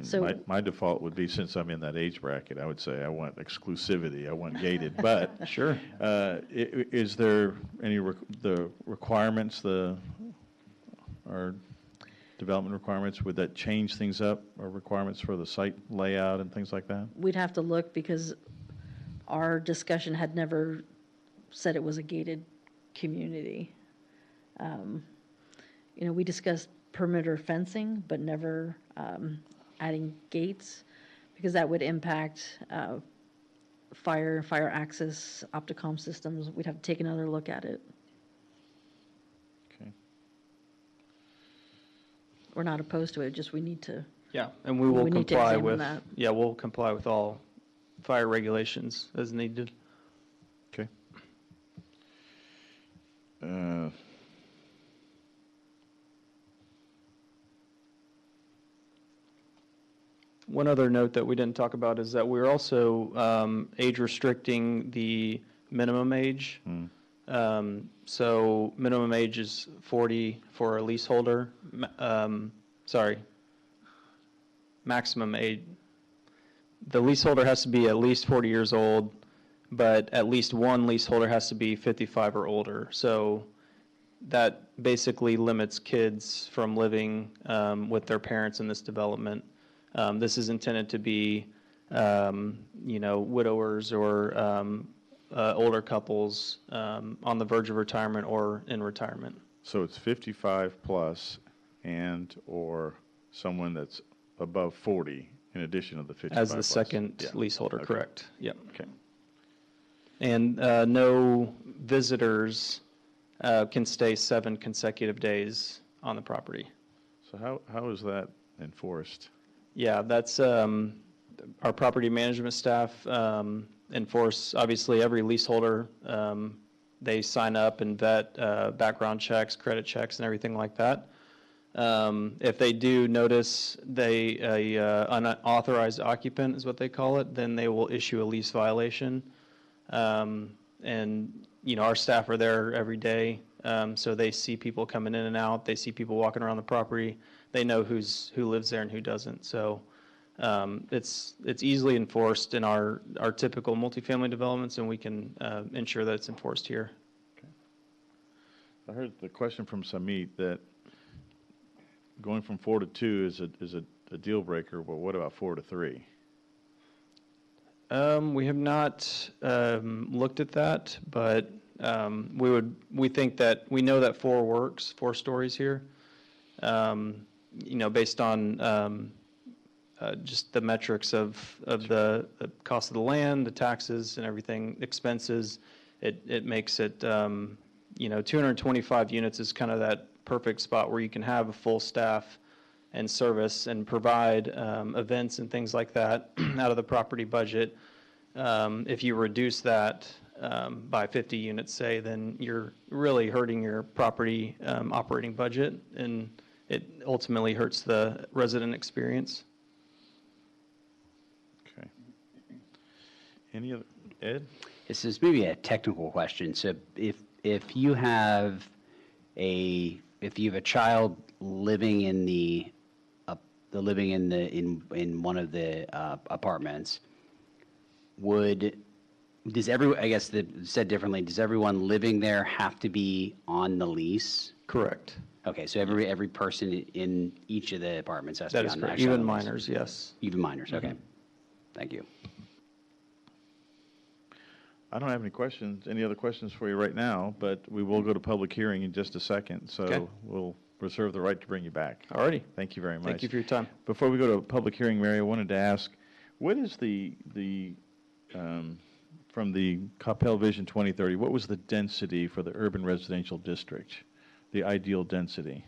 So- My default would be, since I'm in that age bracket, I would say I want exclusivity, I want gated, but. Sure. Is there any, the requirements, our development requirements, would that change things up, or requirements for the site layout and things like that? We'd have to look because our discussion had never said it was a gated community. We discussed perimeter fencing, but never adding gates, because that would impact fire access, Opticom systems. We'd have to take another look at it. Okay. We're not opposed to it, just we need to. Yeah, and we will need to comply examine with, that. yeah, we'll comply with all fire regulations as needed. Okay. One other note that we didn't talk about is that we're also age restricting the minimum age. So minimum age is 40 for a leaseholder. Maximum age. The leaseholder has to be at least 40 years old, but at least one leaseholder has to be 55 or older. So that basically limits kids from living with their parents in this development. This is intended to be, widowers or older couples on the verge of retirement or in retirement. So it's 55 plus and/or someone that's above 40 in addition to the 55 As the plus. second Yeah. leaseholder, Okay. correct. Yep. Okay. And no visitors can stay 7 consecutive days on the property. So how is that enforced? Yeah, that's our property management staff enforce, obviously, every leaseholder. They sign up and vet background checks, credit checks, and everything like that. If they do notice unauthorized occupant is what they call it, then they will issue a lease violation. And, our staff are there every day, so they see people coming in and out. They see people walking around the property. They know who lives there and who doesn't. So it's easily enforced in our typical multifamily developments, and we can ensure that it's enforced here. Okay. I heard the question from Samit that going from 4 to 2 is a deal breaker, but what about 4 to 3? We have not looked at that, but we think that we know that 4 works, 4 stories here. Based on just the metrics of the cost of the land, the taxes and everything, expenses, it makes it, 225 units is kind of that perfect spot where you can have a full staff and service and provide events and things like that out of the property budget. If you reduce that by 50 units, say, then you're really hurting your property operating budget, and it ultimately hurts the resident experience. Okay. Any other, Ed? This is maybe a technical question. So if you have a child living in in one of the apartments, said differently, does everyone living there have to be on the lease? Correct. Okay, so every person in each of the apartments has to That be is on correct. actually Even on the lease. minors, yes. Even minors, okay. Thank you. I don't have any questions, any other questions for you right now, but we will go to public hearing in just a second, so Okay. we'll reserve the right to bring you back. All righty. Thank you very much. Thank you for your time. Before we go to a public hearing, Mary, I wanted to ask, what is from the Coppell Vision 2030, what was the density for the urban residential district, the ideal density?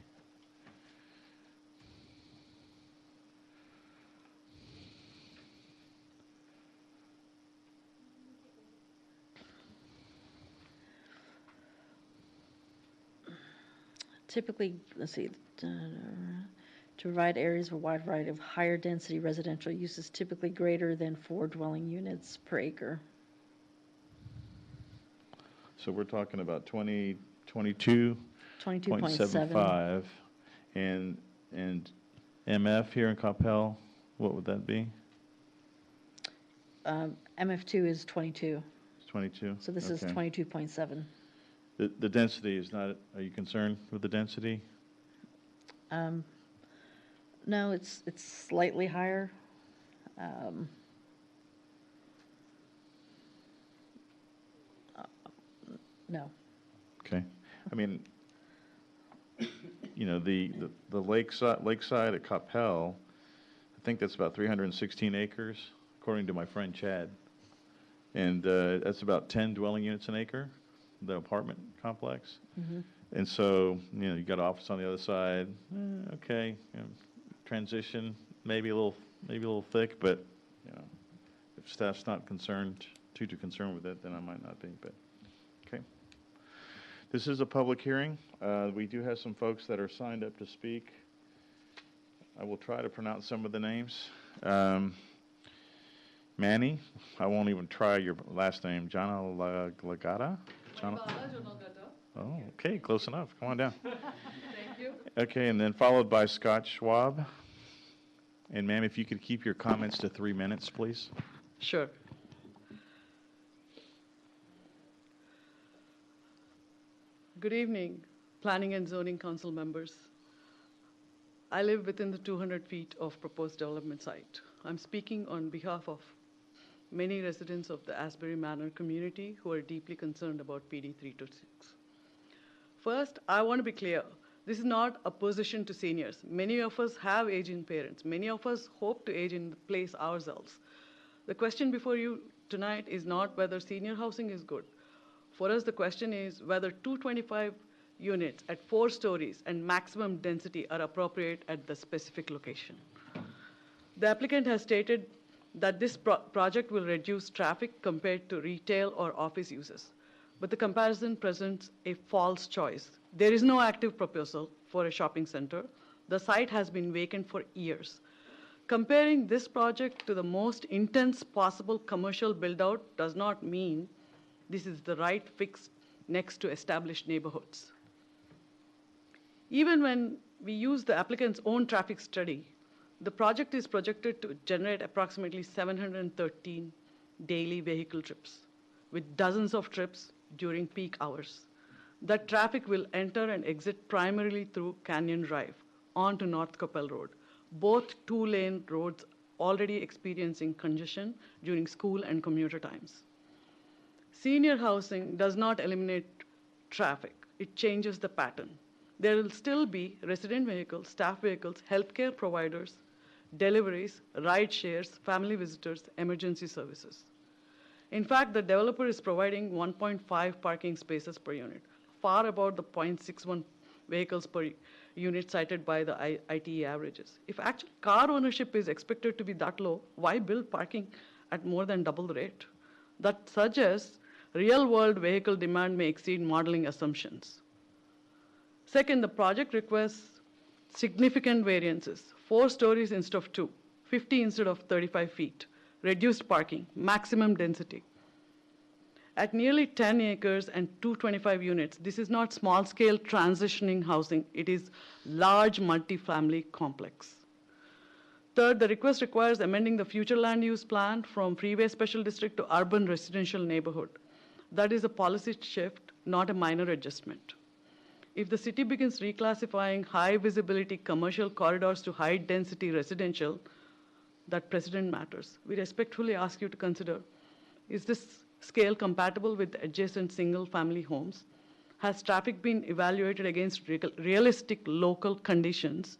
Typically, let's see, to provide areas for a wide variety of higher density residential uses typically greater than 4 dwelling units per acre. So we're talking about 22.75, and MF here in Coppell, what would that be? MF2 is 22, It's 22? so this is Okay. 22.7. The density is not, are you concerned with the density? No, it's slightly higher. No. Okay. I mean, you know, the lakeside at Coppell, I think that's about 316 acres, according to my friend Chad. And that's about 10 dwelling units an acre, the apartment complex. Mhm. And so, you know, you got office on the other side. Okay, you know, transition maybe a little thick, but you know, if staff's not too concerned with it, then I might not be. But okay, this is a public hearing. We do have some folks that are signed up to speak. I will try to pronounce some of the names. Manny, I won't even try your last name. Jana Lagata? Oh, okay, close enough. Come on down. Thank you. Okay, and then followed by Scott Schwab. And ma'am, if you could keep your comments to 3 minutes, please. Sure. Good evening, Planning and Zoning Council members. I live within the 200 feet of proposed development site. I'm speaking on behalf of many residents of the Asbury Manor community who are deeply concerned about PD 326. First, I want to be clear. This is not opposition to seniors. Many of us have aging parents. Many of us hope to age in place ourselves. The question before you tonight is not whether senior housing is good. For us, the question is whether 225 units at 4 stories and maximum density are appropriate at the specific location. The applicant has stated that this project will reduce traffic compared to retail or office uses, but the comparison presents a false choice. There is no active proposal for a shopping center. The site has been vacant for years. Comparing this project to the most intense possible commercial build-out does not mean this is the right fix next to established neighborhoods. Even when we use the applicant's own traffic study, the project is projected to generate approximately 713 daily vehicle trips, with dozens of trips during peak hours. That traffic will enter and exit primarily through Canyon Drive onto North Coppell Road, both 2-lane roads already experiencing congestion during school and commuter times. Senior housing does not eliminate traffic. It changes the pattern. There will still be resident vehicles, staff vehicles, healthcare providers, deliveries, ride shares, family visitors, emergency services. In fact, the developer is providing 1.5 parking spaces per unit, far above the 0.61 vehicles per unit cited by the ITE averages. If actually car ownership is expected to be that low, why build parking at more than double the rate? That suggests real-world vehicle demand may exceed modeling assumptions. Second, the project requests significant variances, 4 stories instead of 2, 50 instead of 35 feet, reduced parking, maximum density. At nearly 10 acres and 225 units, this is not small-scale transitioning housing. It is large multifamily complex. Third, the request requires amending the future land use plan from freeway special district to urban residential neighborhood. That is a policy shift, not a minor adjustment. If the city begins reclassifying high visibility commercial corridors to high density residential, that precedent matters. We respectfully ask you to consider, is this scale compatible with adjacent single family homes? Has traffic been evaluated against realistic local conditions?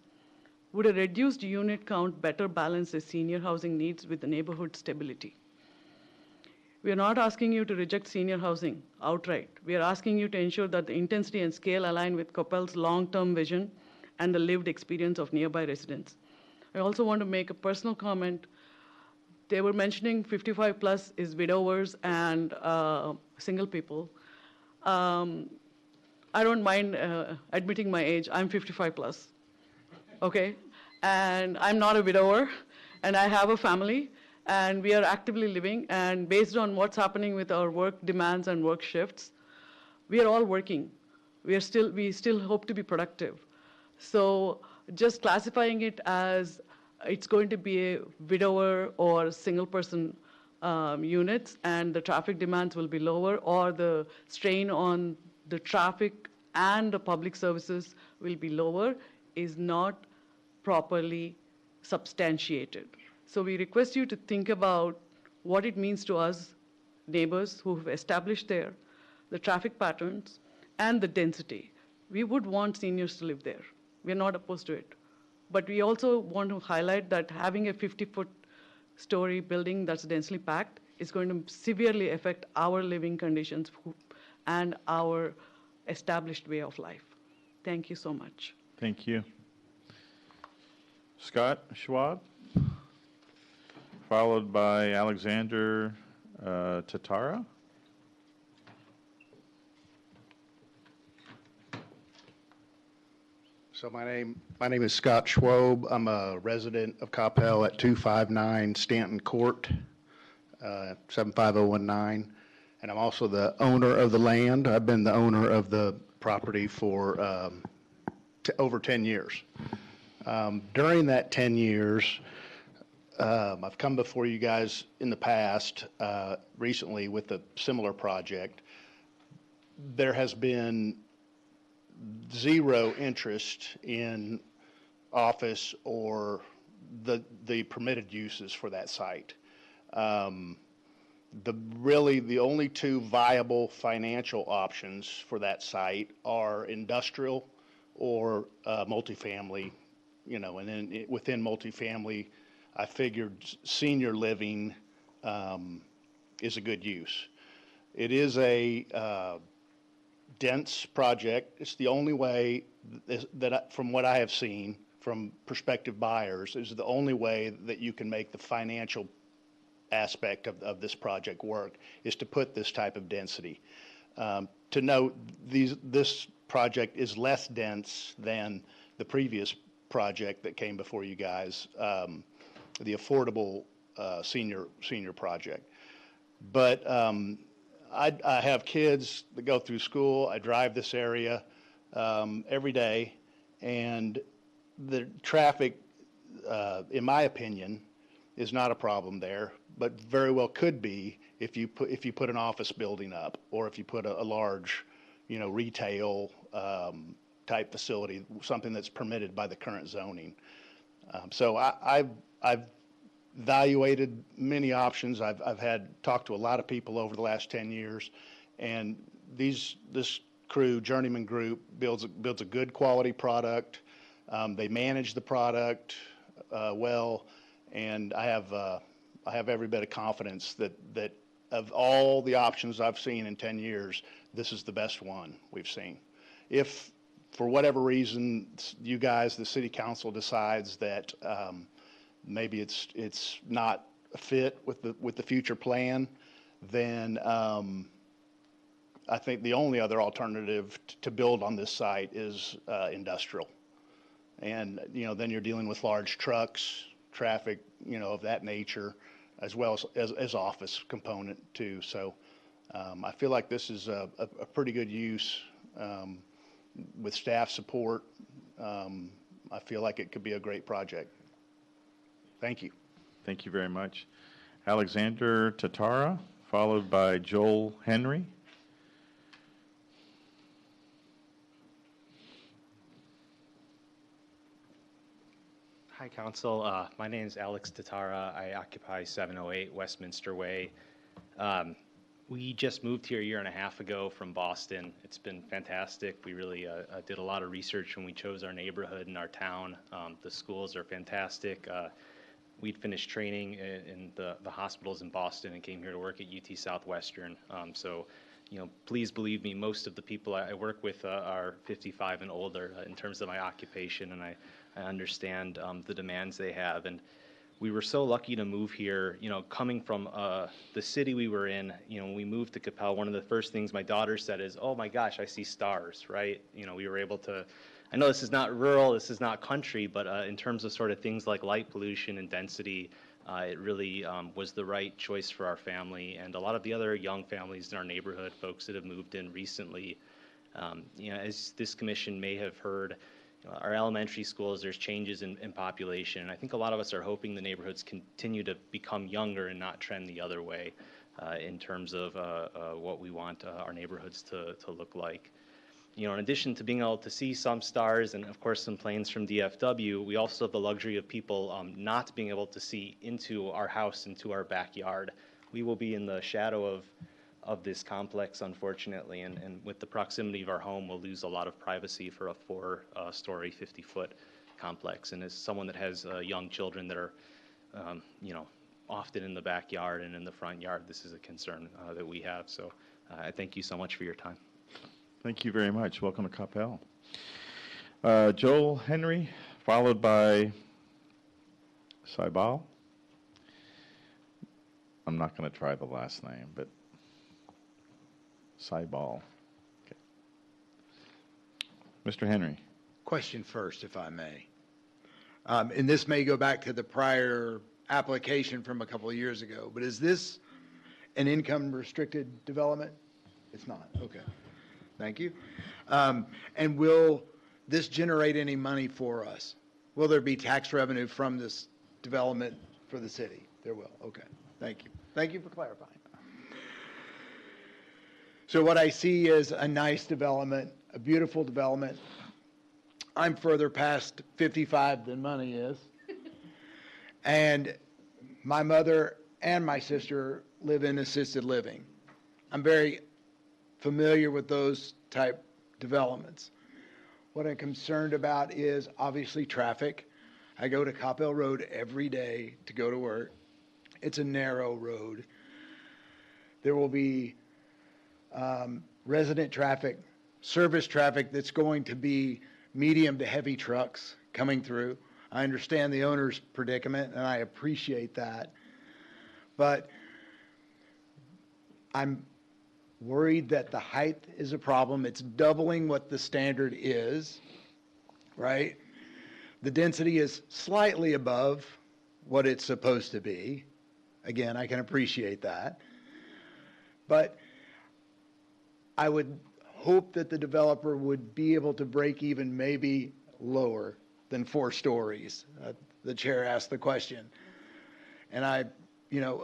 Would a reduced unit count better balance the senior housing needs with the neighborhood stability? We are not asking you to reject senior housing outright. We are asking you to ensure that the intensity and scale align with Coppell's long-term vision and the lived experience of nearby residents. I also want to make a personal comment. They were mentioning 55 plus is widowers and single people. I don't mind admitting my age. I'm 55 plus, okay? And I'm not a widower, and I have a family, and we are actively living, and based on what's happening with our work demands and work shifts, we are all working. We still hope to be productive. So just classifying it as it's going to be a widower or single person units and the traffic demands will be lower, or the strain on the traffic and the public services will be lower, is not properly substantiated. So we request you to think about what it means to us, neighbors who have established there, the traffic patterns, and the density. We would want seniors to live there. We're not opposed to it. But we also want to highlight that having a 50-foot story building that's densely packed is going to severely affect our living conditions and our established way of life. Thank you so much. Thank you. Scott Schwab, followed by Alexander Tatara. So my name is Scott Schwab. I'm a resident of Coppell at 259 Stanton Court, 75019, and I'm also the owner of the land. I've been the owner of the property for over 10 years. During that 10 years, I've come before you guys in the past, recently with a similar project. There has been zero interest in office or the permitted uses for that site. Really the only two viable financial options for that site are industrial or multifamily, and then within multifamily, I figured senior living is a good use. It is a dense project. It's the only way that from what I have seen from prospective buyers, is the only way that you can make the financial aspect of this project work, is to put this type of density. To note, this project is less dense than the previous project that came before you guys, the affordable senior project. But I have kids that go through school. I drive this area every day, and the traffic, in my opinion, is not a problem there, but very well could be if you put an office building up, or if you put a large, retail type facility, something that's permitted by the current zoning. So I've evaluated many options. I've talked to a lot of people over the last 10 years, and this crew, Journeyman Group, builds a good quality product. They manage the product well, and I have every bit of confidence that of all the options I've seen in 10 years, this is the best one we've seen. If for whatever reason, you guys, the city council decides that maybe it's not a fit with the future plan, then I think the only other alternative to build on this site is industrial. And, then you're dealing with large trucks, traffic, of that nature, as well as office component too. So I feel like this is a pretty good use with staff support. I feel like it could be a great project. Thank you. Thank you very much. Alexander Tatara, followed by Joel Henry. Hi, Council. My name is Alex Tatara. I occupy 708 Westminster Way. We just moved here a year and a half ago from Boston. It's been fantastic. We really did a lot of research when we chose our neighborhood and our town. The schools are fantastic. We'd finished training in the hospitals in Boston and came here to work at UT Southwestern. So, please believe me, most of the people I work with are 55 and older in terms of my occupation, and I understand the demands they have. And we were so lucky to move here, coming from the city we were in. When we moved to Coppell, one of the first things my daughter said is, "Oh my gosh, I see stars," right? We were able to, I know this is not rural, this is not country, but in terms of sort of things like light pollution and density, it really was the right choice for our family and a lot of the other young families in our neighborhood, folks that have moved in recently. As this commission may have heard, our elementary schools, there's changes in population. And I think a lot of us are hoping the neighborhoods continue to become younger and not trend the other way in terms of what we want our neighborhoods to look like. In addition to being able to see some stars and, of course, some planes from DFW, we also have the luxury of people not being able to see into our house, into our backyard. We will be in the shadow of this complex, unfortunately, and with the proximity of our home, we'll lose a lot of privacy for a 4-story, 50-foot complex. And as someone that has young children that are, often in the backyard and in the front yard, this is a concern that we have. So I thank you so much for your time. Thank you very much. Welcome to Coppell. Joel Henry, followed by Saibal. I'm not going to try the last name, but Saibal. Okay. Mr. Henry. Question first, if I may. And this may go back to the prior application from a couple of years ago, but is this an income-restricted development? It's not. Okay. Thank you. And will this generate any money for us? Will there be tax revenue from this development for the city? There will. Okay. Thank you. Thank you for clarifying. So what I see is a nice development, a beautiful development. I'm further past 55 than money is. And my mother and my sister live in assisted living. I'm very familiar with those type developments. What I'm concerned about is obviously traffic. I go to Coppell Road every day to go to work. It's a narrow road. There will be resident traffic, service traffic that's going to be medium to heavy trucks coming through. I understand the owner's predicament, and I appreciate that. But I'm worried that the height is a problem. It's doubling what the standard is, right? The density is slightly above what it's supposed to be. Again, I can appreciate that. But I would hope that the developer would be able to break even maybe lower than 4 stories. The chair asked the question. And I,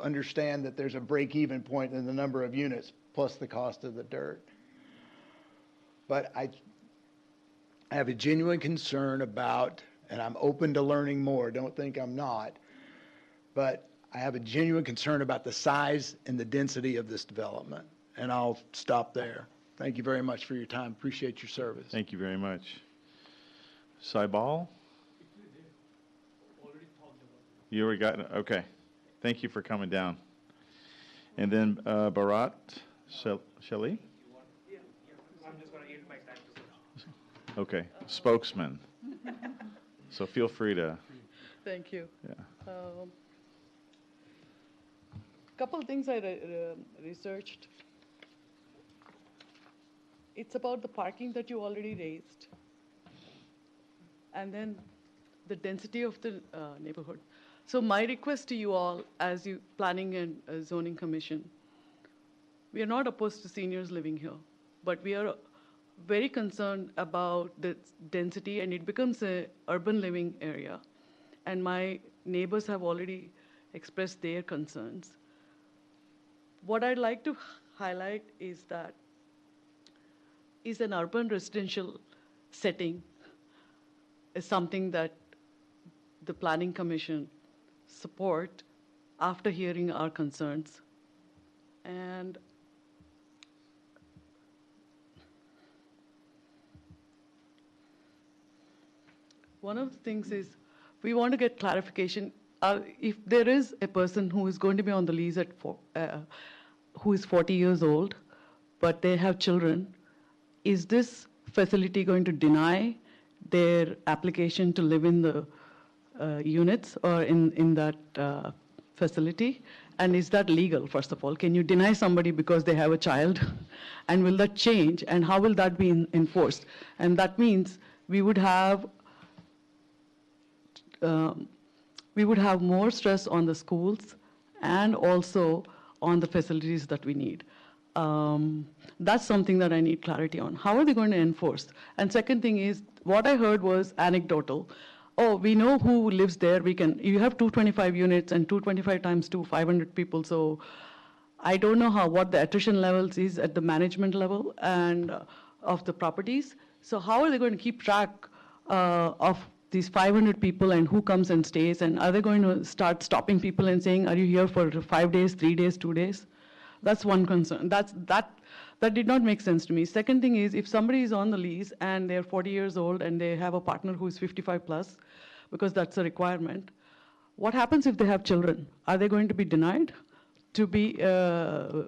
understand that there's a break-even point in the number of units plus the cost of the dirt. But I have a genuine concern about, and I'm open to learning more, don't think I'm not, but I have a genuine concern about the size and the density of this development. And I'll stop there. Thank you very much for your time. Appreciate your service. Thank you very much. Saibal? You already got it? Okay. Thank you for coming down. And then Bharat Shelley? Okay, spokesman. So feel free to, Thank you. yeah. Couple things I researched. It's about the parking that you already raised, and then the density of the neighborhood. So my request to you all, as you planning and zoning commission, we are not opposed to seniors living here, but we are very concerned about the density, and it becomes a urban living area. And my neighbors have already expressed their concerns. What I'd like to highlight is that is an urban residential setting is something that the Planning Commission support after hearing our concerns. And one of the things is we want to get clarification. If there is a person who is going to be on the lease who is 40 years old, but they have children, is this facility going to deny their application to live in the units or in that facility? And is that legal, first of all? Can you deny somebody because they have a child? And will that change? And how will that be enforced? And that means we would have more stress on the schools and also on the facilities that we need. That's something that I need clarity on. How are they going to enforce? And second thing is, what I heard was anecdotal. Oh, we know who lives there. You have 225 units and 225 times 2, 500 people. So I don't know what the attrition levels is at the management level and of the properties. So how are they going to keep track of these 500 people and who comes and stays? And are they going to start stopping people and saying, are you here for 5 days, 3 days, 2 days? That's one concern. That did not make sense to me. Second thing is, if somebody is on the lease and they're 40 years old and they have a partner who is 55 plus, because that's a requirement, what happens if they have children? Are they going to be denied to be a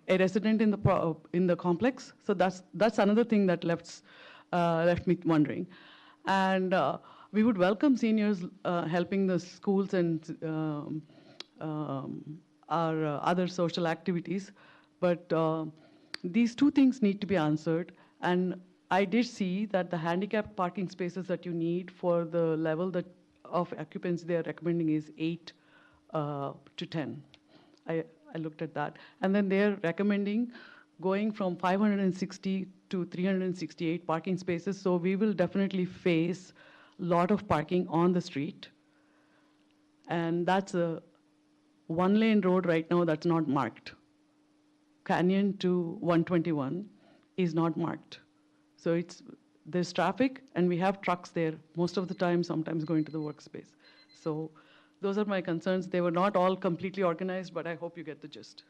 resident in the complex? So that's another thing that left me wondering. And we would welcome seniors helping the schools and our other social activities, but these two things need to be answered. And I did see that the handicapped parking spaces that you need for the level of occupancy they are recommending is 8 to 10. I looked at that. And then they're recommending going from 560 to 368 parking spaces. So we will definitely face a lot of parking on the street. And that's a one-lane road right now that's not marked. Canyon to 121 is not marked. So there's traffic, and we have trucks there most of the time, sometimes going to the workspace. So those are my concerns. They were not all completely organized, but I hope you get the gist.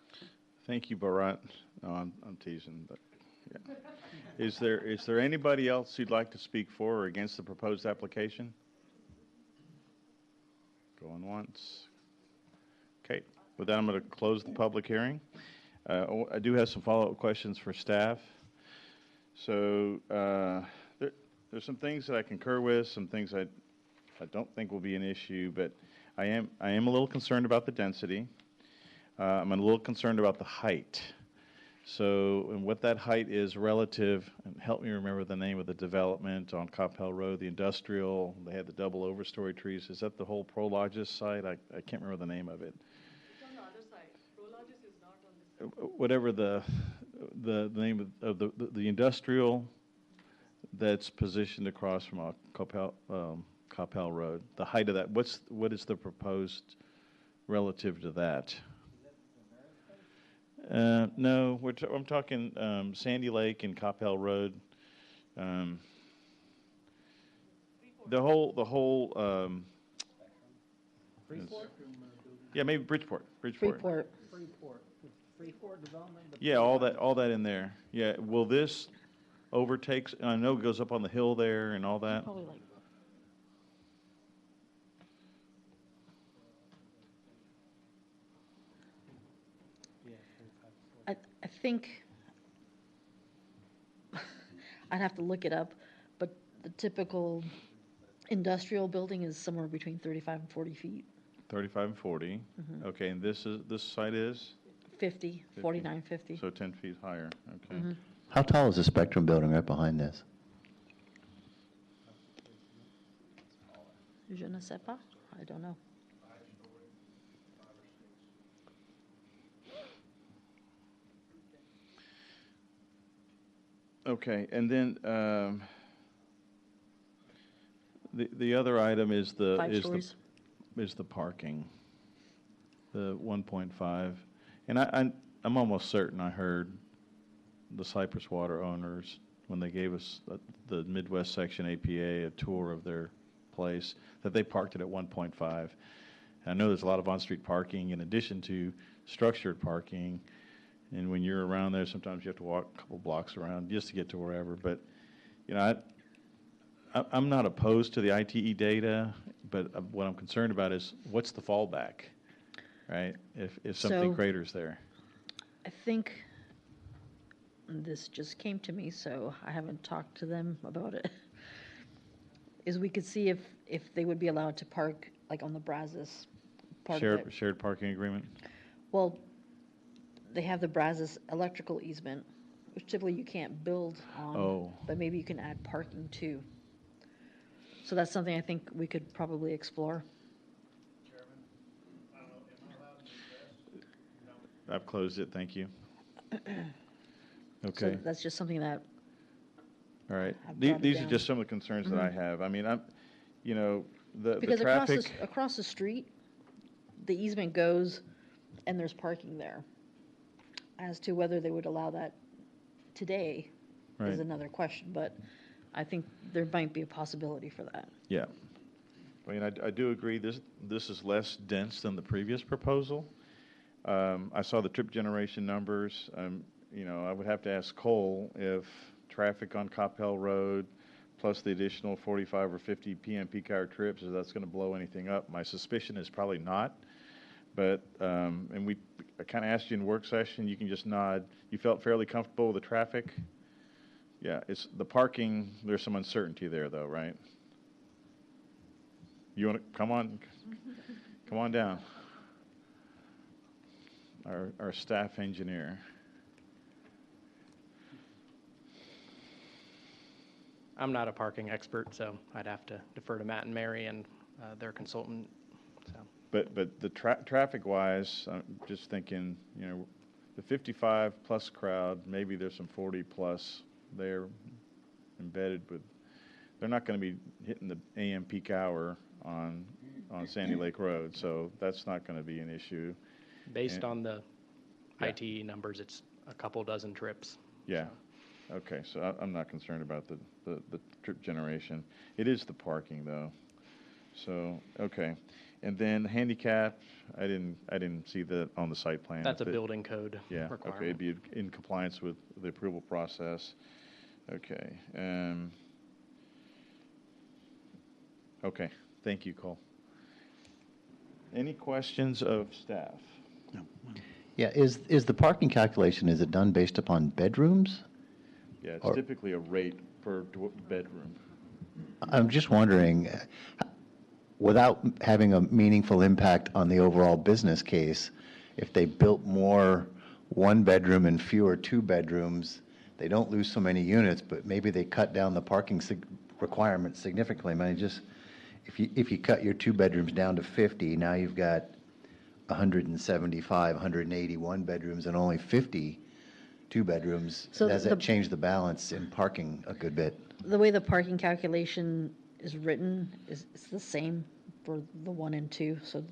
Thank you, Bharat. No, I'm teasing, but yeah. Is there anybody else who'd like to speak for or against the proposed application? Going once. Okay, with that, I'm going to close the public hearing. I do have some follow-up questions for staff. So there's some things that I concur with, some things I don't think will be an issue, but I am a little concerned about the density. I'm a little concerned about the height. So, and what that height is relative, and help me remember the name of the development on Coppell Road, the industrial, they had the double overstory trees. Is that the whole Prologis site? I can't remember the name of it. It's on the other side. Prologis is not on this side. Whatever the name of the industrial that's positioned across from Coppell Road, the height of that, what is the proposed relative to that? No, I'm talking Sandy Lake and Coppell Road. The whole. Freeport? Yeah, maybe Bridgeport. Freeport development? Yeah, all that in there. Yeah, will this overtake? I know it goes up on the hill there and all that. Probably like I think I'd have to look it up, But the typical industrial building is somewhere between 35 and 40 feet, 35 and 40. Mhm. Okay, and this site is? 50, 49, 50. So 10 feet higher, okay. Mhm. How tall is the Spectrum building right behind this? Je ne sais pas, I don't know. Okay, and then, the other item is the, 5 stories. is the parking, the 1.5. And I'm almost certain I heard the Cypress Water owners, when they gave us the Midwest Section APA a tour of their place, that they parked it at 1.5. I know there's a lot of on-street parking in addition to structured parking. And when you're around there, sometimes you have to walk a couple blocks around just to get to wherever. But, you know, I'm not opposed to the ITE data, but what I'm concerned about is what's the fallback, right? If something So- craters there. I think this just came to me, so I haven't talked to them about it. Is we could see if they would be allowed to park like on the Brazos part of it. Shared parking agreement? Well, they have the Brazos electrical easement, which typically you can't build on. Oh. But maybe you can add parking too. So that's something I think we could probably explore. I've closed it, thank you. So Okay, that's just something that, all right. I've brought it These are down. just some of the concerns that I Mhm. have. I mean, you know, the because traffic. across the street, the easement goes and there's parking there. As to whether they would allow that today Right. is another question, but I think there might be a possibility for that. Yeah. I mean, I do agree, this is less dense than the previous proposal. I saw the trip generation numbers. You know, I would have to ask Cole if traffic on Coppell Road, plus the additional 45 or 50 PM peak hour trips, if that's going to blow anything up. My suspicion is probably not. But, and I kind of asked you in work session, you can just nod. You felt fairly comfortable with the traffic? Yeah, it's the parking, there's some uncertainty there though, right? You want to, come on down. Our staff engineer. I'm not a parking expert, so I'd have to defer to Matt and Mary and their consultant, so. But the traffic-wise, I'm just thinking, you know, the 55-plus crowd, maybe there's some 40-plus there embedded with, they're not going to be hitting the AM peak hour on Sandy Lake Road, so that's not going to be an issue. Based And- on the Yeah. ITE numbers, it's a couple dozen trips. Yeah, okay, so I'm not concerned about the trip generation. It is the parking, though. So, okay. And then handicap, I didn't see that on the site plan. That's a If it- building code Yeah, okay, requirement. it'd be in compliance with the approval process. Okay, okay, thank you, Cole. Any questions of staff? Yeah, is the parking calculation, is it done based upon bedrooms? Yeah, it's Or- typically a rate per bedroom. I'm just wondering, without having a meaningful impact on the overall business case, if they built more one-bedroom and fewer two-bedrooms, they don't lose so many units, but maybe they cut down the parking requirement significantly. I mean, just, if you cut your two bedrooms down to 50, now you've got 175, 181 bedrooms and only 50 two bedrooms. So Does the- that change the balance in parking a good bit? The way the parking calculation is written is it's the same for the 1 and 2, so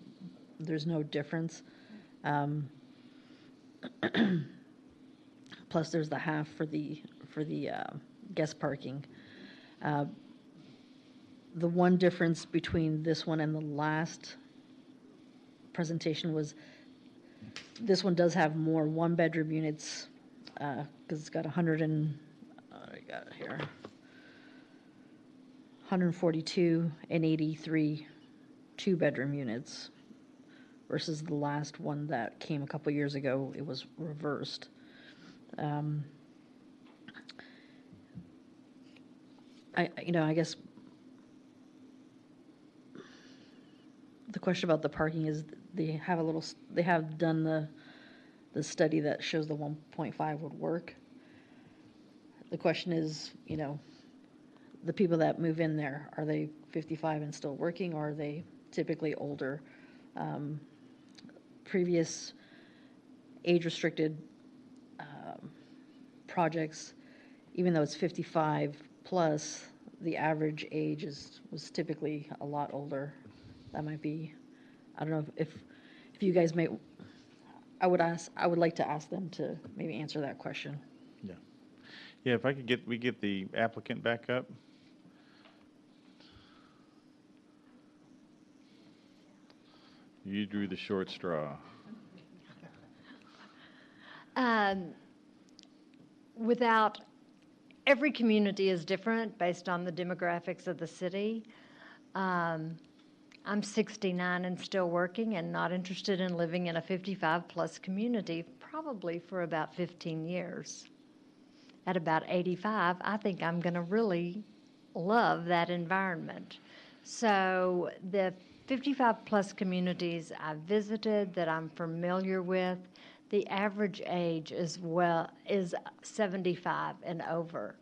there's no difference. Plus, there's the half for the guest parking. The one difference between this one and the last presentation was this one does have more one-bedroom units because it's got 100 and I got it here. 142 and 83 two-bedroom units versus the last one that came a couple years ago, it was reversed. I guess the question about the parking is they have done the study that shows the 1.5 would work. The question is, the people that move in there, are they 55 and still working, or are they typically older? Previous age-restricted projects, even though it's 55 plus, the average age was typically a lot older. That might be, I don't know if you guys may, I would like to ask them to maybe answer that question. Yeah. Yeah, if I could get the applicant back up. You drew the short straw. Without, every community is different based on the demographics of the city. I'm 69 and still working and not interested in living in a 55-plus community, probably for about 15 years. At about 85, I think I'm going to really love that environment. So the 55-plus communities I've visited that I'm familiar with, the average age is 75 and over.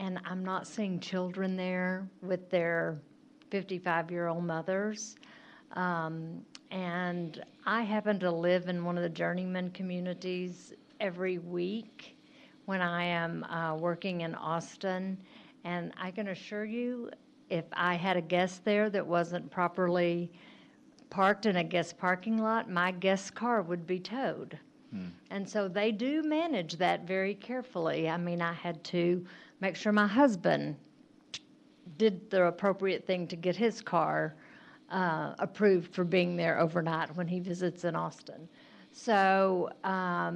And I'm not seeing children there with their 55-year-old mothers. And I happen to live in one of the journeyman communities every week when I am working in Austin. And I can assure you, if I had a guest there that wasn't properly parked in a guest parking lot, my guest's car would be towed. And so they do manage that very carefully. I mean, I had to make sure my husband did the appropriate thing to get his car approved for being there overnight when he visits in Austin. So I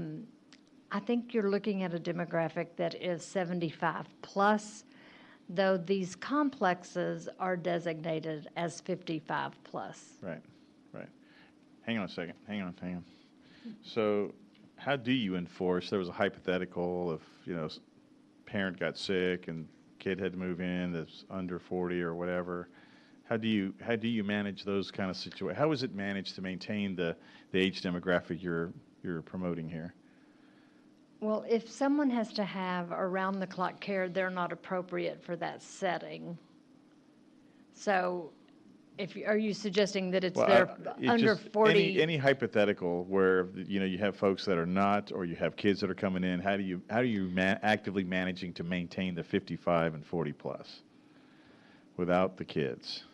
think you're looking at a demographic that is 75 plus, though these complexes are designated as 55 plus. Right. Hang on a second. Hang on. So how do you enforce, there was a hypothetical if, parent got sick and kid had to move in that's under 40 or whatever. How do you manage those kind of situations? How is it managed to maintain the age demographic you're promoting here? Well, if someone has to have around-the-clock care, they're not appropriate for that setting. So are you suggesting that it's under 40? Any hypothetical where, you have folks that are not, or you have kids that are coming in, how do you actively managing to maintain the 55 and 40 plus without the kids?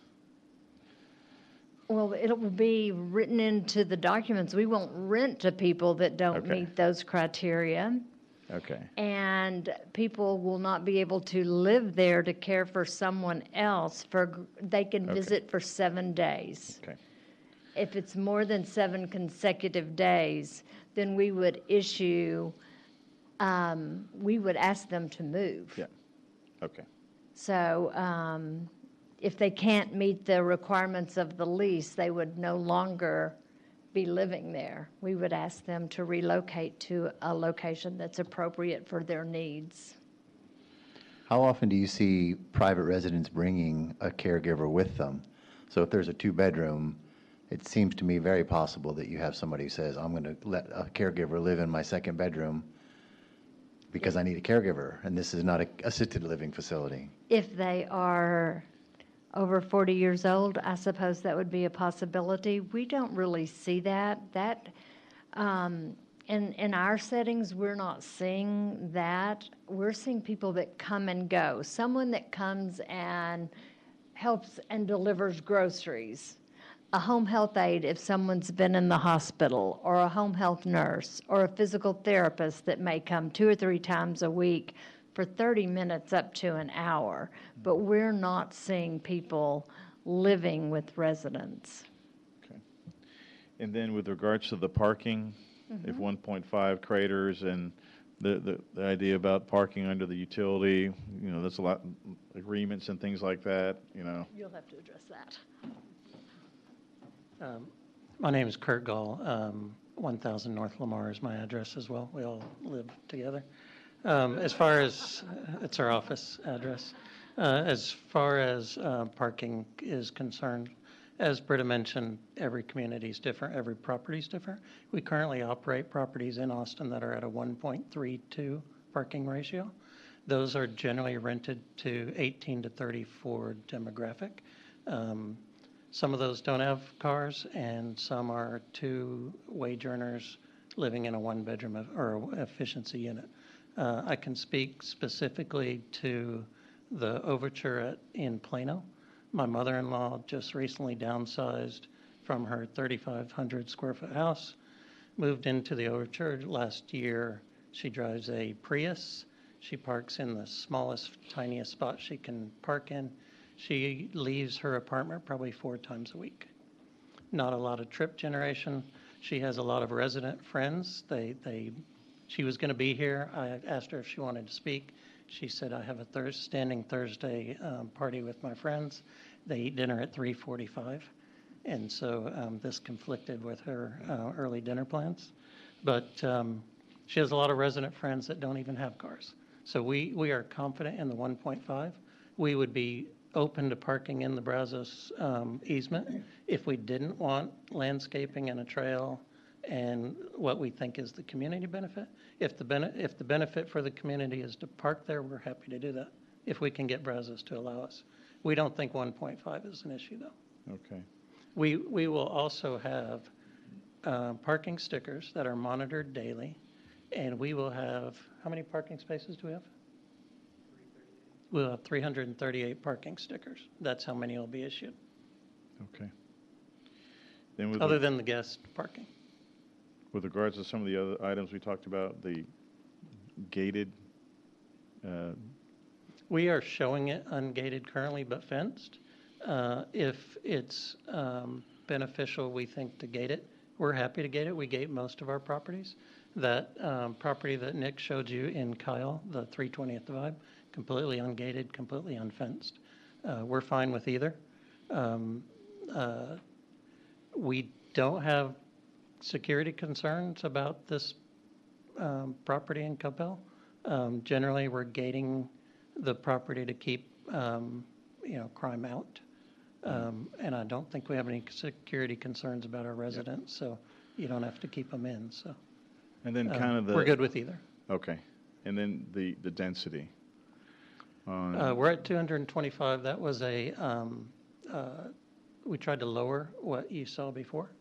Well, it will be written into the documents. We won't rent to people that don't meet those criteria. Okay. And people will not be able to live there to care for someone else. They can visit for 7 days. Okay. If it's more than 7 consecutive days, then we would we would ask them to move. Yeah. Okay. So if they can't meet the requirements of the lease, they would no longer be living there. We would ask them to relocate to a location that's appropriate for their needs. How often do you see private residents bringing a caregiver with them? So if there's a 2-bedroom, it seems to me very possible that you have somebody who says, I'm going to let a caregiver live in my 2nd bedroom because I need a caregiver, and this is not an assisted living facility. If they are over 40 years old, I suppose that would be a possibility. We don't really see that. In our settings, we're not seeing that. We're seeing people that come and go. Someone that comes and helps and delivers groceries. A home health aide if someone's been in the hospital, or a home health nurse, or a physical therapist that may come 2 or 3 times a week for 30 minutes up to an hour, but we're not seeing people living with residents. Okay. And then with regards to the parking, if 1.5 craters and the idea about parking under the utility, there's a lot of agreements and things like that, You'll have to address that. My name is Kurt Gall. 1000 North Lamar is my address as well. We all live together. As far as, it's our office address. As far as parking is concerned, as Britta mentioned, every community is different, every property is different. We currently operate properties in Austin that are at a 1.32 parking ratio. Those are generally rented to 18 to 34 demographic. Some of those don't have cars, and some are two wage earners living in a one-bedroom or efficiency unit. I can speak specifically to the Overture in Plano. My mother-in-law just recently downsized from her 3,500 square foot house, moved into the Overture last year. She drives a Prius. She parks in the smallest, tiniest spot she can park in. She leaves her apartment probably 4 times a week. Not a lot of trip generation. She has a lot of resident friends. She was going to be here. I asked her if she wanted to speak. She said, I have a standing Thursday party with my friends. They eat dinner at 3:45. And so this conflicted with her early dinner plans. But she has a lot of resident friends that don't even have cars. So we are confident in the 1.5. We would be open to parking in the Brazos easement if we didn't want landscaping and a trail and what we think is the community benefit. If the benefit for the community is to park there, we're happy to do that, if we can get Brazos to allow us. We don't think 1.5 is an issue, though. Okay. We will also have parking stickers that are monitored daily, and we will have, how many parking spaces do we have? We'll have 338 parking stickers. That's how many will be issued, Okay. Then with other than the guest parking. with regards to some of the other items we talked about, the gated, We are showing it ungated currently, but fenced. If it's beneficial, we think, to gate it, we're happy to gate it. We gate most of our properties. That property that Nick showed you in Kyle, the 320th Vibe, completely ungated, completely unfenced. We're fine with either. We don't have security concerns about this property in Coppell. Generally, we're gating the property to keep, crime out. And I don't think we have any security concerns about our residents, so you don't have to keep them in, so. and then kind of the. We're good with either. Okay. And then the density. We're at 225. That was we tried to lower what you saw before.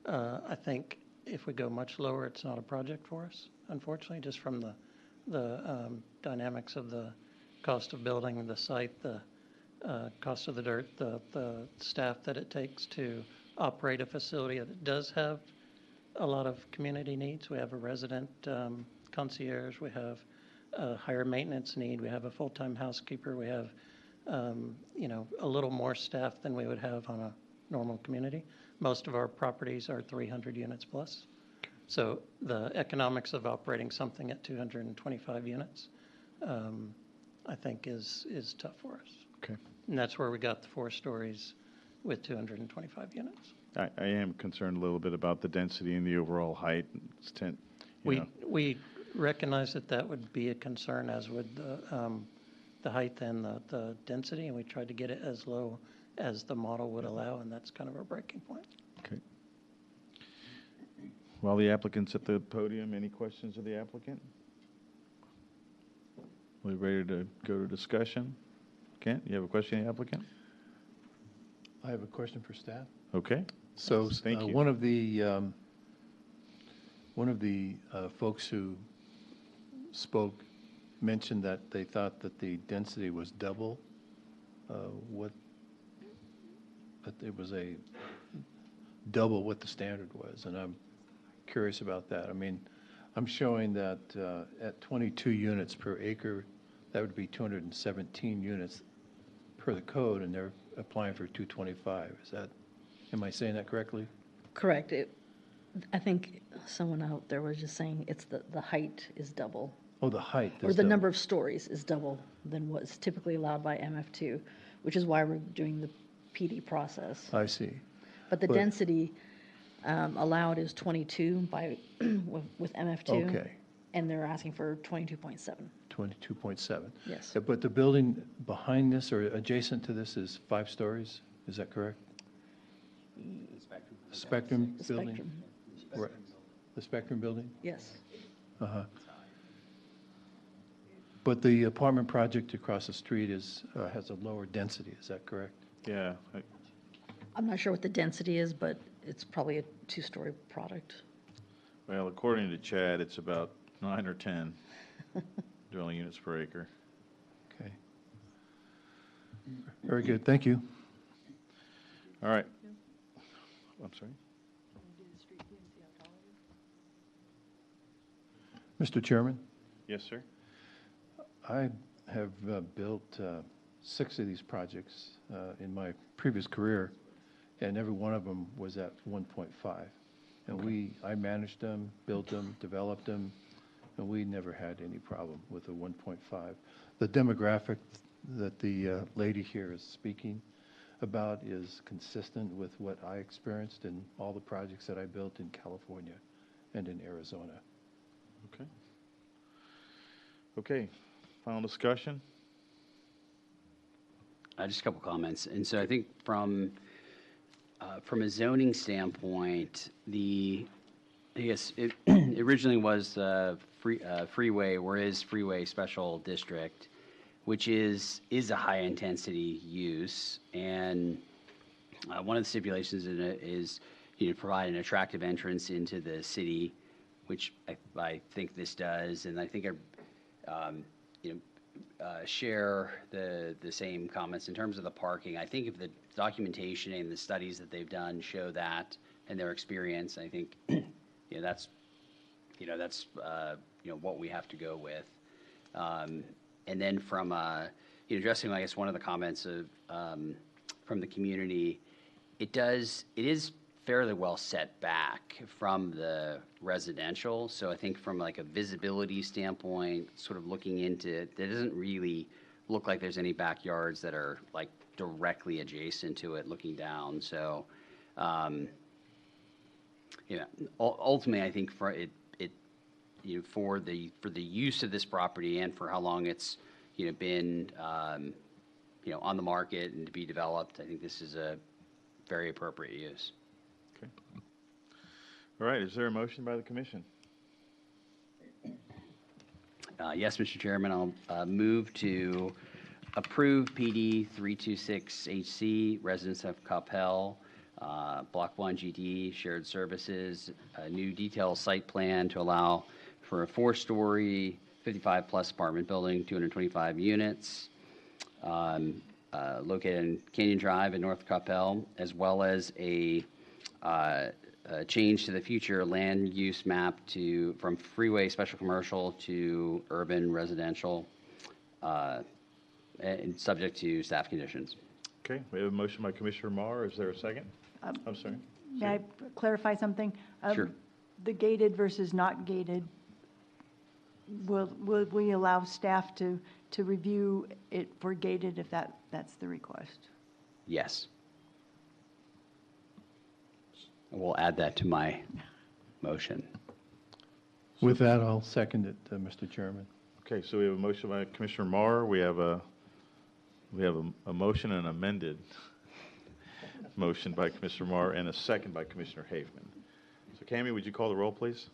I think if we go much lower, it's not a project for us, unfortunately, just from the dynamics of the cost of building the site, the cost of the dirt, the staff that it takes to operate a facility that does have a lot of community needs. We have a resident concierge, we have a higher maintenance need, we have a full-time housekeeper, we have, a little more staff than we would have on a normal community. Most of our properties are 300 units plus. So the economics of operating something at 225 units, I think is tough for us. Okay. And that's where we got the 4 stories with 225 units. I am concerned a little bit about the density and the overall height. It's We recognize that would be a concern, as would the height and the density, and we tried to get it as low as the model would allow, and that's kind of our breaking point. Okay. While the applicant's at the podium, any questions of the applicant? We ready to go to discussion? Kent, you have a question of the applicant? I have a question for staff. Okay. So, Thank you. one of the folks who spoke mentioned that they thought that the density was double that it was a double what the standard was, and I'm curious about that. I mean, I'm showing that at 22 units per acre, that would be 217 units per the code, and they're applying for 225. Am I saying that correctly? Correct. I think someone out there was just saying it's the height is double. Oh, the height. Or the number of stories is double than what's typically allowed by MF2, which is why we're doing the PD process. I see. But the density allowed is 22 with MF2. Okay. And they're asking for 22.7. 22.7. Yes. But the building behind this or adjacent to this is 5 stories, is that correct? Spectrum The building? Spectrum. Right. The Spectrum building? Yes. Uh-huh. But the apartment project across the street has a lower density, is that correct? Yeah. I'm not sure what the density is, but it's probably a two-story product. Well, according to Chad, it's about 9 or 10 dwelling units per acre. Okay. Very good, thank you. All right. I'm sorry? Mr. Chairman, Yes, sir? I have built 6 of these projects in my previous career, and every one of them was at 1.5. And I managed them, built them, developed them, and we never had any problem with a 1.5. The demographic that the lady here is speaking about is consistent with what I experienced in all the projects that I built in California and in Arizona. Okay. Okay, final discussion? Just a couple comments. And so I think from a zoning standpoint, I guess it originally was freeway, or is freeway special district, which is a high-intensity use. And one of the stipulations in it is, provide an attractive entrance into the city, which I think this does. And I think share the same comments in terms of the parking. I think if the documentation and the studies that they've done show that and their experience, I think that's what we have to go with. And then from addressing, I guess, one of the comments of from the community, it is fairly well set back from the residential. So I think from like a visibility standpoint, sort of looking into it, there doesn't really look like there's any backyards that are like directly adjacent to it looking down. So, ultimately I think for for the use of this property and for how long it's, been, on the market and to be developed, I think this is a very appropriate use. Okay. All right, is there a motion by the commission? Yes, Mr. Chairman, I'll move to approve PD 326HC, residents of Coppell, Block 1 GD, shared services, a new detailed site plan to allow for a 4-story, 55-plus apartment building, 225 units, located in Canyon Drive in North Coppell, as well as a change to the future land use map from freeway special commercial to urban residential, and subject to staff conditions. Okay, we have a motion by Commissioner Marr. Is there a second? I'm sorry. May I clarify something? Sure. The gated versus not gated, will we allow staff to review it for gated if that's the request? Yes. We'll add that to my motion. With that, I'll second it, Mr. Chairman. Okay, so we have a motion by Commissioner Marr. We have a motion and an amended motion by Commissioner Marr and a second by Commissioner Haveman. So Cammie, would you call the roll, please?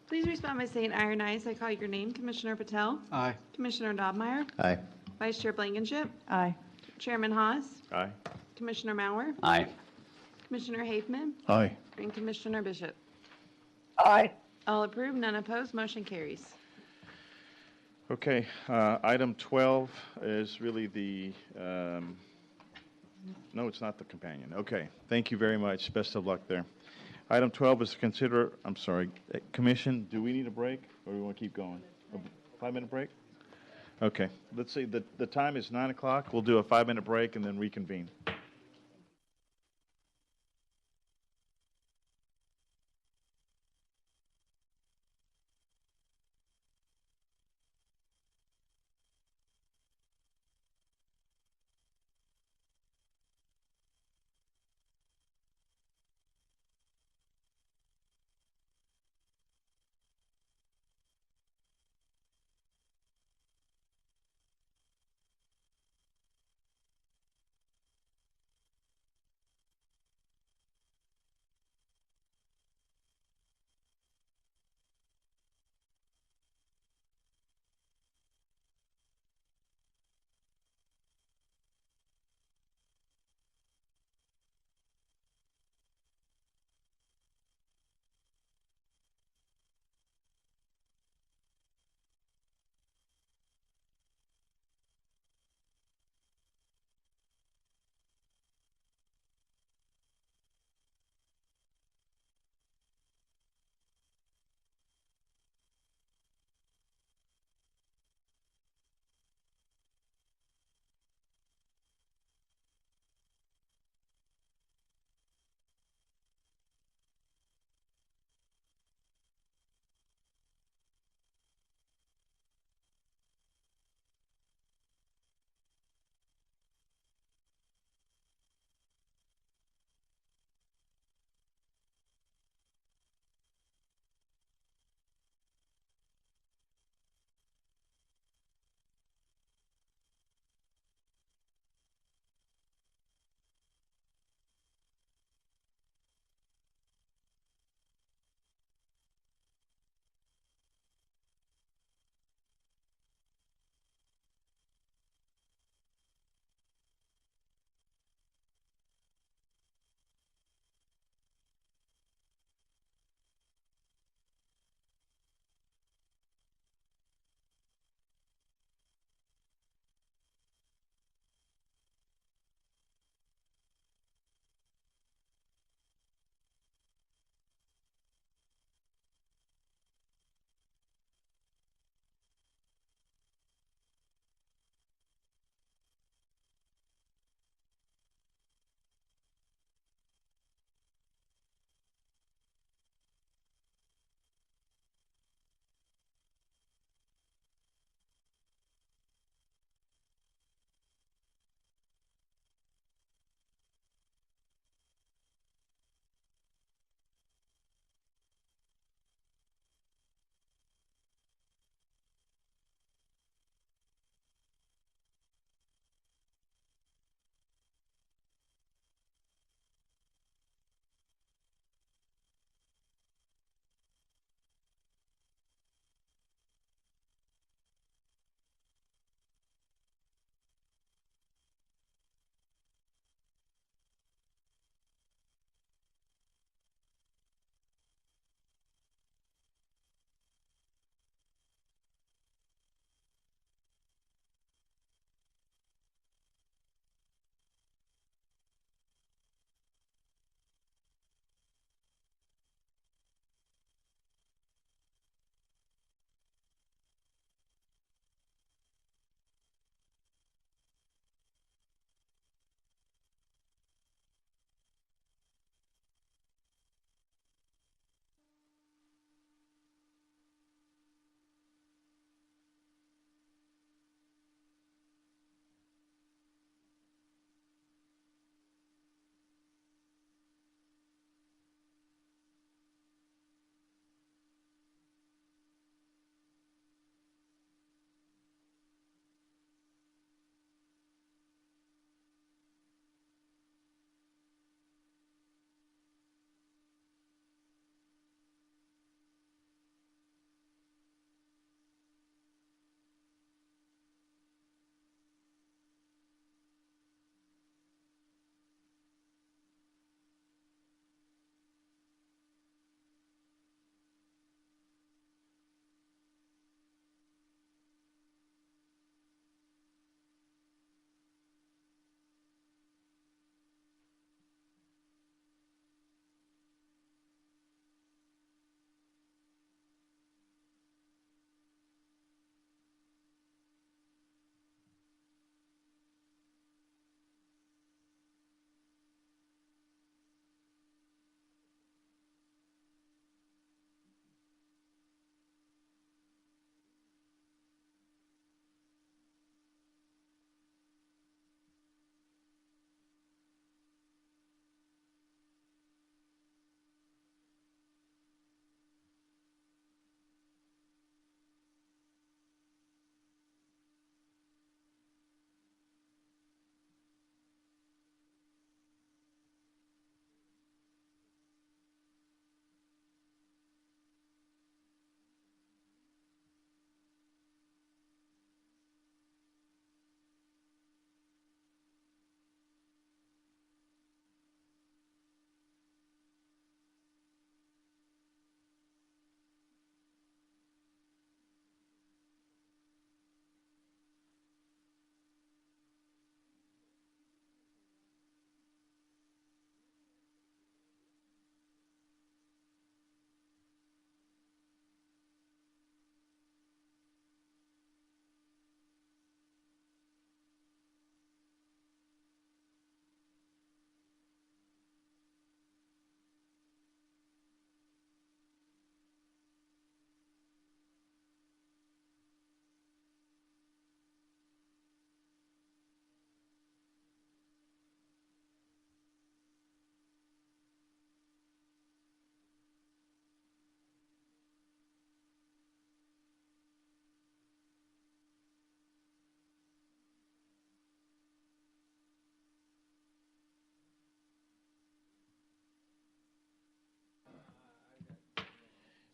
Please respond by saying aye or nay as I call your name. Commissioner Patel? Aye. Commissioner Dobmeyer? Aye. Vice Chair Blankenship? Aye. Chairman Haas? Aye. Commissioner Mauer? Aye. Commissioner Haveman? Aye. And Commissioner Bishop? Aye. All approved, none opposed, motion carries. Okay, item 12 is really the, no, it's not the companion. Okay, thank you very much. Best of luck there. Item 12 is to consider, I'm sorry, Commission, do we need a break or do we want to keep going? A 5-minute break? Okay, let's see, the time is 9 o'clock. We'll do a 5-minute break and then reconvene.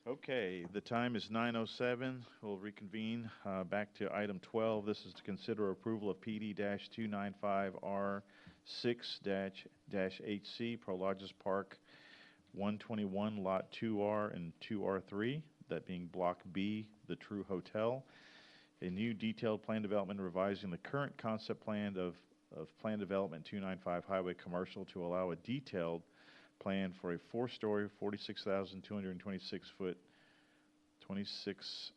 Okay, the time is 9:07. We'll reconvene. Back to item 12. This is to consider approval of PD-295R6-HC Prologis Park 121, Lot 2R and 2R3, that being Block B, the True Hotel. A new detailed plan development revising the current concept plan of Plan Development 295 Highway Commercial to allow a detailed plan for a 4-story, 26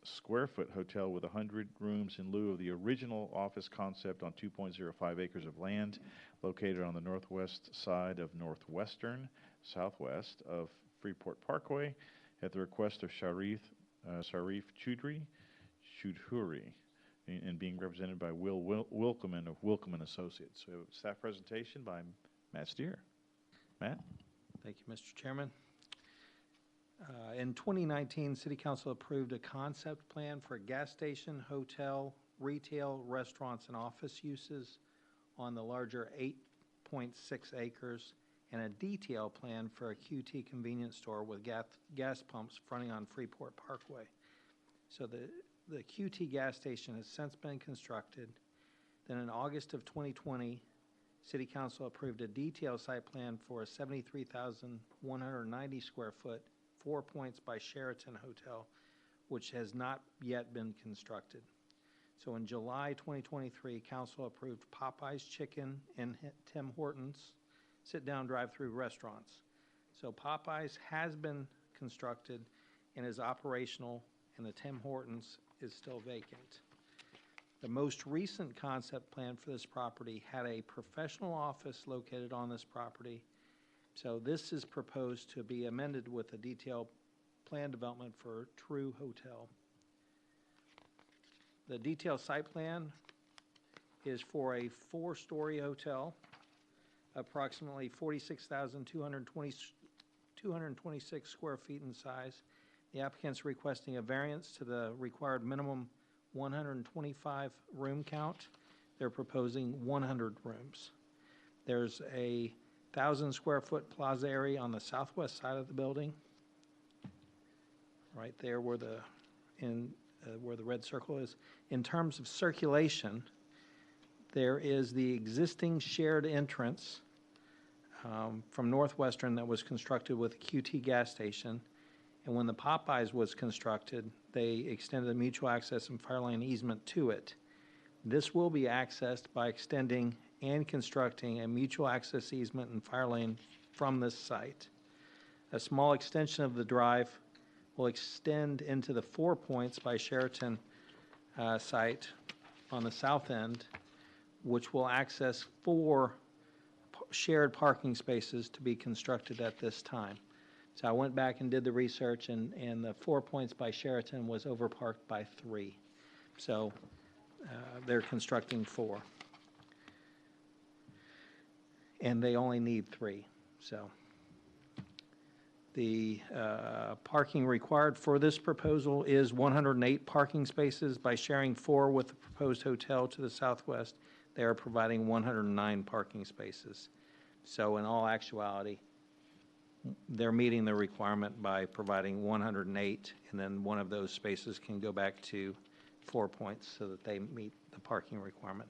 square foot hotel with 100 rooms in lieu of the original office concept on 2.05 acres of land located on the northwest side of southwest of Freeport Parkway at the request of Sharif Choudhury, and being represented by Will Wilkeman of Wilkeman Associates. So staff presentation by Matt Steer. Matt? Thank you, Mr. Chairman. In 2019, City Council approved a concept plan for a gas station, hotel, retail, restaurants, and office uses on the larger 8.6 acres, and a detail plan for a QT convenience store with gas pumps fronting on Freeport Parkway. So the QT gas station has since been constructed. Then in August of 2020, City Council approved a detailed site plan for a 73,190 square foot, 4 Points by Sheraton Hotel, which has not yet been constructed. So in July 2023, Council approved Popeye's Chicken and Tim Hortons sit-down drive-through restaurants. So Popeye's has been constructed and is operational, and the Tim Hortons is still vacant. The most recent concept plan for this property had a professional office located on this property. So this is proposed to be amended with a detailed plan development for True Hotel. The detailed site plan is for a 4-story hotel, approximately 46,226 square feet in size. The applicant's requesting a variance to the required minimum 125 room count. They're proposing 100 rooms. There's a 1,000 square foot plaza area on the southwest side of the building, right there where the red circle is. In terms of circulation, there is the existing shared entrance from Northwestern that was constructed with a QT gas station. And when the Popeyes was constructed, they extended a mutual access and fire lane easement to it. This will be accessed by extending and constructing a mutual access easement and fire lane from this site. A small extension of the drive will extend into the 4 Points by Sheraton site on the south end, which will access 4 shared parking spaces to be constructed at this time. So I went back and did the research, and the 4 Points by Sheraton was overparked by 3. So they're constructing 4. And they only need 3. So the parking required for this proposal is 108 parking spaces. By sharing 4 with the proposed hotel to the southwest, they are providing 109 parking spaces. So in all actuality, they're meeting the requirement by providing 108, and then one of those spaces can go back to 4 Points so that they meet the parking requirement.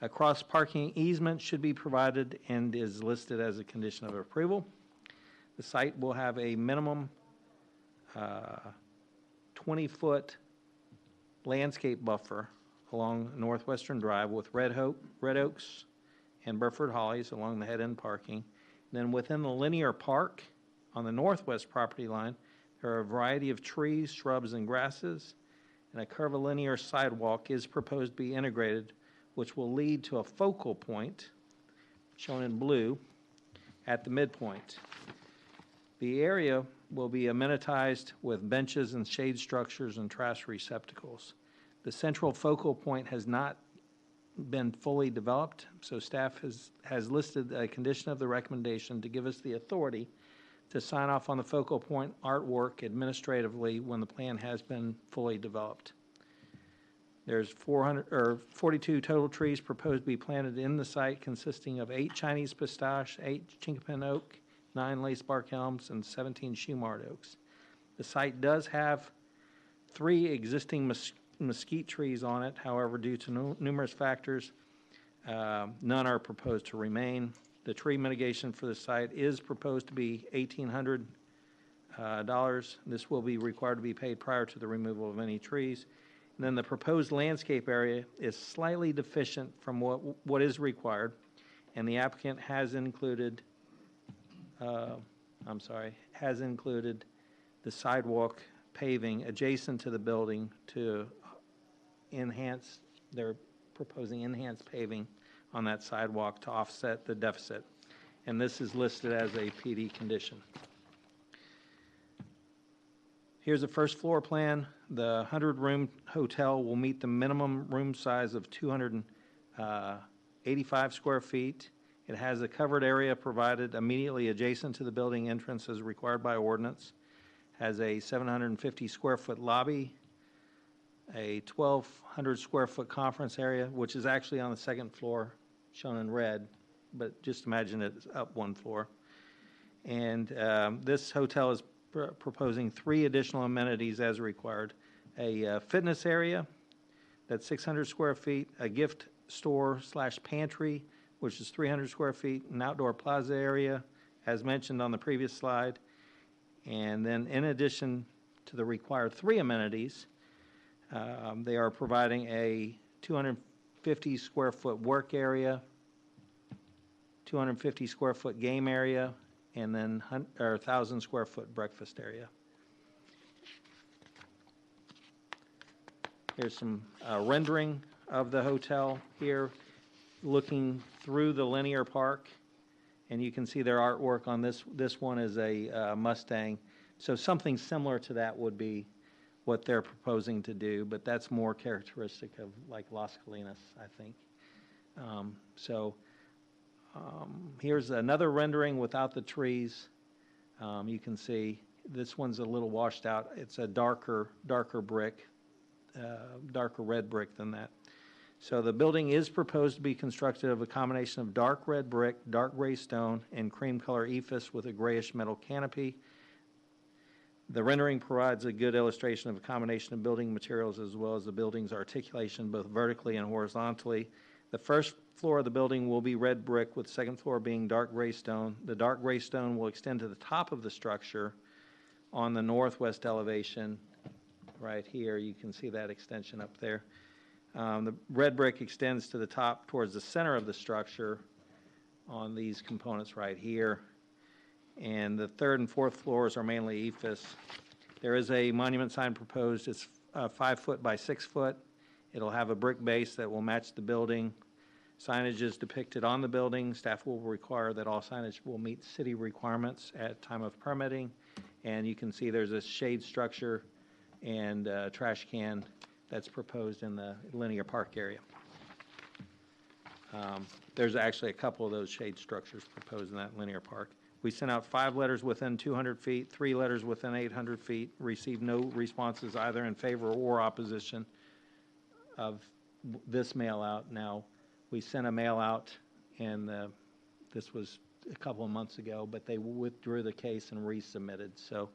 A cross-parking easement should be provided and is listed as a condition of approval. The site will have a minimum 20-foot landscape buffer along Northwestern Drive with red oaks and Burford hollies along the head-end parking. Then within the linear park on the northwest property line, there are a variety of trees, shrubs, and grasses, and a curvilinear sidewalk is proposed to be integrated, which will lead to a focal point, shown in blue, at the midpoint. The area will be amenitized with benches and shade structures and trash receptacles. The central focal point has not been fully developed, so staff has listed a condition of the recommendation to give us the authority to sign off on the focal point artwork administratively when the plan has been fully developed. There's 42 total trees proposed to be planted in the site, consisting of 8 Chinese pistache, 8 chinkapin oak, 9 lacebark elms, and 17 shumard oaks. The site does have 3 existing mesquite trees on it. However, due to numerous factors, none are proposed to remain. The tree mitigation for the site is proposed to be $1,800. This will be required to be paid prior to the removal of any trees. And then the proposed landscape area is slightly deficient from what is required, and the applicant has included, has included the sidewalk paving adjacent to the building to enhance, they're proposing enhanced paving on that sidewalk to offset the deficit. And this is listed as a PD condition. Here's a first floor plan. The 100-room hotel will meet the minimum room size of 285 square feet. It has a covered area provided immediately adjacent to the building entrance as required by ordinance. Has a 750 square foot lobby, a 1,200 square foot conference area, which is actually on the second floor, shown in red, but just imagine it's up 1 floor. And this hotel is proposing 3 additional amenities as required. A fitness area that's 600 square feet, a gift store / pantry, which is 300 square feet, an outdoor plaza area, as mentioned on the previous slide. And then in addition to the required 3 amenities, they are providing a 250 square foot work area, 250 square foot game area, and then 1,000 square foot breakfast area. Here's some rendering of the hotel here, looking through the linear park, and you can see their artwork on this. This one is a Mustang, so something similar to that would be what they're proposing to do, but that's more characteristic of like Las Colinas, I think. Here's another rendering without the trees. You can see this one's a little washed out. It's a darker brick, darker red brick than that. So the building is proposed to be constructed of a combination of dark red brick, dark gray stone, and cream color ephes with a grayish metal canopy. The rendering provides a good illustration of a combination of building materials as well as the building's articulation both vertically and horizontally. The first floor of the building will be red brick, with the second floor being dark gray stone. The dark gray stone will extend to the top of the structure on the northwest elevation. Right here, you can see that extension up there. The red brick extends to the top towards the center of the structure on these components right here. And the third and fourth floors are mainly ephes. There is a monument sign proposed. It's 5 foot by 6 foot. It'll have a brick base that will match the building. Signage is depicted on the building. Staff will require that all signage will meet city requirements at time of permitting. And you can see there's a shade structure and trash can that's proposed in the linear park area. There's actually a couple of those shade structures proposed in that linear park. We sent out 5 letters within 200 feet, 3 letters within 800 feet, received no responses either in favor or opposition of this mail out. Now, we sent a mail out, and this was a couple of months ago, but they withdrew the case and resubmitted. So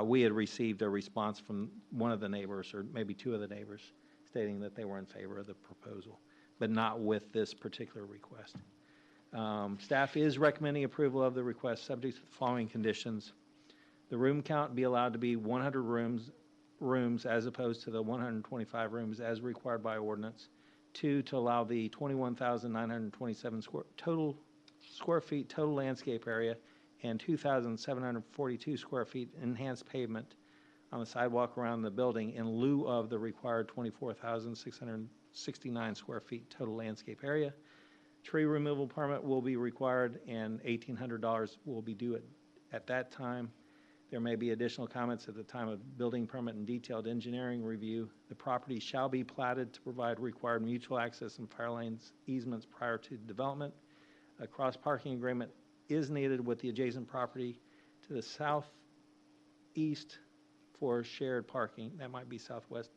we had received a response from one of the neighbors, or maybe 2 of the neighbors, stating that they were in favor of the proposal, but not with this particular request. Staff is recommending approval of the request subject to the following conditions. The room count be allowed to be 100 rooms as opposed to the 125 rooms as required by ordinance. 2, to allow the 21,927 square feet total landscape area and 2,742 square feet enhanced pavement on the sidewalk around the building in lieu of the required 24,669 square feet total landscape area. Tree removal permit will be required, and $1,800 will be due at that time. There may be additional comments at the time of building permit and detailed engineering review. The property shall be platted to provide required mutual access and fire lanes easements prior to development. A cross-parking agreement is needed with the adjacent property to the southeast for shared parking. That might be southwest.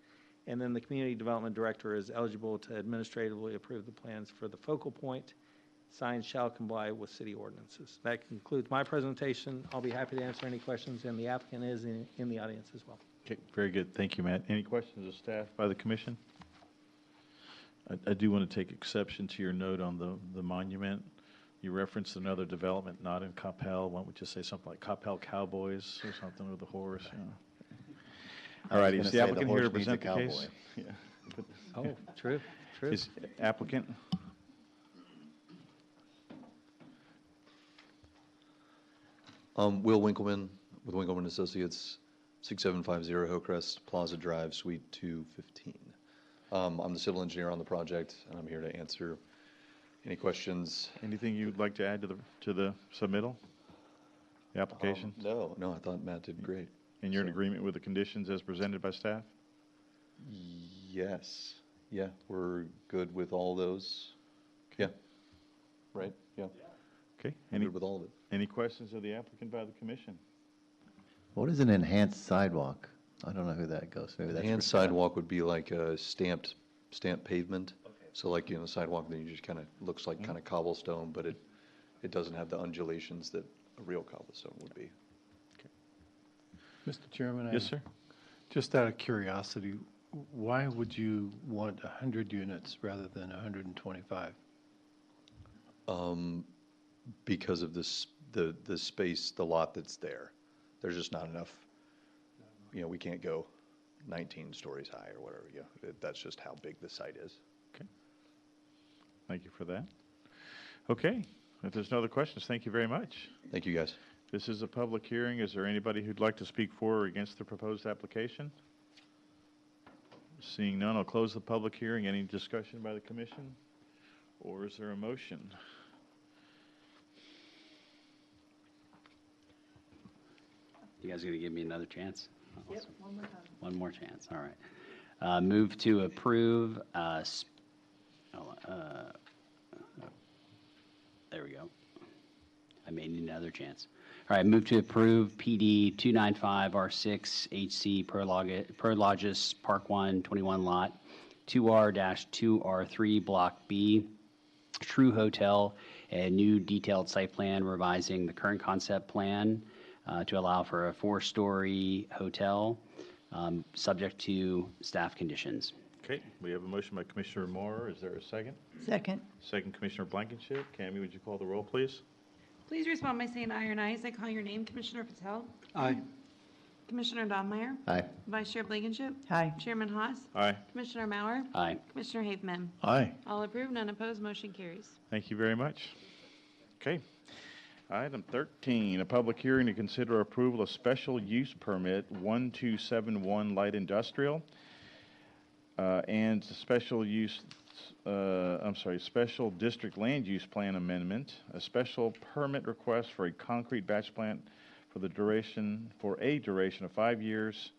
And then the community development director is eligible to administratively approve the plans for the focal point Signs shall comply with city ordinances. That concludes my presentation. I'll be happy to answer any questions, and the applicant is in the audience as well. Okay, very good. Thank you, Matt. Any questions of staff by the commission? I do want to take exception to your note on the monument. You referenced another development not in Coppell. Why don't we just say something like Coppell Cowboys or something with a horse? All right, is the applicant here to present the case? Yeah. Oh, true. Is applicant? Will Winkleman with Winkleman Associates, 6750 Hillcrest Plaza Drive, Suite 215. I'm the civil engineer on the project, and I'm here to answer any questions. Anything you'd like to add to the submittal, the application? No, I thought Matt did great. And you're in agreement with the conditions as presented by staff? Yes. Yeah, we're good with all those. Yeah. Right? Yeah. Okay. Good with all of it. Any questions of the applicant by the commission? What is an enhanced sidewalk? I don't know who that goes. Maybe that's Enhanced sidewalk would be like a stamped pavement. So like, sidewalk that you just kind of, looks like kind of cobblestone, but it doesn't have the undulations that a real cobblestone would be. Mr. Chairman? Yes, sir. Just out of curiosity, why would you want 100 units rather than 125? Because of the space, the lot that's there. There's just not enough, we can't go 19 stories high or whatever, that's just how big the site is. Okay. Thank you for that. Okay, if there's no other questions, thank you very much. Thank you, guys. This is a public hearing. Is there anybody who'd like to speak for or against the proposed application? Seeing none, I'll close the public hearing. Any discussion by the commission? Or is there a motion? You guys gonna give me another chance? Yep, one more time. One more chance, all right. Move to approve, there we go. I may need another chance. All right, move to approve PD 295R6 HC Prologis Park 1, 21 lot, 2R-2R3 Block B, True Hotel, a new detailed site plan revising the current concept plan to allow for a 4-story hotel, subject to staff conditions. Okay, we have a motion by Commissioner Moore. Is there a second? Second. Second, Commissioner Blankenship. Cammy, would you call the roll, please? Please respond by saying aye or nay as I call your name. Commissioner Patel? Aye. Commissioner Donmeyer? Aye. Vice Chair Blankenship? Aye. Chairman Haas? Aye. Commissioner Mauer? Aye. Commissioner Haveman? Aye. All approved, none opposed, motion carries. Thank you very much. Okay. Item 13, a public hearing to consider approval of special use permit 1271 light industrial and special district land use plan amendment, a special permit request for a concrete batch plant for a duration of 5 years,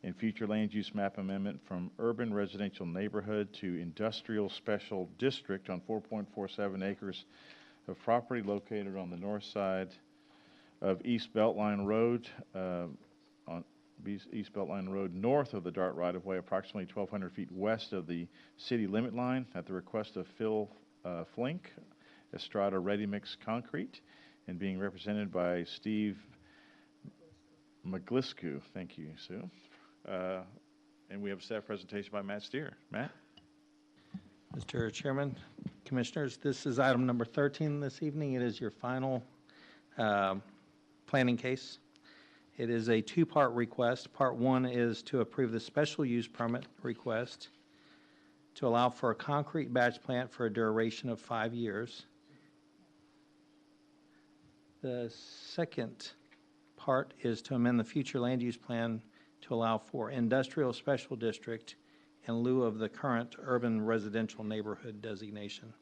and future land use map amendment from urban residential neighborhood to industrial special district on 4.47 acres of property located on the north side of East Beltline Road, East Beltline Road north of the DART right-of-way, approximately 1,200 feet west of the city limit line, at the request of Phil Flink, Estrada Ready Mix Concrete, and being represented by Steve McGliscu. Thank you, Sue. And we have a staff presentation by Matt Steer. Matt? Mr. Chairman, Commissioners, this is item number 13 this evening. It is your final planning case. It is a two-part request. Part one is to approve the special use permit request to allow for a concrete batch plant for a duration of 5 years. The second part is to amend the future land use plan to allow for industrial special district in lieu of the current urban residential neighborhood designation.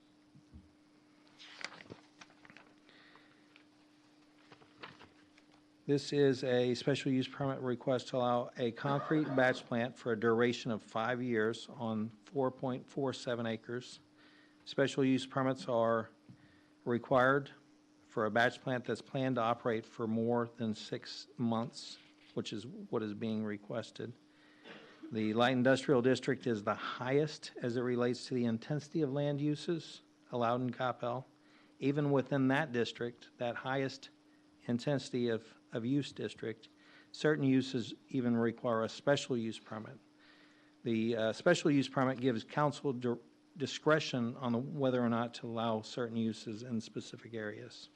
This is a special use permit request to allow a concrete batch plant for a duration of 5 years on 4.47 acres. Special use permits are required for a batch plant that's planned to operate for more than 6 months, which is what is being requested. The light industrial district is the highest as it relates to the intensity of land uses allowed in Coppell, even within that district, that highest intensity of use district, certain uses even require a special use permit. The special use permit gives council discretion on whether or not to allow certain uses in specific areas.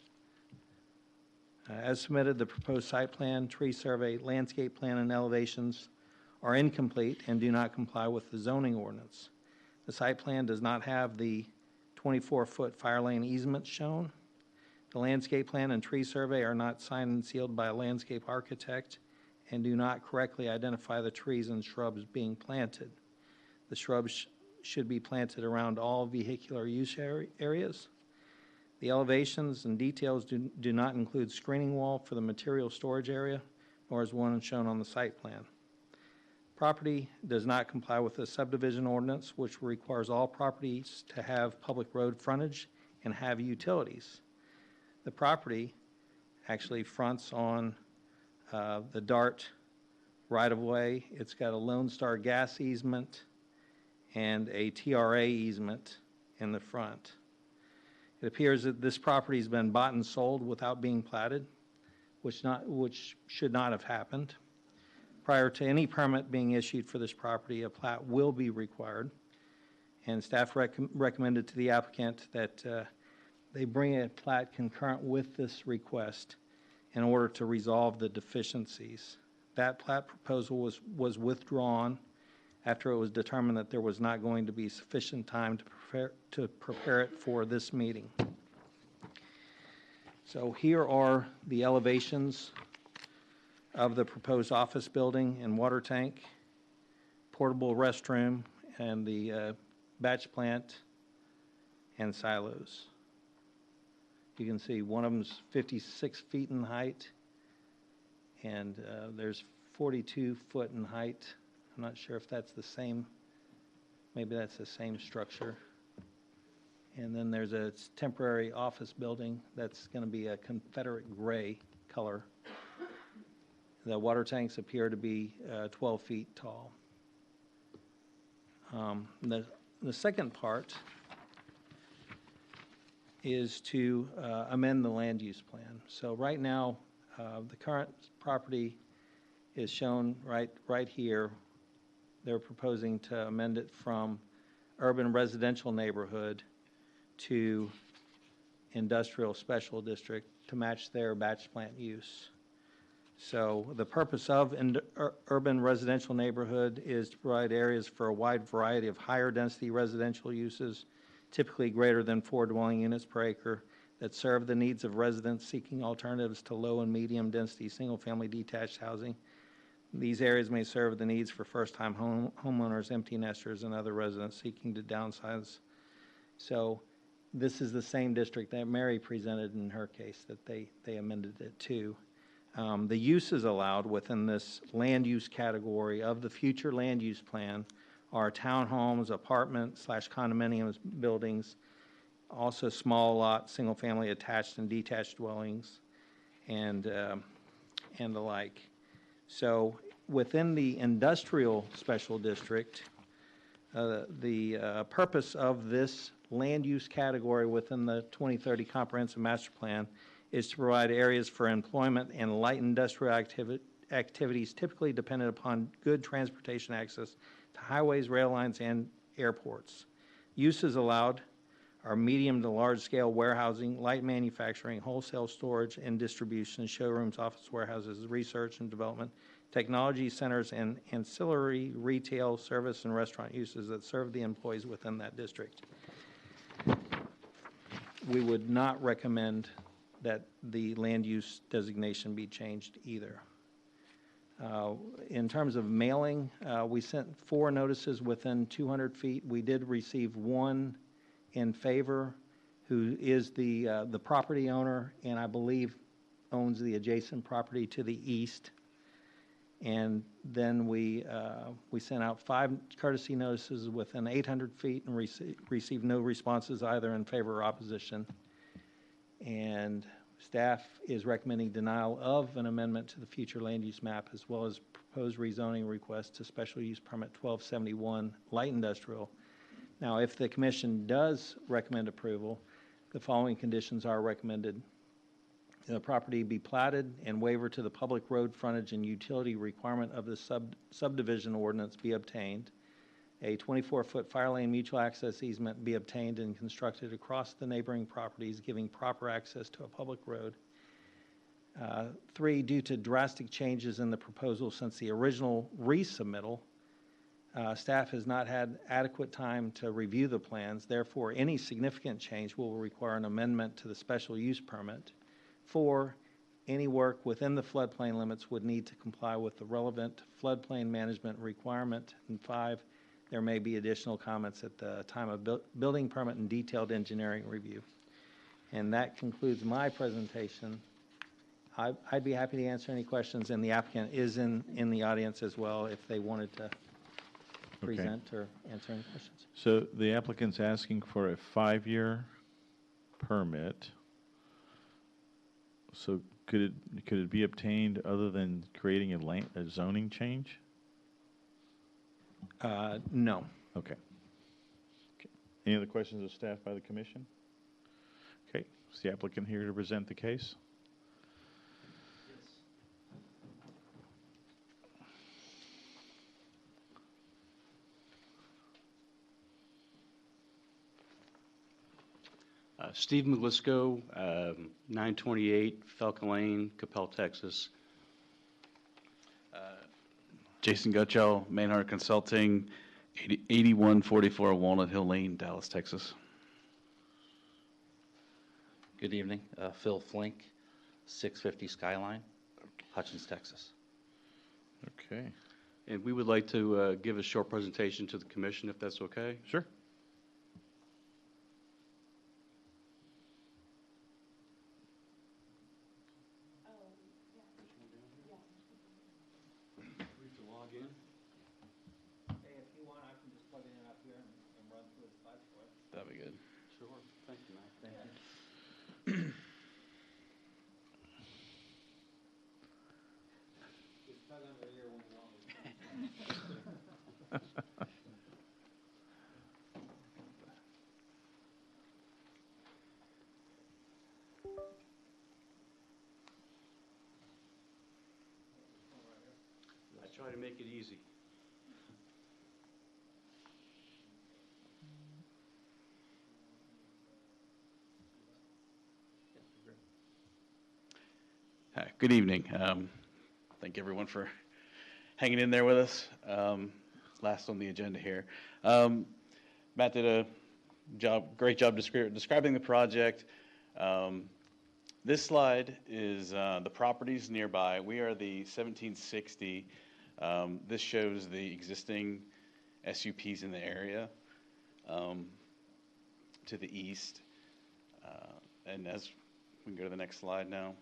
As submitted, the proposed site plan, tree survey, landscape plan, and elevations are incomplete and do not comply with the zoning ordinance. The site plan does not have the 24-foot fire lane easement shown. The landscape plan and tree survey are not signed and sealed by a landscape architect and do not correctly identify the trees and shrubs being planted. The shrubs should be planted around all vehicular use areas. The elevations and details do not include screening wall for the material storage area, nor is one shown on the site plan. Property does not comply with the subdivision ordinance, which requires all properties to have public road frontage and have utilities. The property actually fronts on the DART right-of-way. It's got a Lone Star gas easement and a TRA easement in the front. It appears that this property has been bought and sold without being platted, which should not have happened. Prior to any permit being issued for this property, a plat will be required, and staff recommended to the applicant that they bring a plat concurrent with this request in order to resolve the deficiencies. That plat proposal was withdrawn after it was determined that there was not going to be sufficient time to prepare it for this meeting. So here are the elevations of the proposed office building and water tank, portable restroom, and the batch plant and silos. You can see one of them's 56 feet in height, and there's 42 foot in height. I'm not sure if that's the same, maybe that's the same structure. And then there's a temporary office building that's going to be a Confederate gray color. The water tanks appear to be 12 feet tall. The second part is to amend the land use plan. So right now, the current property is shown right here. They're proposing to amend it from urban residential neighborhood to industrial special district to match their batch plant use. So the purpose of urban residential neighborhood is to provide areas for a wide variety of higher density residential uses, typically greater than 4 dwelling units per acre, that serve the needs of residents seeking alternatives to low and medium density single family detached housing. These areas may serve the needs for first-time homeowners, empty nesters, and other residents seeking to downsize. So this is the same district that Mary presented in her case that they amended it to. The uses allowed within this land use category of the future land use plan are townhomes, apartment/condominiums buildings, also small lot, single-family attached and detached dwellings, and the like. So within the industrial special district, the purpose of this land use category within the 2030 Comprehensive Master Plan is to provide areas for employment and light industrial activities typically dependent upon good transportation access to highways, rail lines, and airports. Uses allowed are medium to large scale warehousing, light manufacturing, wholesale storage and distribution, showrooms, office warehouses, research and development, technology centers, and ancillary retail, service, and restaurant uses that serve the employees within that district. We would not recommend that the land use designation be changed either. In terms of mailing, we sent 4 notices within 200 feet. We did receive one in favor, who is the property owner, and I believe owns the adjacent property to the east. And then we sent out 5 courtesy notices within 800 feet and received no responses either in favor or opposition. And staff is recommending denial of an amendment to the future land use map as well as proposed rezoning request to special use permit 1271 light industrial. Now, if the commission does recommend approval, The following conditions are recommended. The property be platted and waiver to the public road frontage and utility requirement of the subdivision ordinance be obtained. A 24-foot fire lane mutual access easement be obtained and constructed across the neighboring properties, giving proper access to a public road. 3, due to drastic changes in the proposal since the original resubmittal, staff has not had adequate time to review the plans. Therefore, any significant change will require an amendment to the special use permit. 4, any work within the floodplain limits would need to comply with the relevant floodplain management requirement. And 5, there may be additional comments at the time of building permit and detailed engineering review. And that concludes my presentation. I'd be happy to answer any questions, and the applicant is in the audience as well if they wanted to present or answer any questions. So the applicant's asking for a 5-year permit. So could it be obtained other than creating a zoning change? No. Okay. Any other questions of staff by the commission? Okay, is the applicant here to present the case? Steve Malisco, 928 Falcon Lane, Coppell, Texas. Jason Gutschall, Manhart Consulting, 8144 Walnut Hill Lane, Dallas, Texas. Good evening. Phil Flink, 650 Skyline, Hutchins, Texas. Okay. And we would like to give a short presentation to the commission, if that's okay. Sure. That'd be good. Sure. Thank you, Matt. Thank you. I try to make it easy. Hi, good evening. Thank everyone for hanging in there with us. Last on the agenda here. Matt did a great job describing the project. This slide is the properties nearby. We are the 1760. This shows the existing SUPs in the area to the east. And as we can go to the next slide now.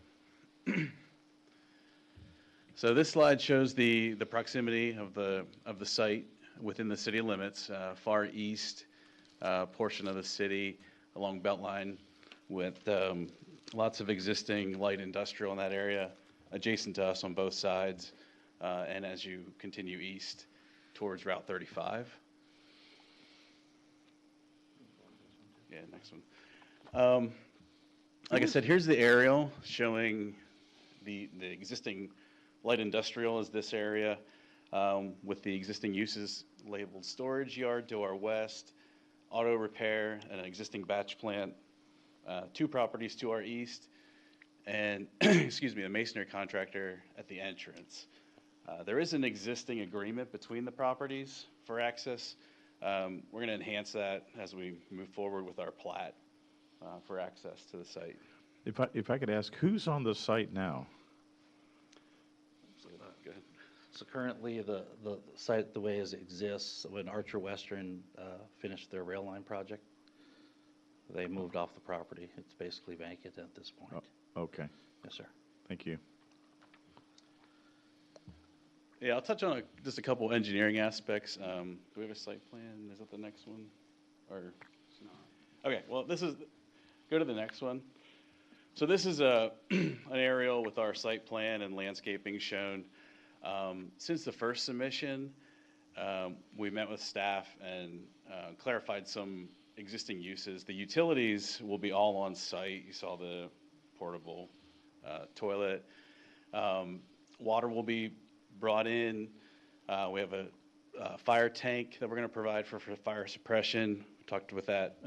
So this slide shows the proximity of the site within the city limits, far east portion of the city along Beltline with lots of existing light industrial in that area adjacent to us on both sides, and as you continue east towards Route 35. Yeah, next one. Like I said, here's the aerial showing the existing light industrial is this area with the existing uses labeled storage yard to our west, auto repair, and an existing batch plant, 2 properties to our east, and excuse me, a masonry contractor at the entrance. There is an existing agreement between the properties for access. We're going to enhance that as we move forward with our plat for access to the site. If I could ask, who's on the site now? Go ahead. So currently, the site, the way as it exists, when Archer Western finished their rail line project, they moved off the property. It's basically vacant at this point. Oh, okay. Yes, sir. Thank you. Yeah, I'll touch on just a couple engineering aspects. Do we have a site plan? Is that the next one? Or okay, well, go to the next one. So this is an aerial with our site plan and landscaping shown. Since the first submission, we met with staff and clarified some existing uses. The utilities will be all on site. You saw the portable toilet. Water will be brought in. We have a fire tank that we're going to provide for fire suppression. We talked with that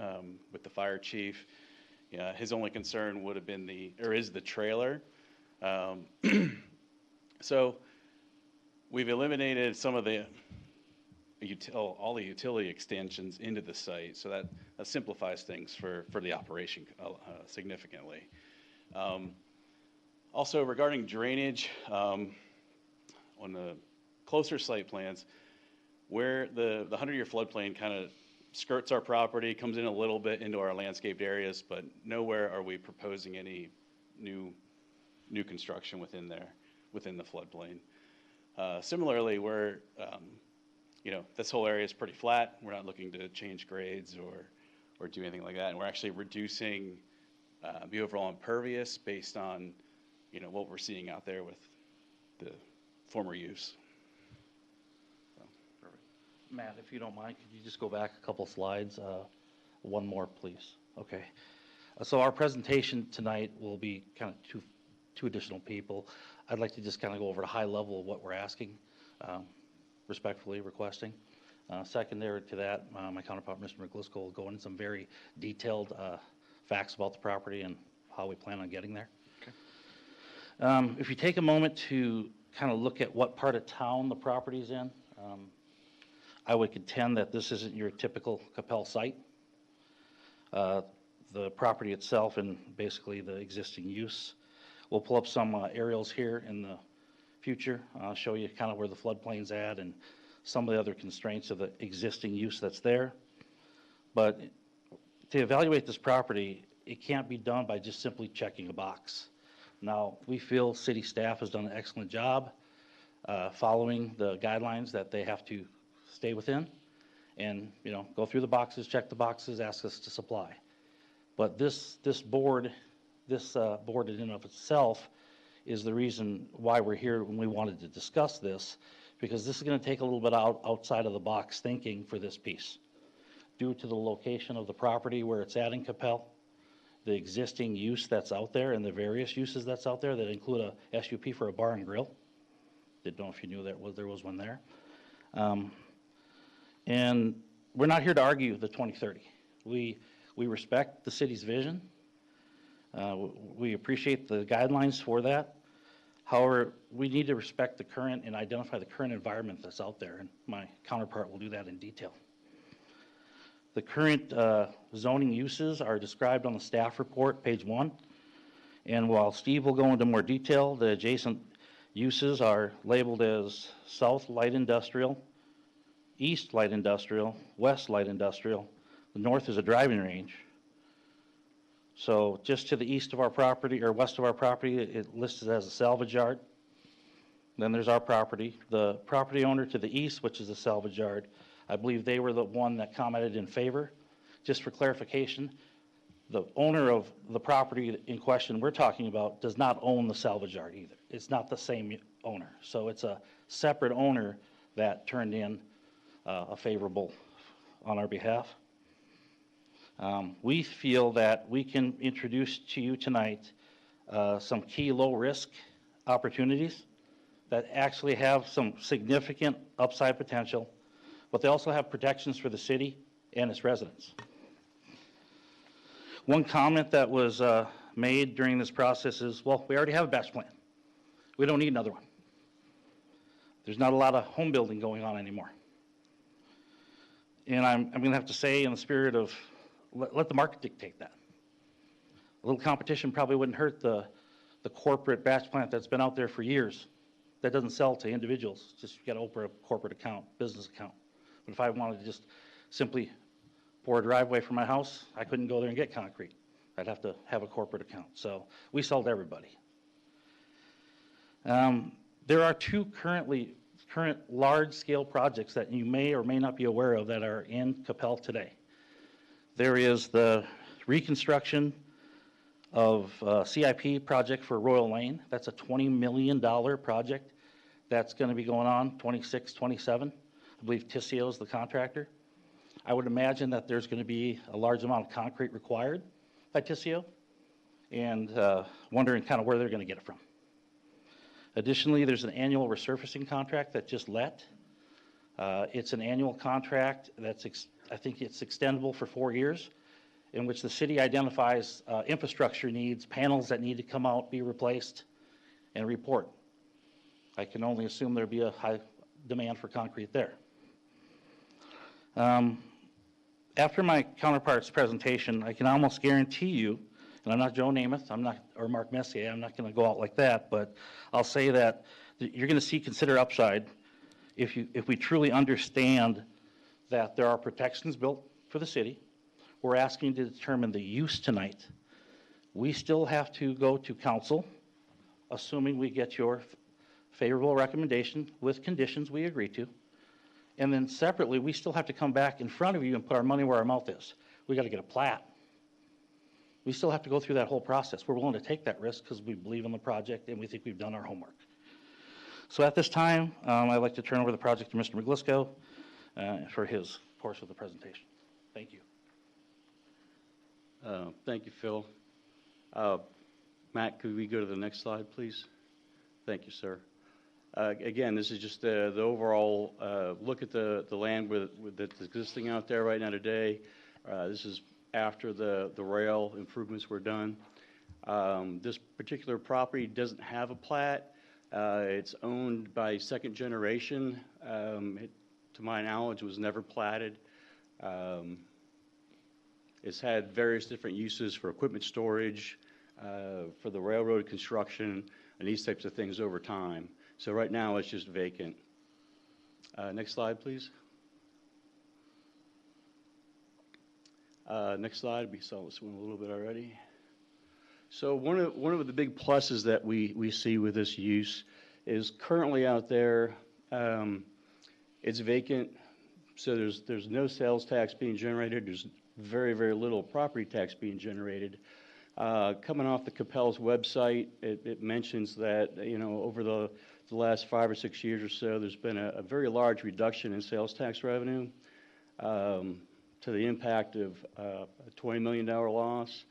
with the fire chief. His only concern would have been is the trailer. So we've eliminated some of all the utility extensions into the site, so that simplifies things for the operation significantly. Also, regarding drainage, on the closer site plans, where the 100-year floodplain kind of skirts our property, comes in a little bit into our landscaped areas, but nowhere are we proposing any new construction within the floodplain. Similarly, where this whole area is pretty flat, we're not looking to change grades or do anything like that, and we're actually reducing the overall impervious based on what we're seeing out there with the former use. Matt, if you don't mind, could you just go back a couple slides? One more, please. Okay. So our presentation tonight will be kind of two additional people. I'd like to just kind of go over a high level of what we're asking, respectfully requesting. Secondary to that, my counterpart, Mr. McGlisco, will go into some very detailed facts about the property and how we plan on getting there. Okay. If you take a moment to kind of look at what part of town the property's in, I would contend that this isn't your typical Coppell site. The property itself and basically the existing use. We'll pull up some aerials here in the future. I'll show you kind of where the floodplain's at and some of the other constraints of the existing use that's there. But to evaluate this property, it can't be done by just simply checking a box. Now, we feel city staff has done an excellent job following the guidelines that they have to stay within and, go through the boxes, check the boxes, ask us to supply. But this board in and of itself is the reason why we're here when we wanted to discuss this, because this is going to take a little bit outside of the box thinking for this piece. Due to the location of the property where it's at in Coppell, the existing use that's out there and the various uses that's out there that include a SUP for a bar and grill. Didn't know if you knew there was one there. And we're not here to argue the 2030. We respect the city's vision. We appreciate the guidelines for that. However, we need to respect the current and identify the current environment that's out there, and my counterpart will do that in detail. The current zoning uses are described on the staff report, page 1. And while Steve will go into more detail, the adjacent uses are labeled as South Light Industrial, East Light Industrial, West Light Industrial. The north is a driving range. So just to the east of our property, or west of our property, it listed as a salvage yard. Then there's our property. The property owner to the east, which is a salvage yard, I believe they were the one that commented in favor. Just for clarification, the owner of the property in question we're talking about does not own the salvage yard either. It's not the same owner. So it's a separate owner that turned in a favorable on our behalf. We feel that we can introduce to you tonight some key low-risk opportunities that actually have some significant upside potential, but they also have protections for the city and its residents. One comment that was made during this process is, well, we already have a batch plan. We don't need another one. There's not a lot of home building going on anymore. And I'm going to have to say, in the spirit of let the market dictate that. A little competition probably wouldn't hurt the corporate batch plant that's been out there for years. That doesn't sell to individuals. Just you got to open a corporate account, business account. But if I wanted to just simply pour a driveway from my house, I couldn't go there and get concrete. I'd have to have a corporate account. So we sell to everybody. There are two current large-scale projects that you may or may not be aware of that are in Coppell today. There is the reconstruction of CIP project for Royal Lane. That's a $20 million project that's going to be going on 26, 27. I believe Tissio is the contractor. I would imagine that there's going to be a large amount of concrete required by Tissio, and wondering kind of where they're going to get it from. Additionally, there's an annual resurfacing contract that just let. It's an annual contract that's, I think it's extendable for 4 years, in which the city identifies infrastructure needs, panels that need to come out, be replaced, and report. I can only assume there'll be a high demand for concrete there. After my counterpart's presentation, I can almost guarantee you, and I'm not Joe Namath, I'm not, or Mark Messier, I'm not going to go out like that, but I'll say that you're going to see consider upside if we truly understand that there are protections built for the city. We're asking to determine the use tonight. We still have to go to council, assuming we get your favorable recommendation with conditions we agree to. And then separately, we still have to come back in front of you and put our money where our mouth is. We got to get a plat. We still have to go through that whole process. We're willing to take that risk because we believe in the project and we think we've done our homework. So at this time, I'd like to turn over the project to Mr. McGlisco for his portion of the presentation. Thank you. Thank you, Phil. Matt, could we go to the next slide, please? Thank you, sir. Again, this is just the overall look at the land that's existing out there right now today. This is after the rail improvements were done. This particular property doesn't have a plat. It's owned by second generation. To my knowledge, it was never platted. It's had various different uses for equipment storage, for the railroad construction, and these types of things over time. So right now, it's just vacant. Next slide, please. Next slide. We saw this one a little bit already. So one of the big pluses that we see with this use is currently out there, it's vacant, so there's no sales tax being generated. There's very, very little property tax being generated. Coming off the Coppell's website, it mentions that, you know, over the last 5 or 6 years or so, there's been a very large reduction in sales tax revenue to the impact of a $20 million loss.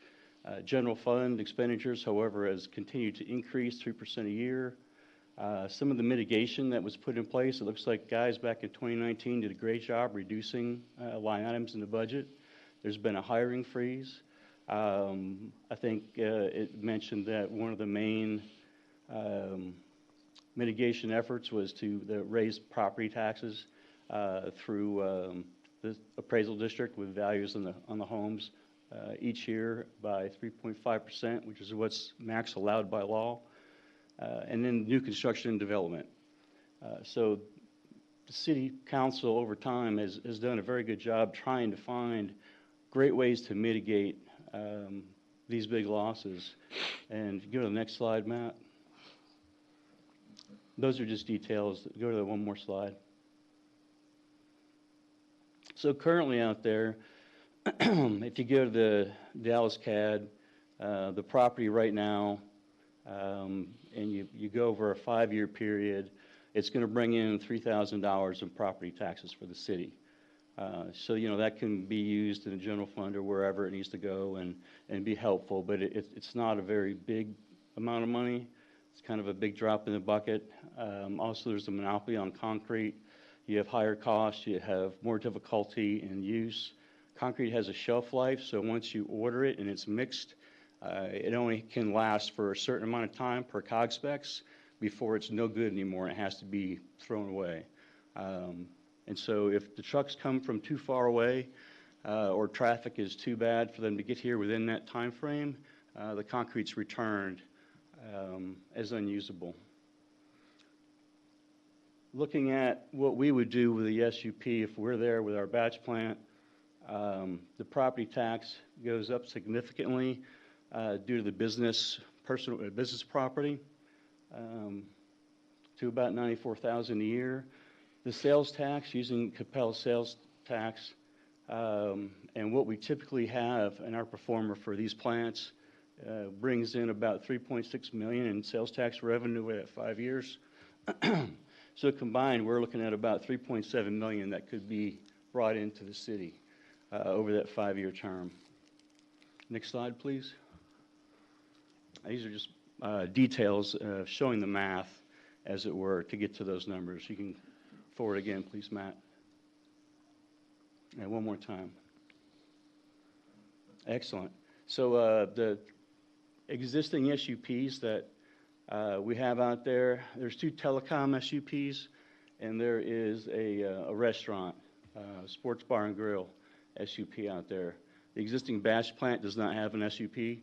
General fund expenditures, however, has continued to increase 3% a year. Some of the mitigation that was put in place, it looks like guys back in 2019 did a great job reducing line items in the budget. There's been a hiring freeze. I think it mentioned that one of the main mitigation efforts was to raise property taxes through the appraisal district with values on the homes each year by 3.5%, which is what's max allowed by law, and then new construction and development. So the city council over time has done a very good job trying to find great ways to mitigate these big losses. And if you go to the next slide, Matt. Those are just details. Go to the one more slide. So currently out there, if you go to the Dallas CAD, the property right now, and you go over a 5-year period, it's going to bring in $3,000 in property taxes for the city. So, you know, that can be used in the general fund or wherever it needs to go and be helpful, but it's not a very big amount of money. It's kind of a big drop in the bucket. Also, there's a monopoly on concrete. You have higher costs. You have more difficulty in use. Concrete has a shelf life, so once you order it and it's mixed, it only can last for a certain amount of time per cog specs before it's no good anymore. It has to be thrown away. And so if the trucks come from too far away or traffic is too bad for them to get here within that time frame, the concrete's returned as unusable. Looking at what we would do with the SUP if we're there with our batch plant, the property tax goes up significantly due to the business property to about $94,000 a year. The sales tax, using Coppell sales tax, and what we typically have in our performer for these plants brings in about $3.6 million in sales tax revenue at 5 years. So combined, we're looking at about $3.7 million that could be brought into the city. over that 5-year term. Next slide, please. These are just details showing the math, as it were, to get to those numbers. You can forward again, please, Matt. And one more time. Excellent. So the existing SUPs that we have out there, there's 2 telecom SUPs, and there is a restaurant, sports bar and grill SUP out there. The existing batch plant does not have an SUP.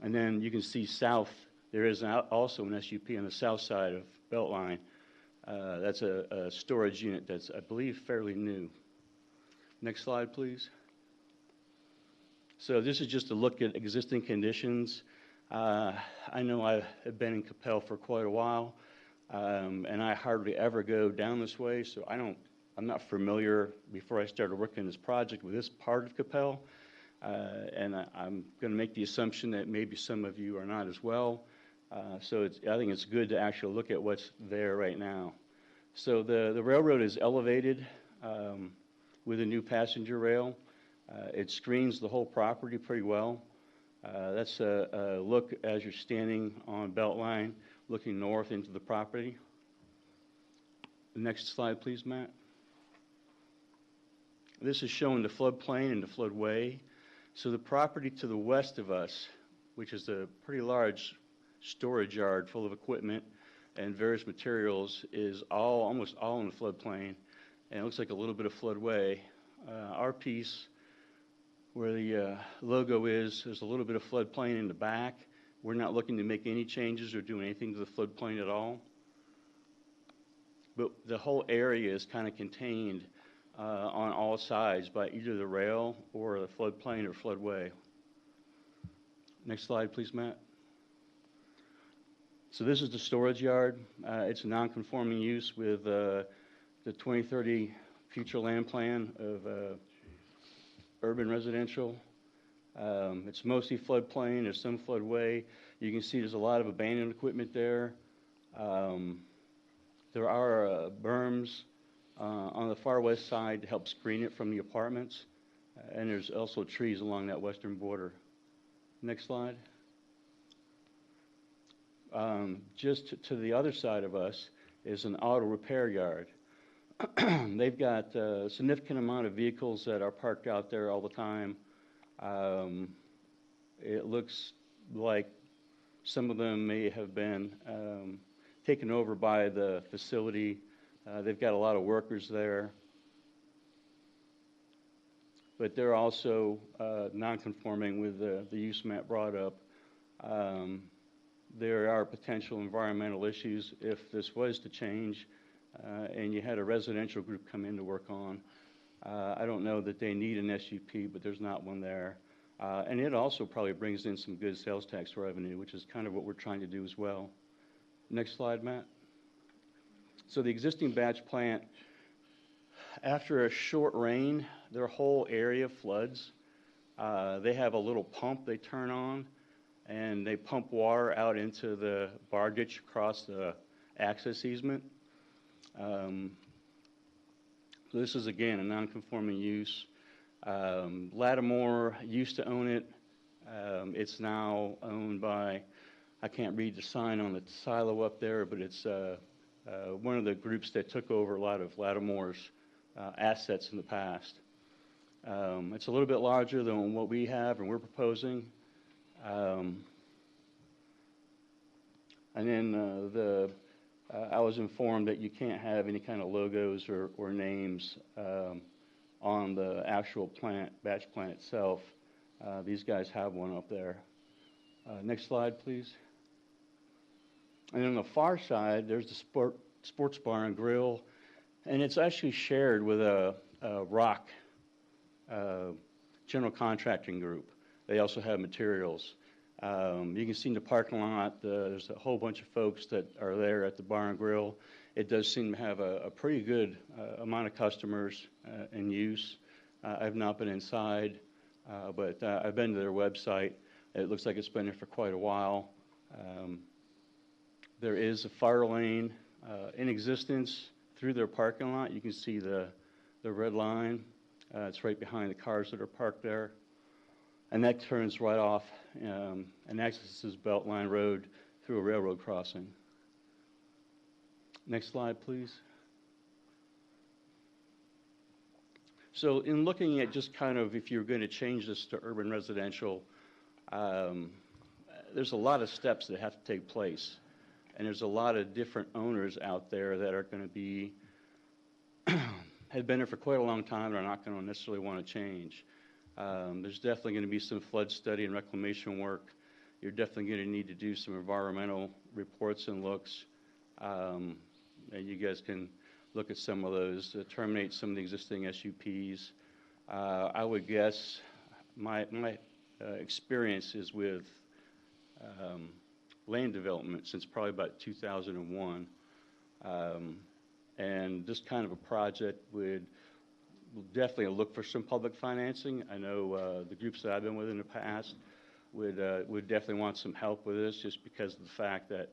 And then you can see south, there is also an SUP on the south side of Beltline. That's a storage unit that's, I believe, fairly new. Next slide, please. So this is just a look at existing conditions. I know I have been in Coppell for quite a while, and I hardly ever go down this way, so I'm not familiar, before I started working on this project, with this part of Coppell. And I'm going to make the assumption that maybe some of you are not as well. So I think it's good to actually look at what's there right now. So the railroad is elevated with a new passenger rail. It screens the whole property pretty well. That's a look as you're standing on Beltline, looking north into the property. Next slide, please, Matt. This is showing the floodplain and the floodway. So the property to the west of us, which is a pretty large storage yard full of equipment and various materials, is almost all in the floodplain, and it looks like a little bit of floodway. Our piece, where the logo is, there's a little bit of floodplain in the back. We're not looking to make any changes or do anything to the floodplain at all. But the whole area is kind of contained on all sides by either the rail or the floodplain or floodway. Next slide, please, Matt. So this is the storage yard. It's a non-conforming use with the 2030 future land plan of urban residential. It's mostly floodplain. There's some floodway. You can see there's a lot of abandoned equipment there. There are berms on the far west side to help screen it from the apartments. And there's also trees along that western border. Next slide. Just to the other side of us is an auto repair yard. They've got a significant amount of vehicles that are parked out there all the time. It looks like some of them may have been taken over by the facility. They've got a lot of workers there. But they're also non-conforming with the use Matt brought up. There are potential environmental issues if this was to change and you had a residential group come in to work on. I don't know that they need an SUP, but there's not one there. And it also probably brings in some good sales tax revenue, which is kind of what we're trying to do as well. Next slide, Matt. So the existing batch plant, after a short rain, their whole area floods. They have a little pump they turn on, and they pump water out into the bar ditch across the access easement. So this is, again, a non-conforming use. Lattimore used to own it. It's now owned by, I can't read the sign on the silo up there, but it's one of the groups that took over a lot of Lattimore's assets in the past. It's a little bit larger than what we have and we're proposing. And then I was informed that you can't have any kind of logos or names on the actual plant, batch plant itself. These guys have one up there. Next slide, please. And on the far side, there's the sports bar and grill, and it's actually shared with a rock general contracting group. They also have materials. You can see in the parking lot, there's a whole bunch of folks that are there at the bar and grill. It does seem to have a pretty good amount of customers in use. I've not been inside, but I've been to their website. It looks like it's been there for quite a while. There is a fire lane in existence through their parking lot. You can see the red line. It's right behind the cars that are parked there. And that turns right off and accesses Beltline Road through a railroad crossing. Next slide, please. So in looking at just kind of if you're going to change this to urban residential, there's a lot of steps that have to take place. And there's a lot of different owners out there that are going to be, have been there for quite a long time and are not going to necessarily want to change. There's definitely going to be some flood study and reclamation work. You're definitely going to need to do some environmental reports and looks. And you guys can look at some of those, terminate some of the existing SUPs. I would guess my experience is with land development since probably about 2001. And this kind of a project would definitely look for some public financing. I know the groups that I've been with in the past would definitely want some help with this just because of the fact that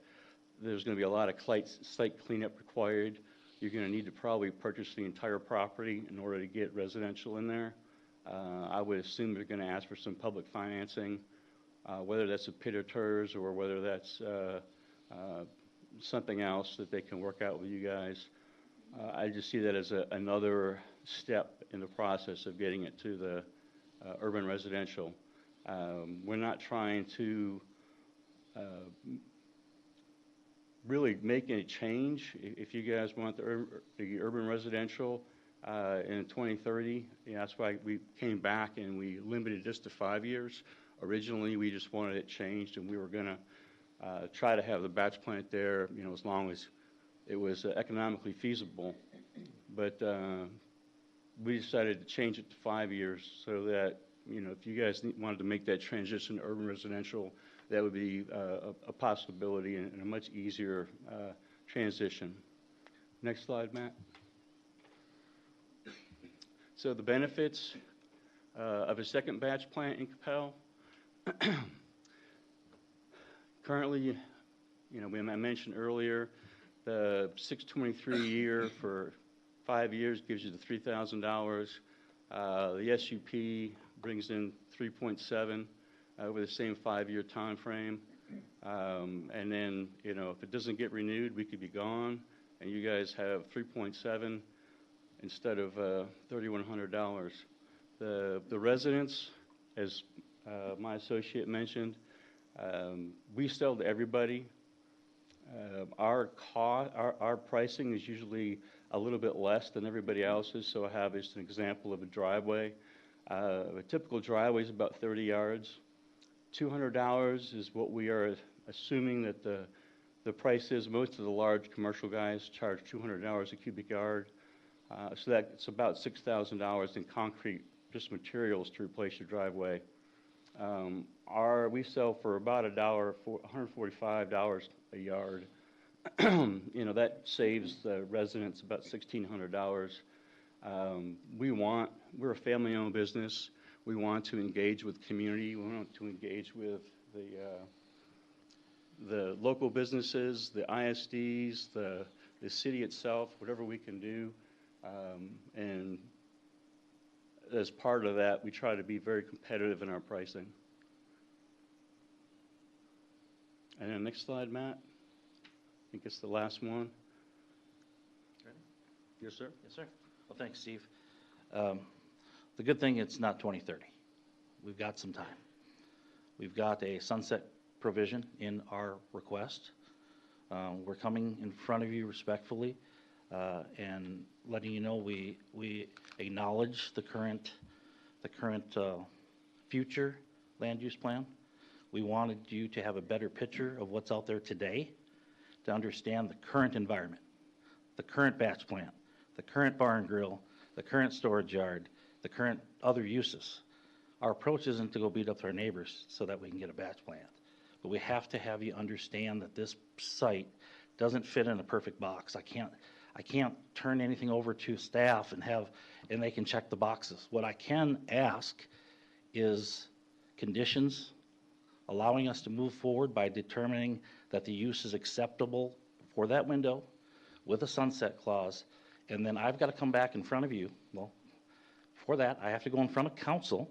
there's going to be a lot of site cleanup required. You're going to need to probably purchase the entire property in order to get residential in there. I would assume they're going to ask for some public financing, whether that's a pit or TERS or whether that's something else that they can work out with you guys. I just see that as another step in the process of getting it to the urban residential. We're not trying to really make any change. If you guys want the urban residential in 2030, that's why we came back and we limited this to 5 years. Originally, we just wanted it changed, and we were going to try to have the batch plant there, as long as it was economically feasible. But we decided to change it to 5 years so that, if you guys wanted to make that transition to urban residential, that would be a possibility and a much easier transition. Next slide, Matt. So the benefits of a second batch plant in Coppell. Currently, I mentioned earlier, the 623 a year for 5 years gives you the $3,000. The SUP brings in 3.7 over the same 5-year time frame. And then, if it doesn't get renewed, we could be gone, and you guys have 3.7 instead of $3,100. The residents, as my associate mentioned, we sell to everybody. Our pricing is usually a little bit less than everybody else's. So I have just an example of a driveway. A typical driveway is about 30 yards. $200 is what we are assuming that the price is. Most of the large commercial guys charge $200 a cubic yard. So that's about $6,000 in concrete, just materials to replace your driveway. We sell for about $145 a yard. That saves the residents about $1,600. We're a family-owned business. We want to engage with community. We want to engage with the local businesses, the ISDs, the city itself, whatever we can do. And as part of that, we try to be very competitive in our pricing. And then next slide, Matt. I think it's the last one. Ready? Yes, sir. Yes, sir. Well, thanks, Steve. The good thing, it's not 2030. We've got some time. We've got a sunset provision in our request. We're coming in front of you respectfully and letting you know we acknowledge the current future land use plan. We wanted you to have a better picture of what's out there today, to understand the current environment, the current batch plant, the current barn grill, the current storage yard, the current other uses. Our approach isn't to go beat up our neighbors so that we can get a batch plant, but we have to have you understand that this site doesn't fit in a perfect box. I can't turn anything over to staff and they can check the boxes. What I can ask is conditions allowing us to move forward by determining that the use is acceptable for that window with a sunset clause And then I've got to come back in front of you. Well, for that, I have to go in front of council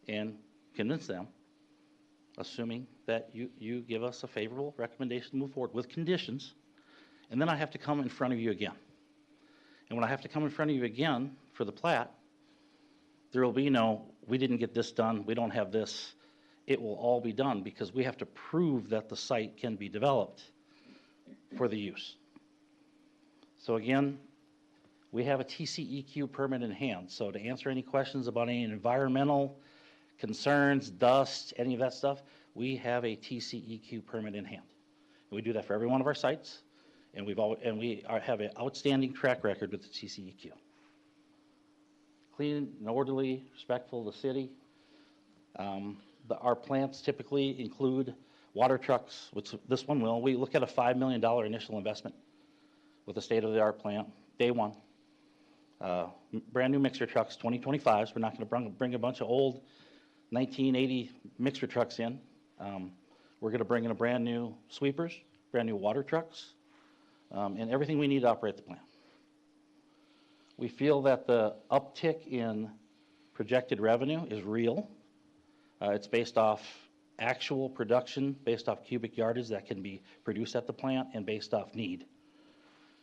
and convince them, assuming that you give us a favorable recommendation to move forward with conditions. And then I have to come in front of you again. And when I have to come in front of you again for the plat, there will be no, we didn't get this done, we don't have this. It will all be done because we have to prove that the site can be developed for the use. So again, we have a TCEQ permit in hand. So to answer any questions about any environmental concerns, dust, any of that stuff, we have a TCEQ permit in hand. And we do that for every one of our sites, and we have an outstanding track record with the TCEQ. Clean and orderly, respectful of the city. Our plants typically include water trucks, which this one will. We look at a $5 million initial investment with a state-of-the-art plant, day one. Brand new mixer trucks, 2025s. We're not going to bring a bunch of old 1980 mixer trucks in. We're going to bring in a brand new sweepers, brand new water trucks, and everything we need to operate the plant. We feel that the uptick in projected revenue is real. It's based off actual production, based off cubic yardage that can be produced at the plant, and based off need.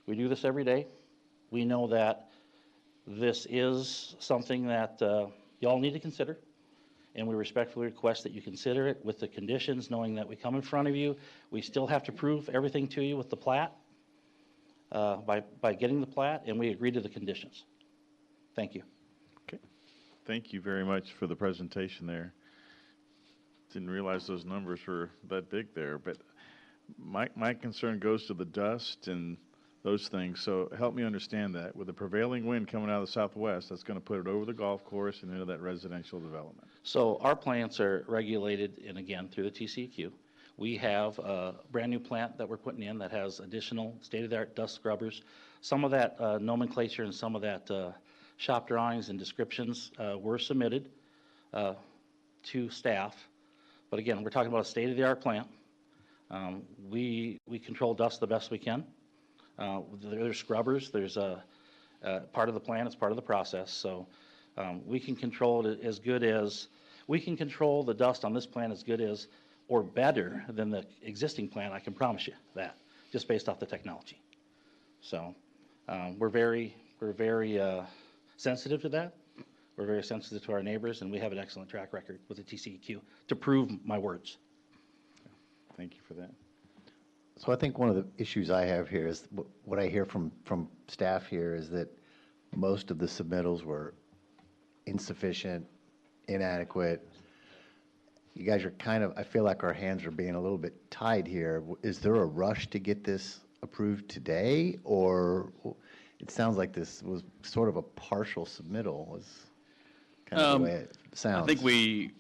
We do this every day. We know that this is something that y'all need to consider, and we respectfully request that you consider it with the conditions, knowing that we come in front of you. We still have to prove everything to you with the plat, by getting the plat, and we agree to the conditions. Thank you. Okay. Thank you very much for the presentation there. Didn't realize those numbers were that big there, but my concern goes to the dust and those things. So help me understand that. With the prevailing wind coming out of the southwest, that's going to put it over the golf course and into that residential development. So our plants are regulated, and again, through the TCEQ. We have a brand new plant that we're putting in that has additional state-of-the-art dust scrubbers. Some of that nomenclature and some of that shop drawings and descriptions were submitted to staff. But again, we're talking about a state-of-the-art plant. We control dust the best we can. There's scrubbers. There's a part of the plant. It's part of the process. So we can control it as good as, we can control the dust on this plant as good as or better than the existing plant. I can promise you that, just based off the technology. So we're very sensitive to that. We're very sensitive to our neighbors, and we have an excellent track record with the TCEQ to prove my words. Thank you for that. So I think one of the issues I have here is what I hear from staff here is that most of the submittals were insufficient, inadequate. You guys are kind of, I feel like our hands are being a little bit tied here. Is there a rush to get this approved today? Or it sounds like this was sort of a partial submittal, is kind of the way it sounds. I think we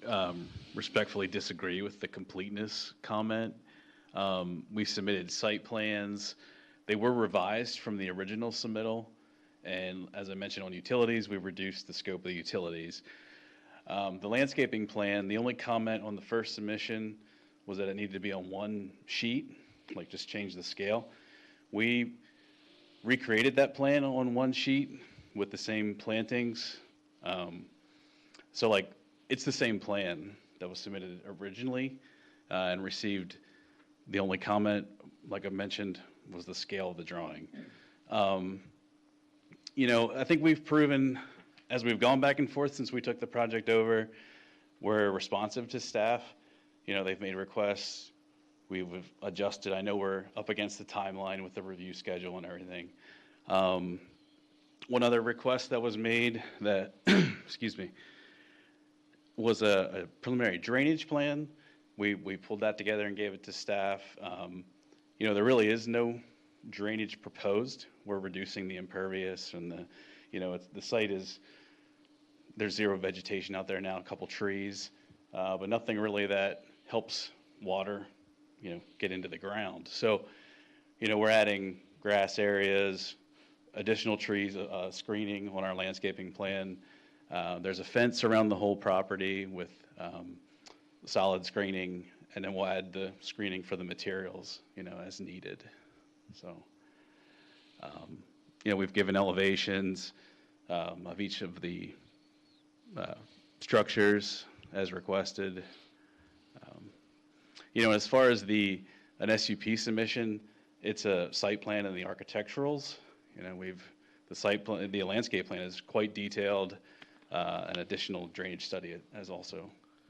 respectfully disagree with the completeness comment. We submitted site plans. They were revised from the original submittal. And as I mentioned on utilities, we reduced the scope of the utilities. The landscaping plan, the only comment on the first submission was that it needed to be on one sheet, like just change the scale. We recreated that plan on one sheet with the same plantings. So like, it's the same plan that was submitted originally and received. The only comment, like I mentioned, was the scale of the drawing. You know, I think we've proven, as we've gone back and forth since we took the project over, we're responsive to staff. You know, they've made requests. We've adjusted. I know we're up against the timeline with the review schedule and everything. One other request that was made that, excuse me, was a preliminary drainage plan. We pulled that together and gave it to staff. You know, there really is no drainage proposed. We're reducing the impervious and the, you know, the site is, there's zero vegetation out there now, a couple trees, but nothing really that helps water, you know, get into the ground. So, you know, we're adding grass areas, additional trees, screening on our landscaping plan. There's a fence around the whole property with solid screening, and then we'll add the screening for the materials, you know, as needed. So we've given elevations of each of the structures as requested. As far as an SUP submission, it's a site plan and the architecturals. The landscape plan is quite detailed. An additional drainage study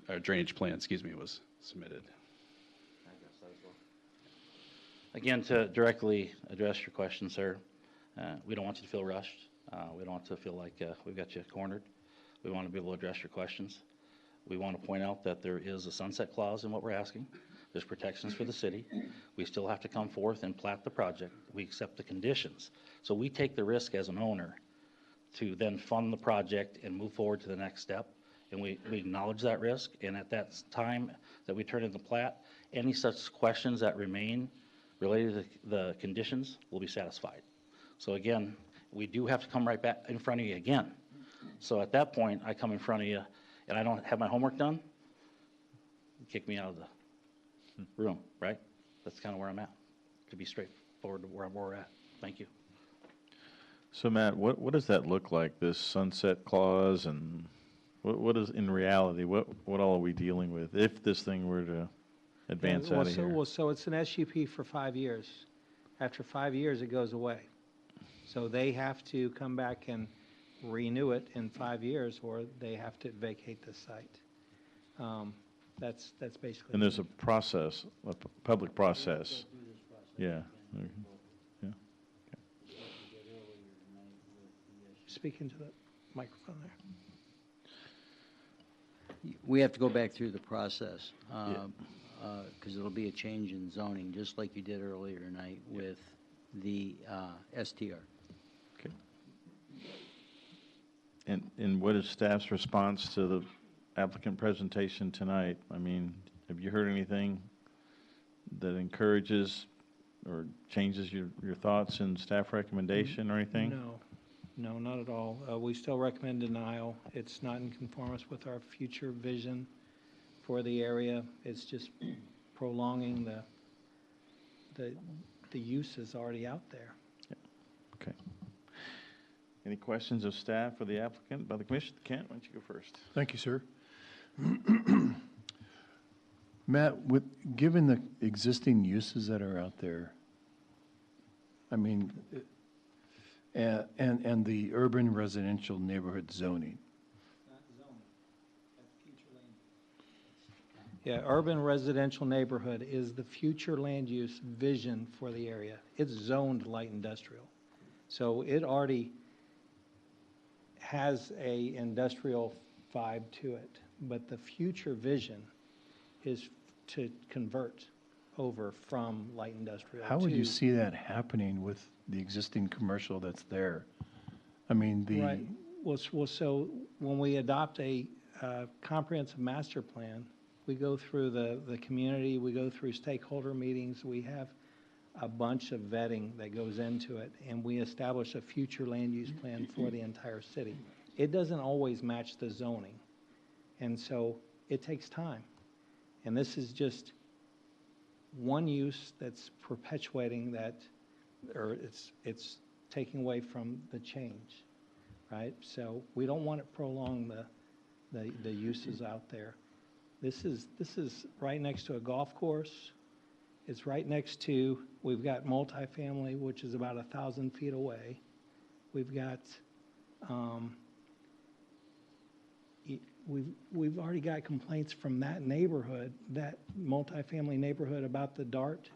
or drainage plan, was submitted. Again, to directly address your question, sir, we don't want you to feel rushed. We don't want to feel like we've got you cornered. We want to be able to address your questions. We want to point out that there is a sunset clause in what we're asking. There's protections for the city. We still have to come forth and plat the project. We accept the conditions. So we take the risk as an owner to then fund the project and move forward to the next step. And we acknowledge that risk. And at that time that we turn in the plat, any such questions that remain related to the conditions will be satisfied. So again, we do have to come right back in front of you again. So at that point, I come in front of you and I don't have my homework done, you kick me out of the room, right? That's kind of where I'm at, to be straightforward to where we're at. Thank you. So Matt, what does that look like, this sunset clause, and what is, in reality, what all are we dealing with if this thing were to advance out of here? So it's an SUP for 5 years. After 5 years, it goes away. So they have to come back and renew it in 5 years, or they have to vacate the site. That's basically. And there's a process, a public process. Yeah. Mhm. Yeah. Okay. Speak into the microphone there. We have to go back through the process, because it'll be a change in zoning, just like you did earlier tonight with the STR. Okay. And what is staff's response to the applicant presentation tonight? I mean, have you heard anything that encourages or changes your thoughts and staff recommendation or anything? No, not at all. We still recommend denial. It's not in conformance with our future vision for the area. It's just prolonging the use is already out there. Yeah. Okay. Any questions of staff or the applicant by the commission? Kent, why don't you go first? Thank you, sir. Matt, given the existing uses that are out there, I mean, and the urban residential neighborhood zoning. Yeah, urban residential neighborhood is the future land use vision for the area. It's zoned light industrial. So it already has a industrial vibe to it, but the future vision is to convert over from light industrial. How would you see that happening with the existing commercial that's there? I mean, Right. Well, so when we adopt a comprehensive master plan, we go through the community, we go through stakeholder meetings, we have a bunch of vetting that goes into it, and we establish a future land use plan for the entire city. It doesn't always match the zoning, and so it takes time. And this is just one use that's perpetuating that, or it's taking away from the change, right? So we don't want to prolong the uses out there. This is right next to a golf course. It's right next to, we've got multifamily, which is about 1,000 feet away. We've got, we've already got complaints from that neighborhood, that multifamily neighborhood, about the DART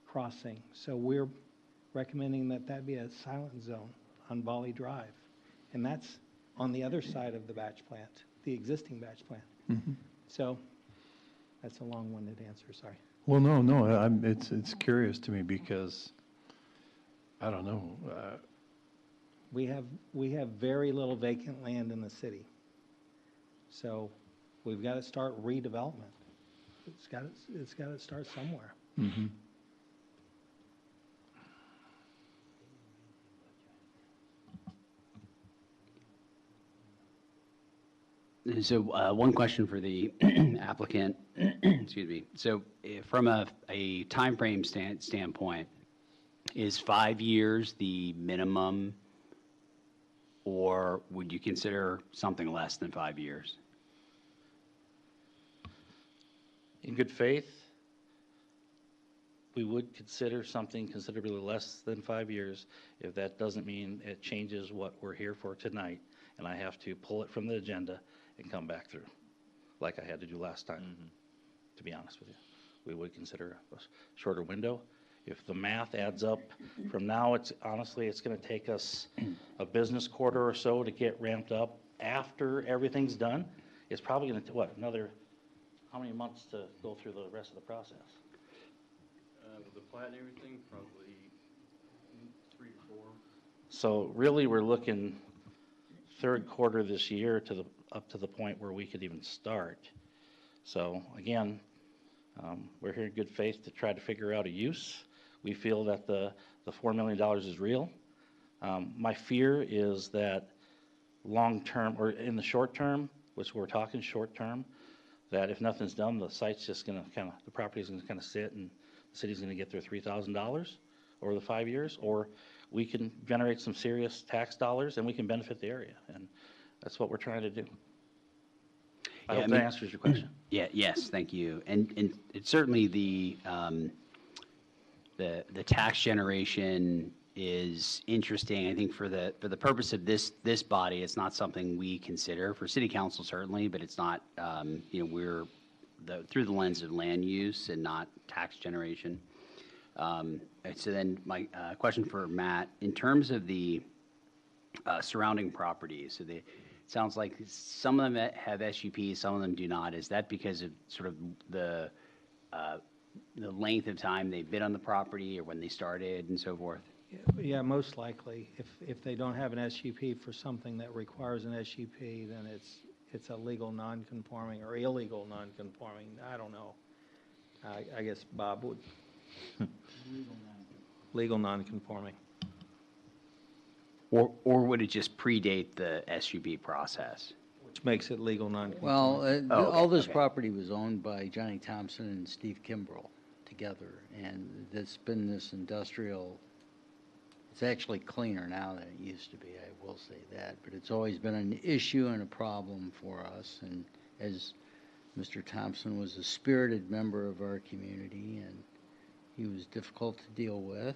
crossing. So we're recommending that be a silent zone on Volley Drive. And that's on the other side of the batch plant, the existing batch plant. Mm-hmm. So that's a long-winded answer, sorry. Well, no, it's curious to me because, I don't know. We have very little vacant land in the city. So we've got to start redevelopment. It's got to start somewhere. Mm-hmm. So one question for the applicant, excuse me. So from a timeframe standpoint, is 5 years the minimum Or would you consider something less than 5 years? In good faith, we would consider something considerably less than 5 years if that doesn't mean it changes what we're here for tonight, and I have to pull it from the agenda and come back through, like I had to do last time, to be honest with you. We would consider a shorter window. If the math adds up from now, honestly, it's going to take us a business quarter or so to get ramped up after everything's done. It's probably going to, another, how many months to go through the rest of the process? With the plat and everything, probably 3 to 4. So really, we're looking third quarter this year up to the point where we could even start. So again, we're here in good faith to try to figure out a use. We feel that the $4 million is real. My fear is that long-term, or in the short term, which we're talking short term, that if nothing's done, the site's just going to the property's going to kind of sit, and the city's going to get their $3,000 over the 5 years, or we can generate some serious tax dollars and we can benefit the area. And that's what we're trying to do. I hope that answers your question. Yeah, yes, thank you. And it's certainly the tax generation is interesting. I think for the purpose of this body, it's not something we consider. For city council, certainly, but it's not, we're through the lens of land use and not tax generation. So then my question for Matt, in terms of the surrounding properties, so it sounds like some of them have SUPs, some of them do not. Is that because of sort of the length of time they've been on the property or when they started and so forth? Yeah, most likely. If they don't have an SUP for something that requires an SUP, then it's a legal non-conforming or illegal non-conforming. I don't know. I guess Bob would. Legal non-conforming. Or would it just predate the SUP process? Which makes it legal non-conforming. Well, all this property was owned by Johnny Thompson and Steve Kimbrell together, and it's been this industrial. It's actually cleaner now than it used to be, I will say that, but it's always been an issue and a problem for us. And as Mr. Thompson was a spirited member of our community, and he was difficult to deal with.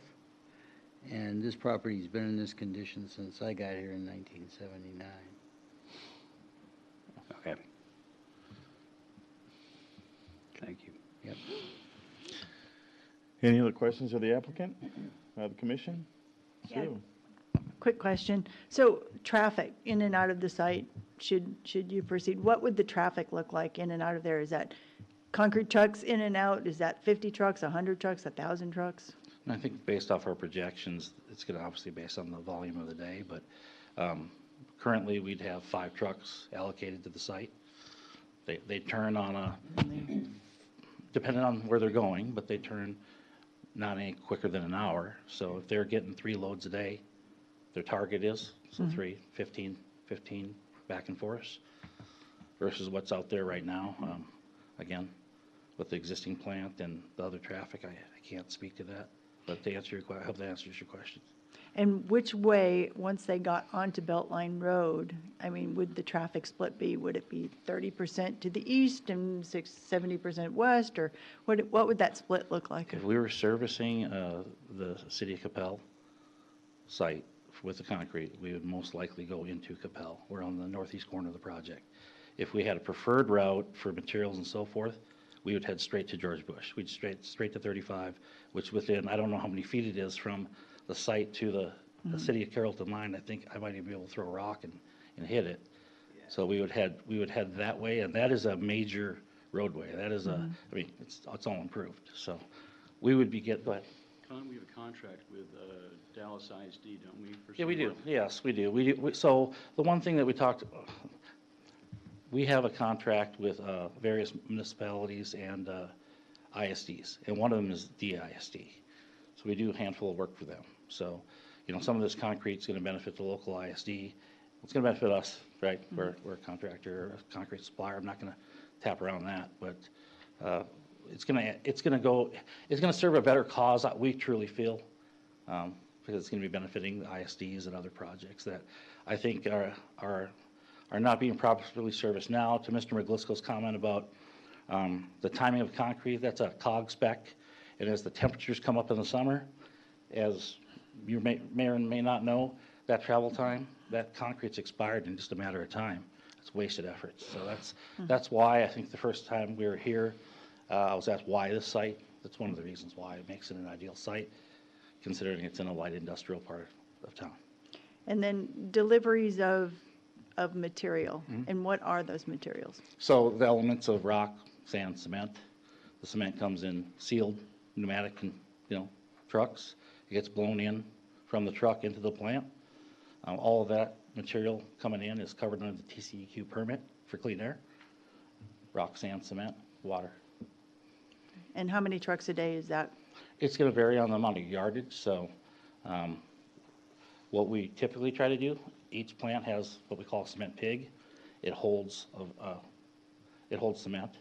And this property's been in this condition since I got here in 1979. Okay. Thank you. Yep. Any other questions of the applicant, the commission? Yeah. Sue? Quick question. So traffic in and out of the site, should you proceed, what would the traffic look like in and out of there? Is that concrete trucks in and out? Is that 50 trucks, 100 trucks, 1,000 trucks? And I think based off our projections, it's going to obviously based on the volume of the day, but currently we'd have 5 trucks allocated to the site. They turn on depending on where they're going, but they turn not any quicker than an hour. So if they're getting 3 loads a day, their target is, so 15 back and forth versus what's out there right now. Again, with the existing plant and the other traffic, I can't speak to that. But to answer your question, I hope that answers your question. And which way, once they got onto Beltline Road, I mean, would the traffic split be? Would it be 30% to the east and 70% west, or what would that split look like? If we were servicing the city of Coppell site with the concrete, we would most likely go into Coppell. We're on the northeast corner of the project. If we had a preferred route for materials and so forth, we would head straight to George Bush. We'd straight to 35, which within, I don't know how many feet it is from the site to the city of Carrollton line. I think I might even be able to throw a rock and hit it. Yeah. So we would head that way, and that is a major roadway. That is I mean, it's all improved. So we would be go ahead. We have a contract with Dallas ISD, don't we? Yeah, we do. Yes, we do. So the one thing that we talked about, we have a contract with various municipalities and ISDs, and one of them is DISD. So we do a handful of work for them. So, some of this concrete is going to benefit the local ISD. It's going to benefit us, right? We're a contractor, a concrete supplier. I'm not going to tap around that, but it's going to serve a better cause. We truly feel, because it's going to be benefiting the ISDs and other projects that I think are not being properly serviced now. To Mr. McGlisco's comment about the timing of concrete, that's a COG spec. And as the temperatures come up in the summer, as you may or may not know, that travel time, that concrete's expired in just a matter of time. It's wasted effort. So that's why I think the first time we were here, I was asked why this site. That's one of the reasons why it makes it an ideal site, considering it's in a light industrial part of town. And then deliveries of material, and what are those materials? So the elements of rock, sand, cement. The cement comes in sealed pneumatic, trucks. It gets blown in from the truck into the plant. All of that material coming in is covered under the TCEQ permit for clean air. Rock, sand, cement, water. And how many trucks a day is that? It's going to vary on the amount of yardage. So what we typically try to do, each plant has what we call a cement pig. It holds cement,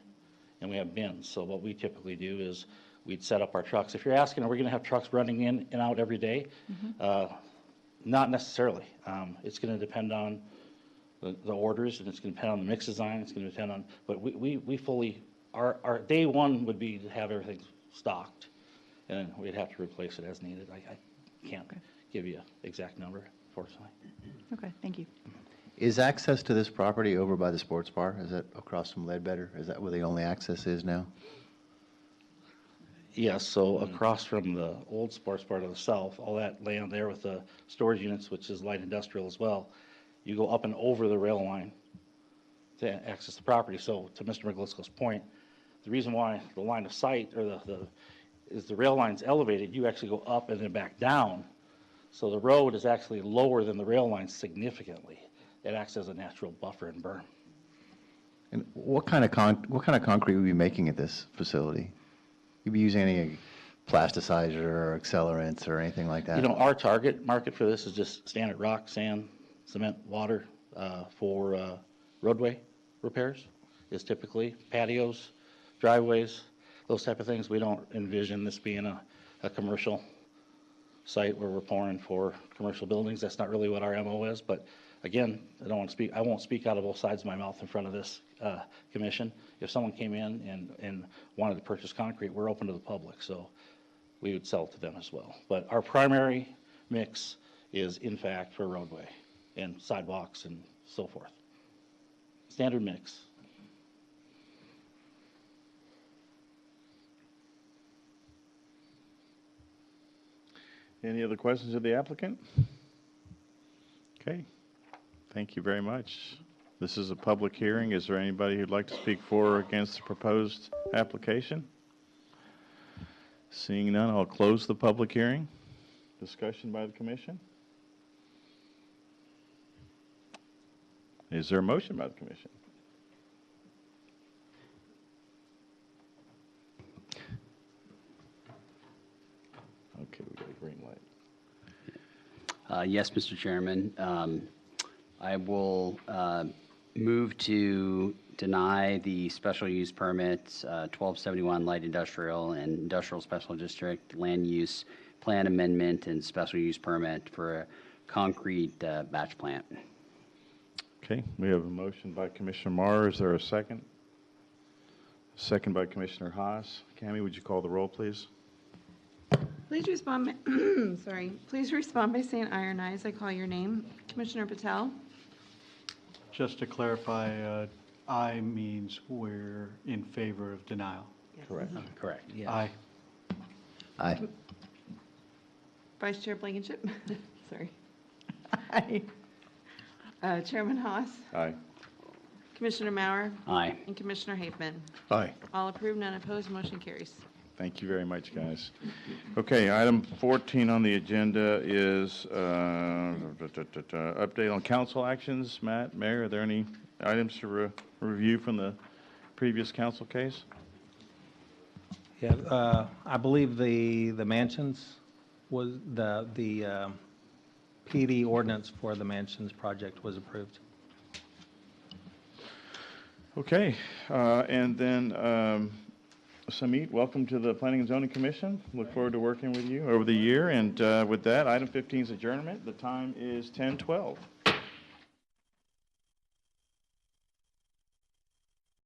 and we have bins. So what we typically do is we'd set up our trucks. If you're asking, are we going to have trucks running in and out every day? Not necessarily. It's going to depend on the orders, and it's going to depend on the mix design. It's going to depend on, but we fully, our day one would be to have everything stocked, and then we'd have to replace it as needed. I can't give you an exact number, fortunately. Okay, thank you. Is access to this property over by the sports bar? Is that across from Ledbetter? Is that where the only access is now? Yes, so across from the old sports bar to the south, all that land there with the storage units, which is light industrial as well, you go up and over the rail line to access the property. So to Mr. McGlisco's point, the reason why the line of sight or the rail line's elevated, you actually go up and then back down. So the road is actually lower than the rail line significantly. It acts as a natural buffer and berm. And what kind of concrete would you be making at this facility? You'd be using any plasticizer or accelerants or anything like that? Our target market for this is just standard rock, sand, cement, water for roadway repairs is typically patios, driveways, those type of things. We don't envision this being a commercial site where we're pouring for commercial buildings. That's not really what our MO is. But again, I won't speak out of both sides of my mouth in front of this commission. If someone came in and wanted to purchase concrete, we're open to the public, so we would sell it to them as well. But our primary mix is, in fact, for roadway and sidewalks and so forth. Standard mix. Any other questions of the applicant? Okay, thank you very much. This is a public hearing. Is there anybody who'd like to speak for or against the proposed application? Seeing none, I'll close the public hearing. Discussion by the commission? Is there a motion by the commission? Okay, we got a green light. Yes, Mr. Chairman. I will move to deny the special use permits, 1271 light industrial and industrial special district land use plan amendment and special use permit for a concrete batch plant. Okay, we have a motion by Commissioner Marr. Is there a second? Second by Commissioner Haas. Cammie, would you call the roll, please? Please respond, sorry. Please respond by saying aye or nay as I call your name. Commissioner Patel? Just to clarify, aye means we're in favor of denial. Correct. Correct. Yes. Aye. Aye. Vice Chair Blankenship? Sorry. Aye. Chairman Haas? Aye. Commissioner Maurer? Aye. And Commissioner Haveman? Aye. All approved, none opposed, motion carries. Thank you very much, guys. Okay, item 14 on the agenda is update on council actions. Matt, Mayor, are there any items to review from the previous council case? Yeah, I believe the mansions was the PD ordinance for the mansions project was approved. Okay, and then Samit, welcome to the Planning and Zoning Commission. Look forward to working with you over the year. And with that, item 15 is adjournment. The time is 10:12.